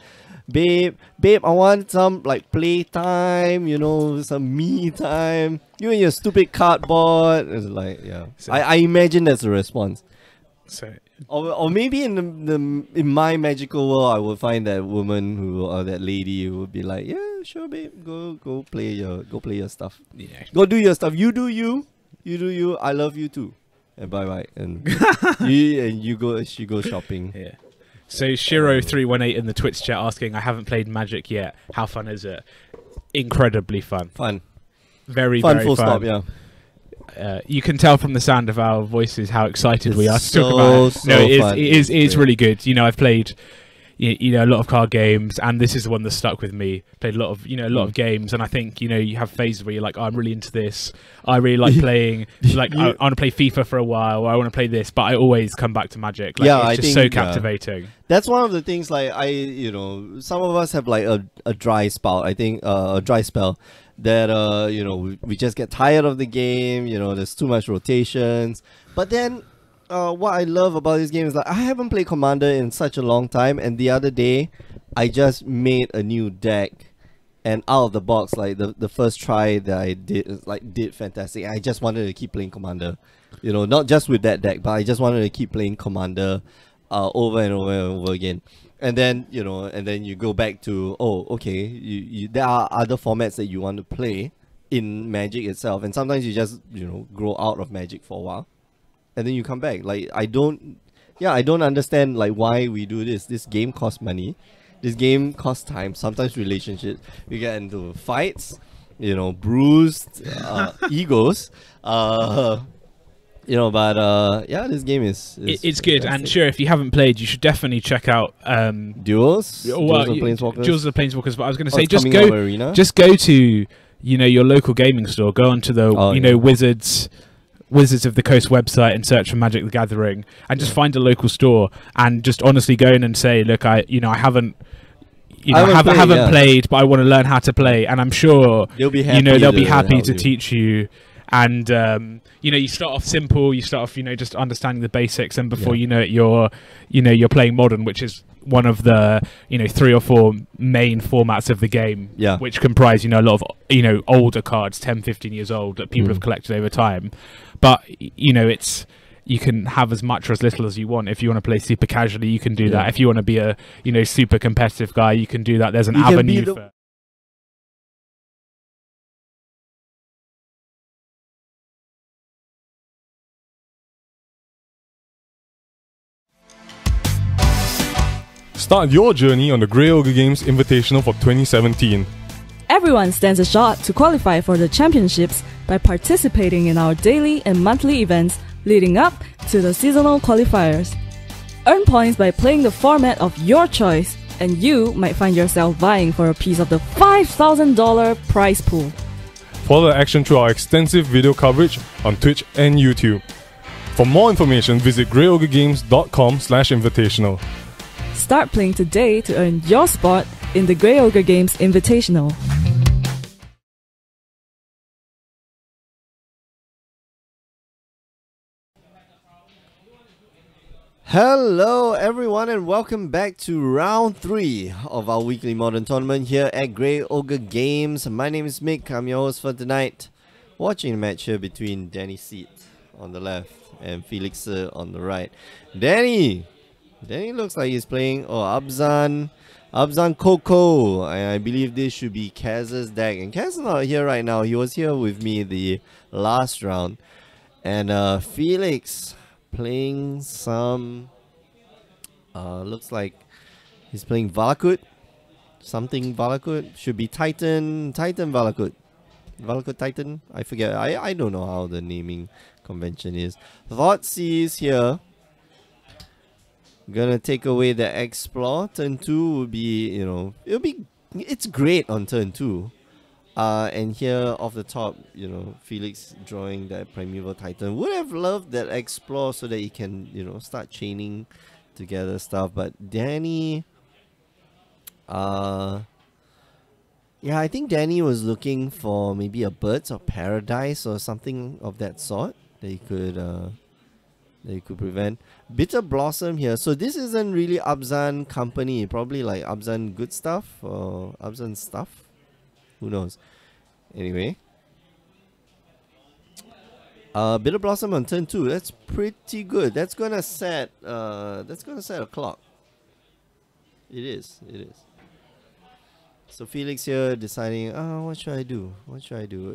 babe, I want some like play time, you know, some me time. You and your stupid cardboard. It's like, yeah. So, I imagine that's the response. So, or maybe in my magical world, I would find that woman or that lady who would be like, yeah, sure, babe, go play your stuff. Yeah. Go do your stuff. You do you. I love you too. And bye, and she goes shopping. Yeah. So Shiro318 in the Twitch chat asking, I haven't played Magic yet. How fun is it? Incredibly fun. Very fun. Very full fun. Stop. Yeah. You can tell from the sound of our voices how excited we are to so, talk about it. So no, fun. It is really good. You know, I've played you know, a lot of card games, and this is the one that stuck with me. Played a lot of games, and I think, you know, you have phases where you're like, oh, I'm really into this. I really like playing. Like, I want to play FIFA for a while, or I want to play this, but I always come back to Magic. Like, yeah, it's just so captivating. That's one of the things. Like, you know, some of us have like a dry spell. I think a dry spell that you know, we just get tired of the game. You know, there's too much rotations. But then what I love about this game is that I haven't played Commander in such a long time, and the other day I just made a new deck, and out of the box, like the first try that I did fantastic. I just wanted to keep playing Commander, you know, not just with that deck, but I just wanted to keep playing Commander over and over and over again. And then, you know, you go back to, oh, okay, there are other formats that you want to play in Magic itself, and sometimes you just, you know, grow out of Magic for a while, and then you come back. Like, I don't understand like why we do this. This game costs money. This game costs time. Sometimes relationships. We get into fights, you know, bruised egos. You know, but yeah, this game is it's good. And sure, if you haven't played, you should definitely check out Duels. Well, Duels of Planeswalkers. Duels of the Planeswalkers. But I was going to say, it's coming out Arena. just go to your local gaming store. Go onto the Wizards of the Coast website and search for Magic the Gathering, and just find a local store and just honestly go in and say, look, I haven't played, but I want to learn how to play, and I'm sure they'll be happy. They'll be happy to teach you. And you start off simple. You start off, just understanding the basics, and before you know it, you're playing Modern, which is one of the 3 or 4 main formats of the game, which comprise a lot of older cards, 10, 15 years old, that people have collected over time. But it's you can have as much or as little as you want. If you want to play super casually, you can do that. If you want to be a super competitive guy, you can do that. There's an avenue for. Start your journey on the Grey Ogre Games Invitational for 2017. Everyone stands a shot to qualify for the championships by participating in our daily and monthly events leading up to the seasonal qualifiers. Earn points by playing the format of your choice, and you might find yourself vying for a piece of the $5,000 prize pool. Follow the action through our extensive video coverage on Twitch and YouTube. For more information, visit greyogregames.com/invitational. Start playing today to earn your spot in the Grey Ogre Games Invitational. Hello everyone and welcome back to round 3 of our weekly Modern tournament here at Grey Ogre Games. My name is Mick, I'm your host for tonight. Watching a match here between Danny Seat on the left and Felix on the right. Danny looks like he's playing Abzan Coco, and I believe this should be Kaz's deck. And Kaz is not here right now. He was here with me the last round. And Felix playing some looks like he's playing Valakut. Something Valakut. Should be Titan Valakut. Valakut Titan? I forget. I don't know how the naming convention is. Thoughtseize here. Gonna take away the Explore. Turn 2 would be, it's great on turn 2. And here off the top, Felix drawing that Primeval Titan. Would have loved that Explore so that he can, start chaining together stuff. But Danny, yeah, I think Danny was looking for maybe a Birds of Paradise or something of that sort that he could prevent. Bitter Blossom here. So this isn't really Abzan company. Probably like Abzan good stuff or Abzan stuff. Who knows? Anyway. Bitter Blossom on turn 2. That's pretty good. That's gonna set a clock. It is. So Felix here deciding, what should I do?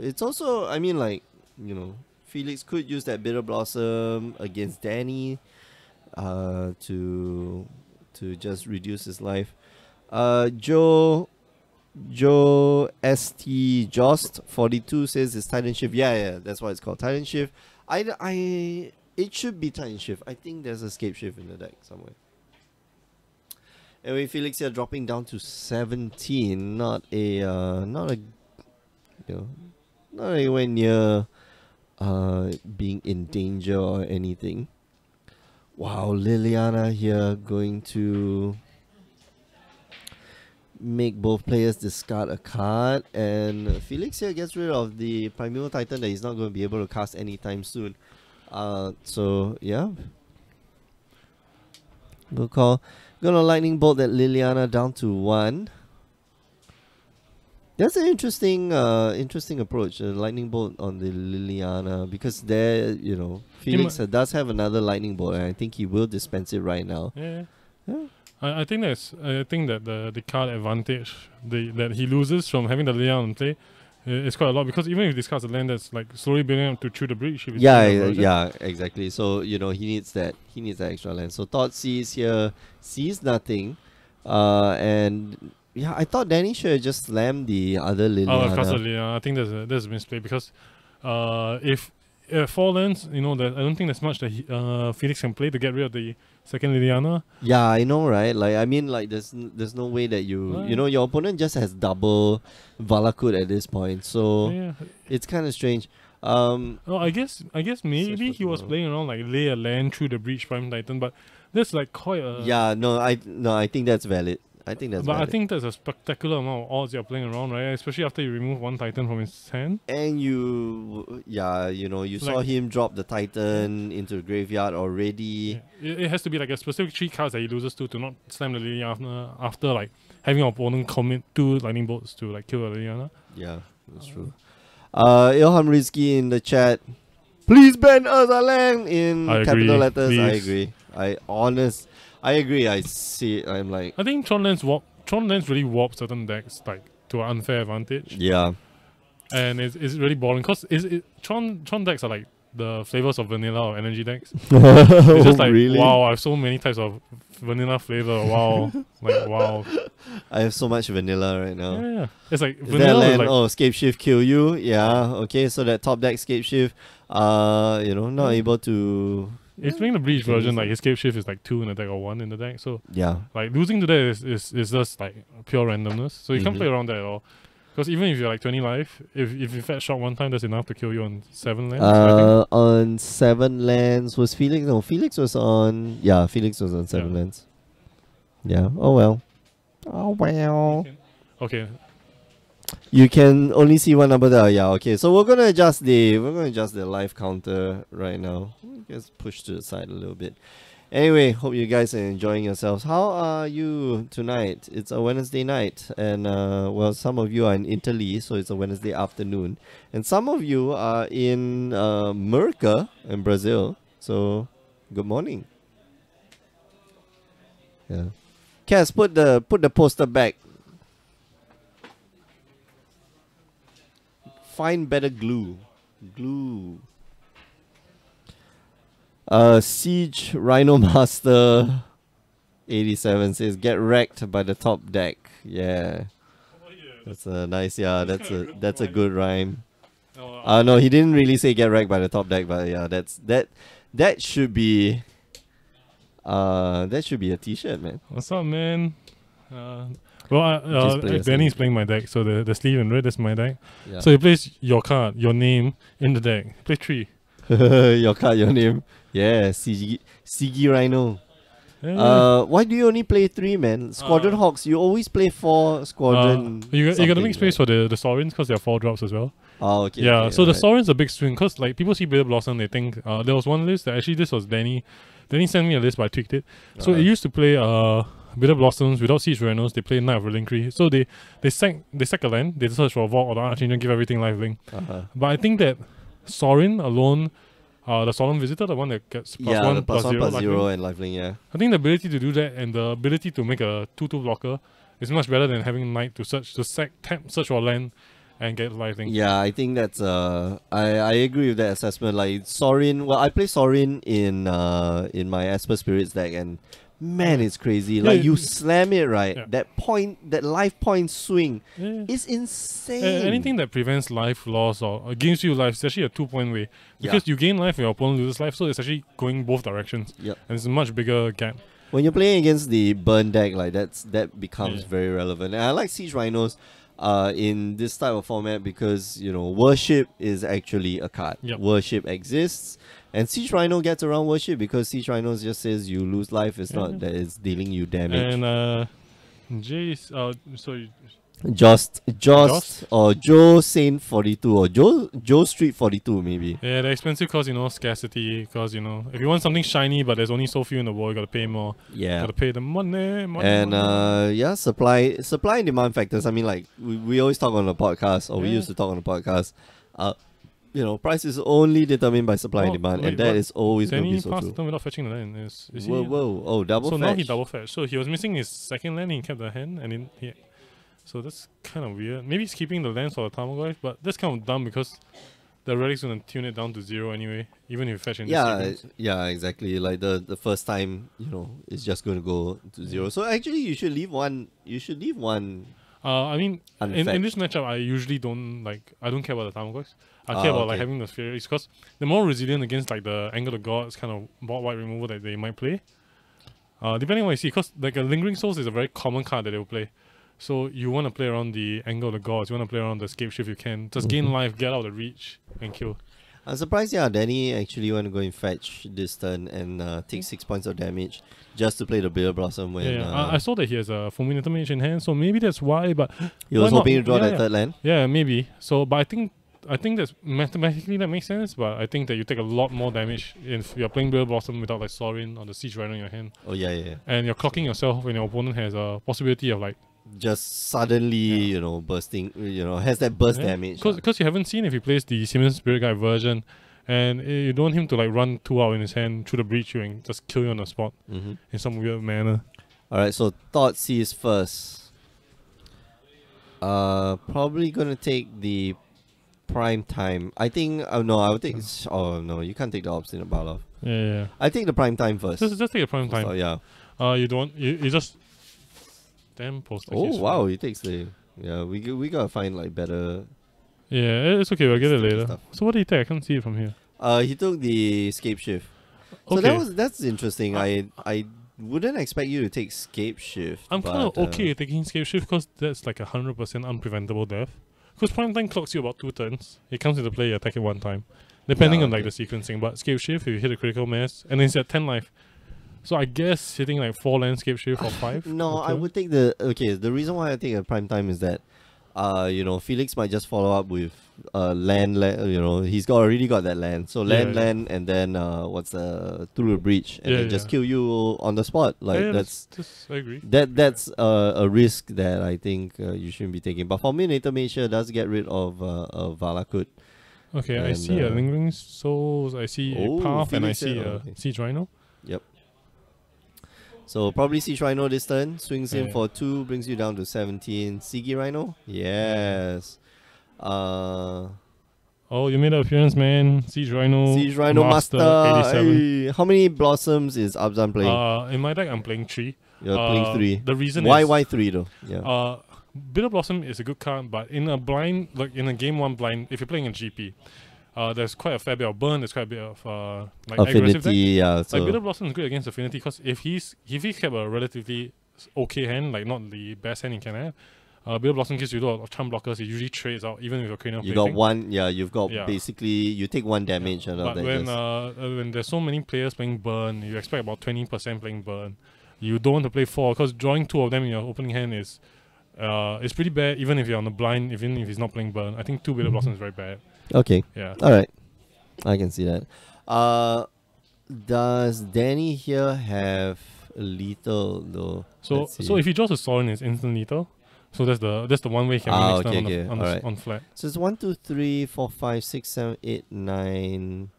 It's also, I mean, like, Felix could use that Bitter Blossom against Danny to just reduce his life. Joe ST Jost 42 says it's Titan Shift. Yeah, that's why it's called Titan Shift. It should be Titan Shift. I think there's Escape Shift in the deck somewhere. Anyway, Felix here dropping down to 17. Not anywhere near being in danger or anything. Wow, Liliana here going to make both players discard a card, and Felix here gets rid of the Primeval Titan that he's not going to be able to cast anytime soon. So yeah, good call. Gonna Lightning Bolt that Liliana down to 1. That's an interesting approach, Lightning Bolt on the Liliana, because there, Felix does have another Lightning Bolt, and I think he will dispense it right now. Yeah. I think that the card advantage that he loses from having the Liliana in play is quite a lot, because even if he discards a land that's like slowly building up to Through the Breach. Yeah, exactly. So he needs that extra land. So Thoughtseize here sees nothing, and. Yeah, I thought Danny should have just slammed the other Liliana. I think there's a misplay, because if 4 lands, you know, that I don't think there's much that Felix can play to get rid of the second Liliana. Yeah, I know, right? Like, I mean, like, there's no way that you know, your opponent just has double Valakut at this point, so Yeah. it's kind of strange. Oh, I guess maybe Search he was for playing around like lay a land through the Breach Prime Titan, but that's like quite a Yeah, no, I think that's valid. I think that's but I valid. think that's a spectacular amount of odds you're playing around, right? Especially after you remove one Titan from his hand. And you saw him drop the Titan into the graveyard already. Yeah. It has to be like a specific 3 cards that he loses to not slam the Liliana after like having your opponent commit 2 lightning bolts to like kill the Liliana. Yeah, that's true. Ilham Rizki in the chat. Please ban Urzalang in I capital agree, letters. I please. agree. I agree. I see it. I'm like, I think Tron Lens really warp certain decks like to an unfair advantage. yeah. And it's really boring because Tron decks are like the flavors of vanilla or energy decks. It's just like Really? wow, I have so many types of vanilla flavor. Wow. Like wow. I have so much vanilla right now. Yeah. It's like Is that vanilla is land? like Oh, Scape Shift kill you. Yeah. Okay. So that top deck Scape Shift, not able to. it's playing the Breach can version, use like it. his escape shift is like 2 in the deck or 1 in the deck. So Yeah. like losing to that is just like pure randomness. So you can't Mhm. play around that at all. Because even if you're like 20 life, if you fat shot one time, that's enough to kill you on 7 lands. I think. On 7 lands was Felix. No, Felix was on. Yeah, Felix was on 7 Yeah. lands. Yeah. Oh well. Oh well. Okay. You can only see one number there. Yeah. Okay. So we're gonna adjust the live counter right now. Just push to the side a little bit. Anyway, hope you guys are enjoying yourselves. How are you tonight? It's a Wednesday night, and some of you are in Italy, so it's a Wednesday afternoon, and some of you are in Merca in Brazil. So, good morning. Yeah, Cass, put the poster back. Find better glue. Glue. Siege Rhino Master 87 says get wrecked by the top deck. Yeah. That's a nice that's a good rhyme. No, he didn't really say get wrecked by the top deck, but yeah, that should be a t-shirt, man. What's up, man? Just play a Danny's sleeve. playing my deck, so the sleeve in red is my deck. Yeah. So you place your card, your name in the deck. Play 3. your card, your name. Yeah, Sigi Rhino. Yeah. Why do you only play 3, man? Squadron Hawks, you always play 4 Squadron. You gotta something, make space right? for the Saurians because they're 4 drops as well. Oh, okay. Yeah, okay, so the alright. Saurian's a big swing because like people see Bitter Blossom, they think there was one list that actually this was Danny. Danny sent me a list, but I tweaked it. So it used to play Bitter Blossoms without Siege Renos. They play Knight of Reliquary. So they sack a land. They search for a Vault or the Archangel, give everything life link. But I think that Saurin alone, the Solemn Visitor, the one that gets plus Yeah, 1 the plus plus 1 0, plus 0 and lifelink, yeah. I think the ability to do that and the ability to make a 2/2 blocker is much better than having Knight to search for land and get life link. Yeah, I think that's I agree with that assessment. Like Sorin, well, I play Sorin in my Esper Spirits deck, and man, it's crazy. Like you slam it right, Yeah. that life point swing Yeah. is insane. Anything that prevents life loss or gives you life is actually a 2-point way. Because you gain life and your opponent loses life, so it's actually going both directions. Yep. And it's a much bigger gap. When you're playing against the burn deck, like that becomes Yeah. very relevant. And I like Siege Rhinos in this type of format because worship is actually a card. Yep. Worship exists, and Siege Rhino gets around worship because Siege Rhino just says you lose life. It's not that it's dealing you damage. And Jay's sorry. Jost Jost? or Joe Saint 42 or Joe Street 42 maybe. Yeah, they're expensive because scarcity. Because if you want something shiny but there's only so few in the world, you gotta pay more. Yeah. Gotta pay the money. And money. supply and demand factors. I mean, like we always talk on the podcast, or we Yeah. used to talk on the podcast. Price is only determined by supply and demand, wait, and that what? is always going to Danny be so passed the true. turn without fetching the land. Is he? Whoa! Oh, double So fetch. now he double fetch. So he was missing his second land. He kept the hand, and then so that's kind of weird. Maybe he's keeping the lands for the Tamagotchi, but that's kind of dumb because the relic's gonna tune it down to 0 anyway, even if you fetch in Yeah, the sequence. yeah, exactly. Like the first time, it's just going to go to 0. So actually, you should leave one. I mean, in in Unfetched. this matchup, I usually don't care about the Tamagotchi. I care about like okay. having the Sphere because they're more resilient against like the Anger of the Gods kind of board wide removal that they might play. Depending on what you see, because like a Lingering Souls is a very common card that they will play. So you want to play around the Anger of the Gods, you want to play around the Escape Shift you can. Just gain life, get out of the reach, and kill. I'm surprised, Danny actually want to go and fetch this turn and take 6 points of damage just to play the Bitter Blossom when... I saw that he has a Fulminator Mage in hand, so maybe that's why, but... He was why hoping not? to draw Yeah, that third land. Yeah, maybe. So, but I think that's mathematically that makes sense, but I think that you take a lot more damage if you're playing Bitter Blossom without like Sorin or the Siege Rhino in your hand. Oh, yeah. And you're clocking yourself when your opponent has a possibility of like... Just suddenly, bursting, has that burst damage. Because you haven't seen if he plays the Siemens Spirit Guide version, and you don't want him to like run 2 out in his hand through the breach you and just kill you on the spot in some weird manner. Alright, so Thought Seize first. Probably gonna take the Prime Time. I think, I would take, oh no, you can't take the Obstinate Barlow. Yeah. I take the Prime Time first. Just take a Prime Time. So, yeah. You don't, you just... Damn poster. Oh wow, he takes the... Yeah, we gotta find like better... Yeah, it's okay, we'll get it later. Stuff. So what did he take? I can't see it from here. He took the Escape Shift. So that's interesting. I wouldn't expect you to take Escape Shift. I'm kind of okay with taking Escape Shift because that's like 100% unpreventable death. Because Prime Time clocks you about 2 turns. It comes into play, you attack it 1 time. Depending on like the sequencing. But Escape Shift, if you hit a critical mass, and then it's at 10 life. So I guess hitting like 4 land Escape Shift or 5. No, I would take the... Okay, the reason why I take a Prime Time is that Felix might just follow up with land, he's already got that land. So land, and then through the breach, and then just kill you on the spot. Like I agree. That's a risk that I think you shouldn't be taking. But for me, Nature Mage does get rid of Valakut. Okay, and, I see a Lingering Souls, I see a Path, and I Felix see a Siege Rhino. Yep. So probably Siege Rhino this turn, swings in for 2, brings you down to 17. Sigi Rhino? Yes. Oh, you made an appearance, man. Siege Rhino. Siege Rhino Master 87. Hey, how many Blossoms is Abzan playing? In my deck, I'm playing 3. You're playing 3. The reason why 3 though? Yeah. Bitter Blossom is a good card, but in a blind, like in a game 1 blind, if you're playing a GP, there's quite a fair bit of burn. There's quite a bit of like aggressive deck. Yeah. So like Bitter Blossom is good against Affinity because if he's kept a relatively okay hand, like not the best hand he can have, Bitter Blossom gives you a lot of charm blockers. It usually trades out even with your Cranial you Plating. got 1. Yeah, you've got basically you take 1 damage out of that. But when there's so many players playing burn, you expect about 20% playing burn. You don't want to play 4 because drawing 2 of them in your opening hand is pretty bad. Even if you're on the blind, even if he's not playing burn, I think 2 Bitter Blossom is very bad. Okay. Yeah. All right. I can see that. Does Danny here have lethal though? So if he draws a Sorin, it's instant lethal. So that's the one way he can win next turn on flat. So it's 1, 2, 3, 4, 5, 6, 7, 8, 9,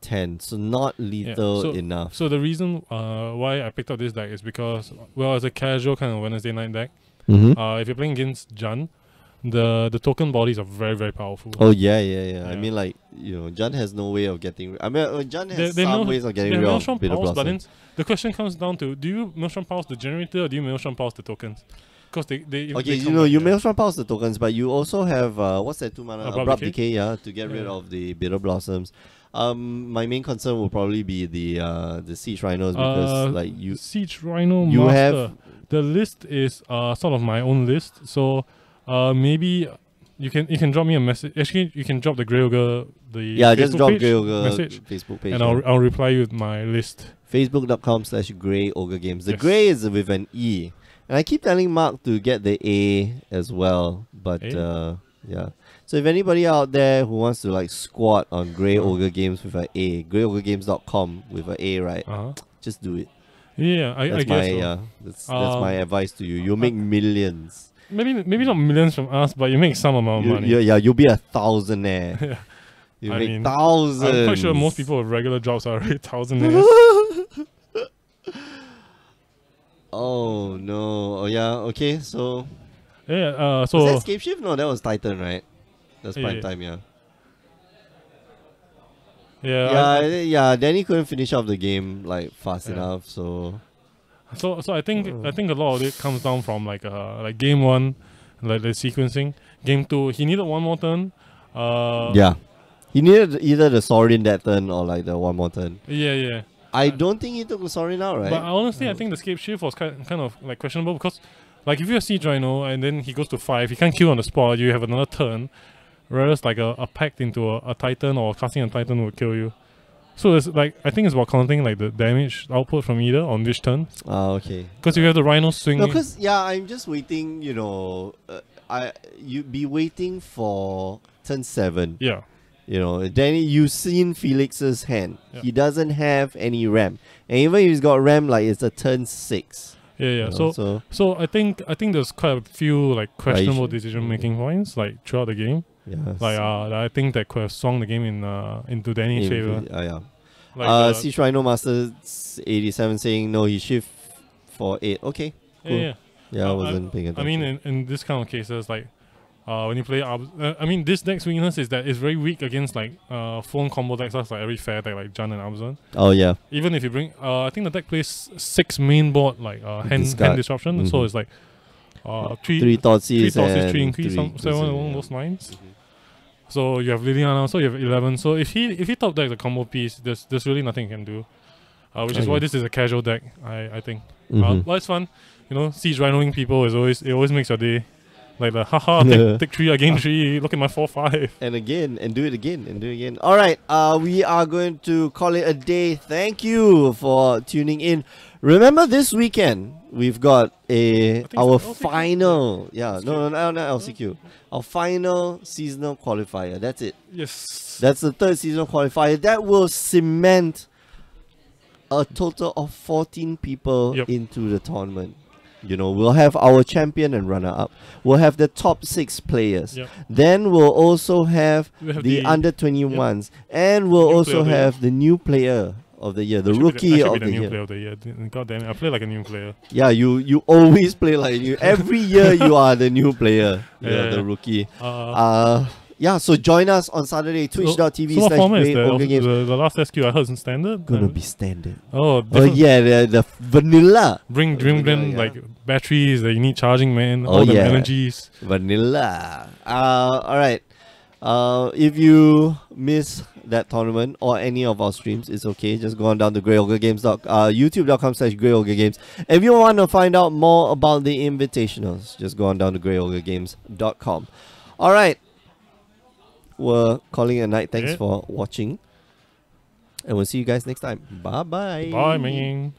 10. So not lethal enough. So the reason why I picked up this deck is because, well, it's a casual kind of Wednesday night deck. If you're playing against Jun, the token bodies are very, very powerful. Oh yeah. I mean, like, Jun has no way of getting... I mean, Jun has some ways of getting rid of Bitter Blossom. But then the question comes down to, do you Maelstrom Pulse the generator or do you Maelstrom Pulse the tokens? Because you Maelstrom Pulse the tokens, but you also have, what's that 2 mana? Abrupt Decay, to get rid of the Bitter Blossoms. My main concern will probably be the Siege Rhinos because Siege Rhino Master. Have the list is sort of my own list, so maybe you can drop me a message. Actually, you can drop the Grey Ogre Facebook just drop page, Grey Ogre message, Facebook page, and I'll reply you with my list. Facebook.com/Grey Ogre Games. The Grey is with an E, and I keep telling Mark to get the A as well, but yeah. So if anybody out there who wants to like squat on Grey Ogre Games with an A, greyogregames.com with an A, right? Just do it. Yeah, I guess that's my advice to you. You'll make millions. Maybe not millions from us, but you make some amount of money. Yeah, you'll be a thousandaire. You make thousands. I'm quite sure most people with regular jobs are already thousandaires. Oh no! Oh yeah. Okay. So. Yeah. So. Was that Escape Shift? No, that was Titan, right? That's Prime Time. Yeah. Yeah. Danny couldn't finish off the game like fast enough, so. So I think a lot of it comes down from like game 1, like the sequencing. Game 2, he needed 1 more turn. He needed either the Sorin that turn or like the one more turn. Yeah. I don't think he took the Sorin out, right? But honestly, I think the escape shift was kind of like questionable because, like, if you have Siege Rhino and then he goes to 5, he can't kill on the spot. You have another turn, whereas like a pact into a Titan or casting a Titan would kill you. So it's like, I think it's about counting like the damage output from either on this turn. Okay. Because if you have the Rhino swing. No, because I'm just waiting. You'd be waiting for turn 7. Yeah. Then you've seen Felix's hand. Yeah. He doesn't have any RAM, and even if he's got RAM, like it's a turn 6. Yeah. So I think there's quite a few like questionable decision making points like throughout the game. Yeah. Like I think that could have swung the game into Danny's favor. Yeah. Like Siege Rhino Master 87 saying no, he shift for 8. Okay. Cool. Yeah. I wasn't paying attention. I mean, in this kind of cases, like when you play, this deck's weakness is that it's very weak against like phone combo decks like every fair deck like Jun and Abzan. Oh yeah. Even if you bring, I think the deck plays 6 main board like hand disruption, so it's like 3 Thoughtseize 3 increase, 7 along those lines. So you have Liliana, so you have 11. So if he top decks a combo piece, there's really nothing you can do. Which is why this is a casual deck, I think. But it's fun. Siege Rhinoing people it always makes your day. Like the haha, take 3, I gain 3, look at my 4-5. And again, and do it again. Alright, we are going to call it a day. Thank you for tuning in. Remember this weekend, we've got our final, not LCQ, our final seasonal qualifier. That's it. Yes. That's the 3rd seasonal qualifier. That will cement a total of 14 people into the tournament. We'll have our champion and runner-up. We'll have the top 6 players. Yep. Then we'll also have the under 21s. And we'll also have the new player of the year, the rookie of the year. Player of the year. God damn it, I play like a new player. Yeah, you always play like a new. Every year you are the new player. The rookie. So join us on Saturday, twitch.tv/GreyOgreGames. The last SQ I heard is standard? Gonna be standard. The vanilla. Bring like batteries that you need charging, man. All the energies. Vanilla. Alright. If you miss that tournament or any of our streams, it's okay. Just go on down to youtube.com/GreyOgreGames. If you want to find out more about the invitationals, just go on down to GreyOgreGames.com. Alright. We're calling it a night. Thanks for watching. And we'll see you guys next time. Bye-bye. Bye, man.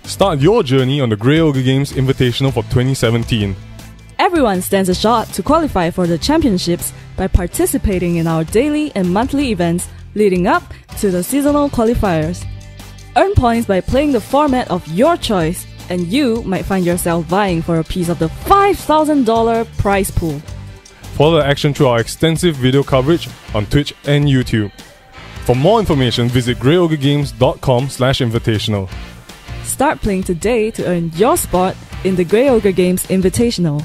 Start your journey on the Grey Ogre Games Invitational for 2017. Everyone stands a shot to qualify for the championships by participating in our daily and monthly events leading up to the seasonal qualifiers. Earn points by playing the format of your choice, and you might find yourself vying for a piece of the $5,000 prize pool. Follow the action through our extensive video coverage on Twitch and YouTube. For more information, visit GreyOgreGames.com/invitational. Start playing today to earn your spot in the Grey Ogre Games Invitational.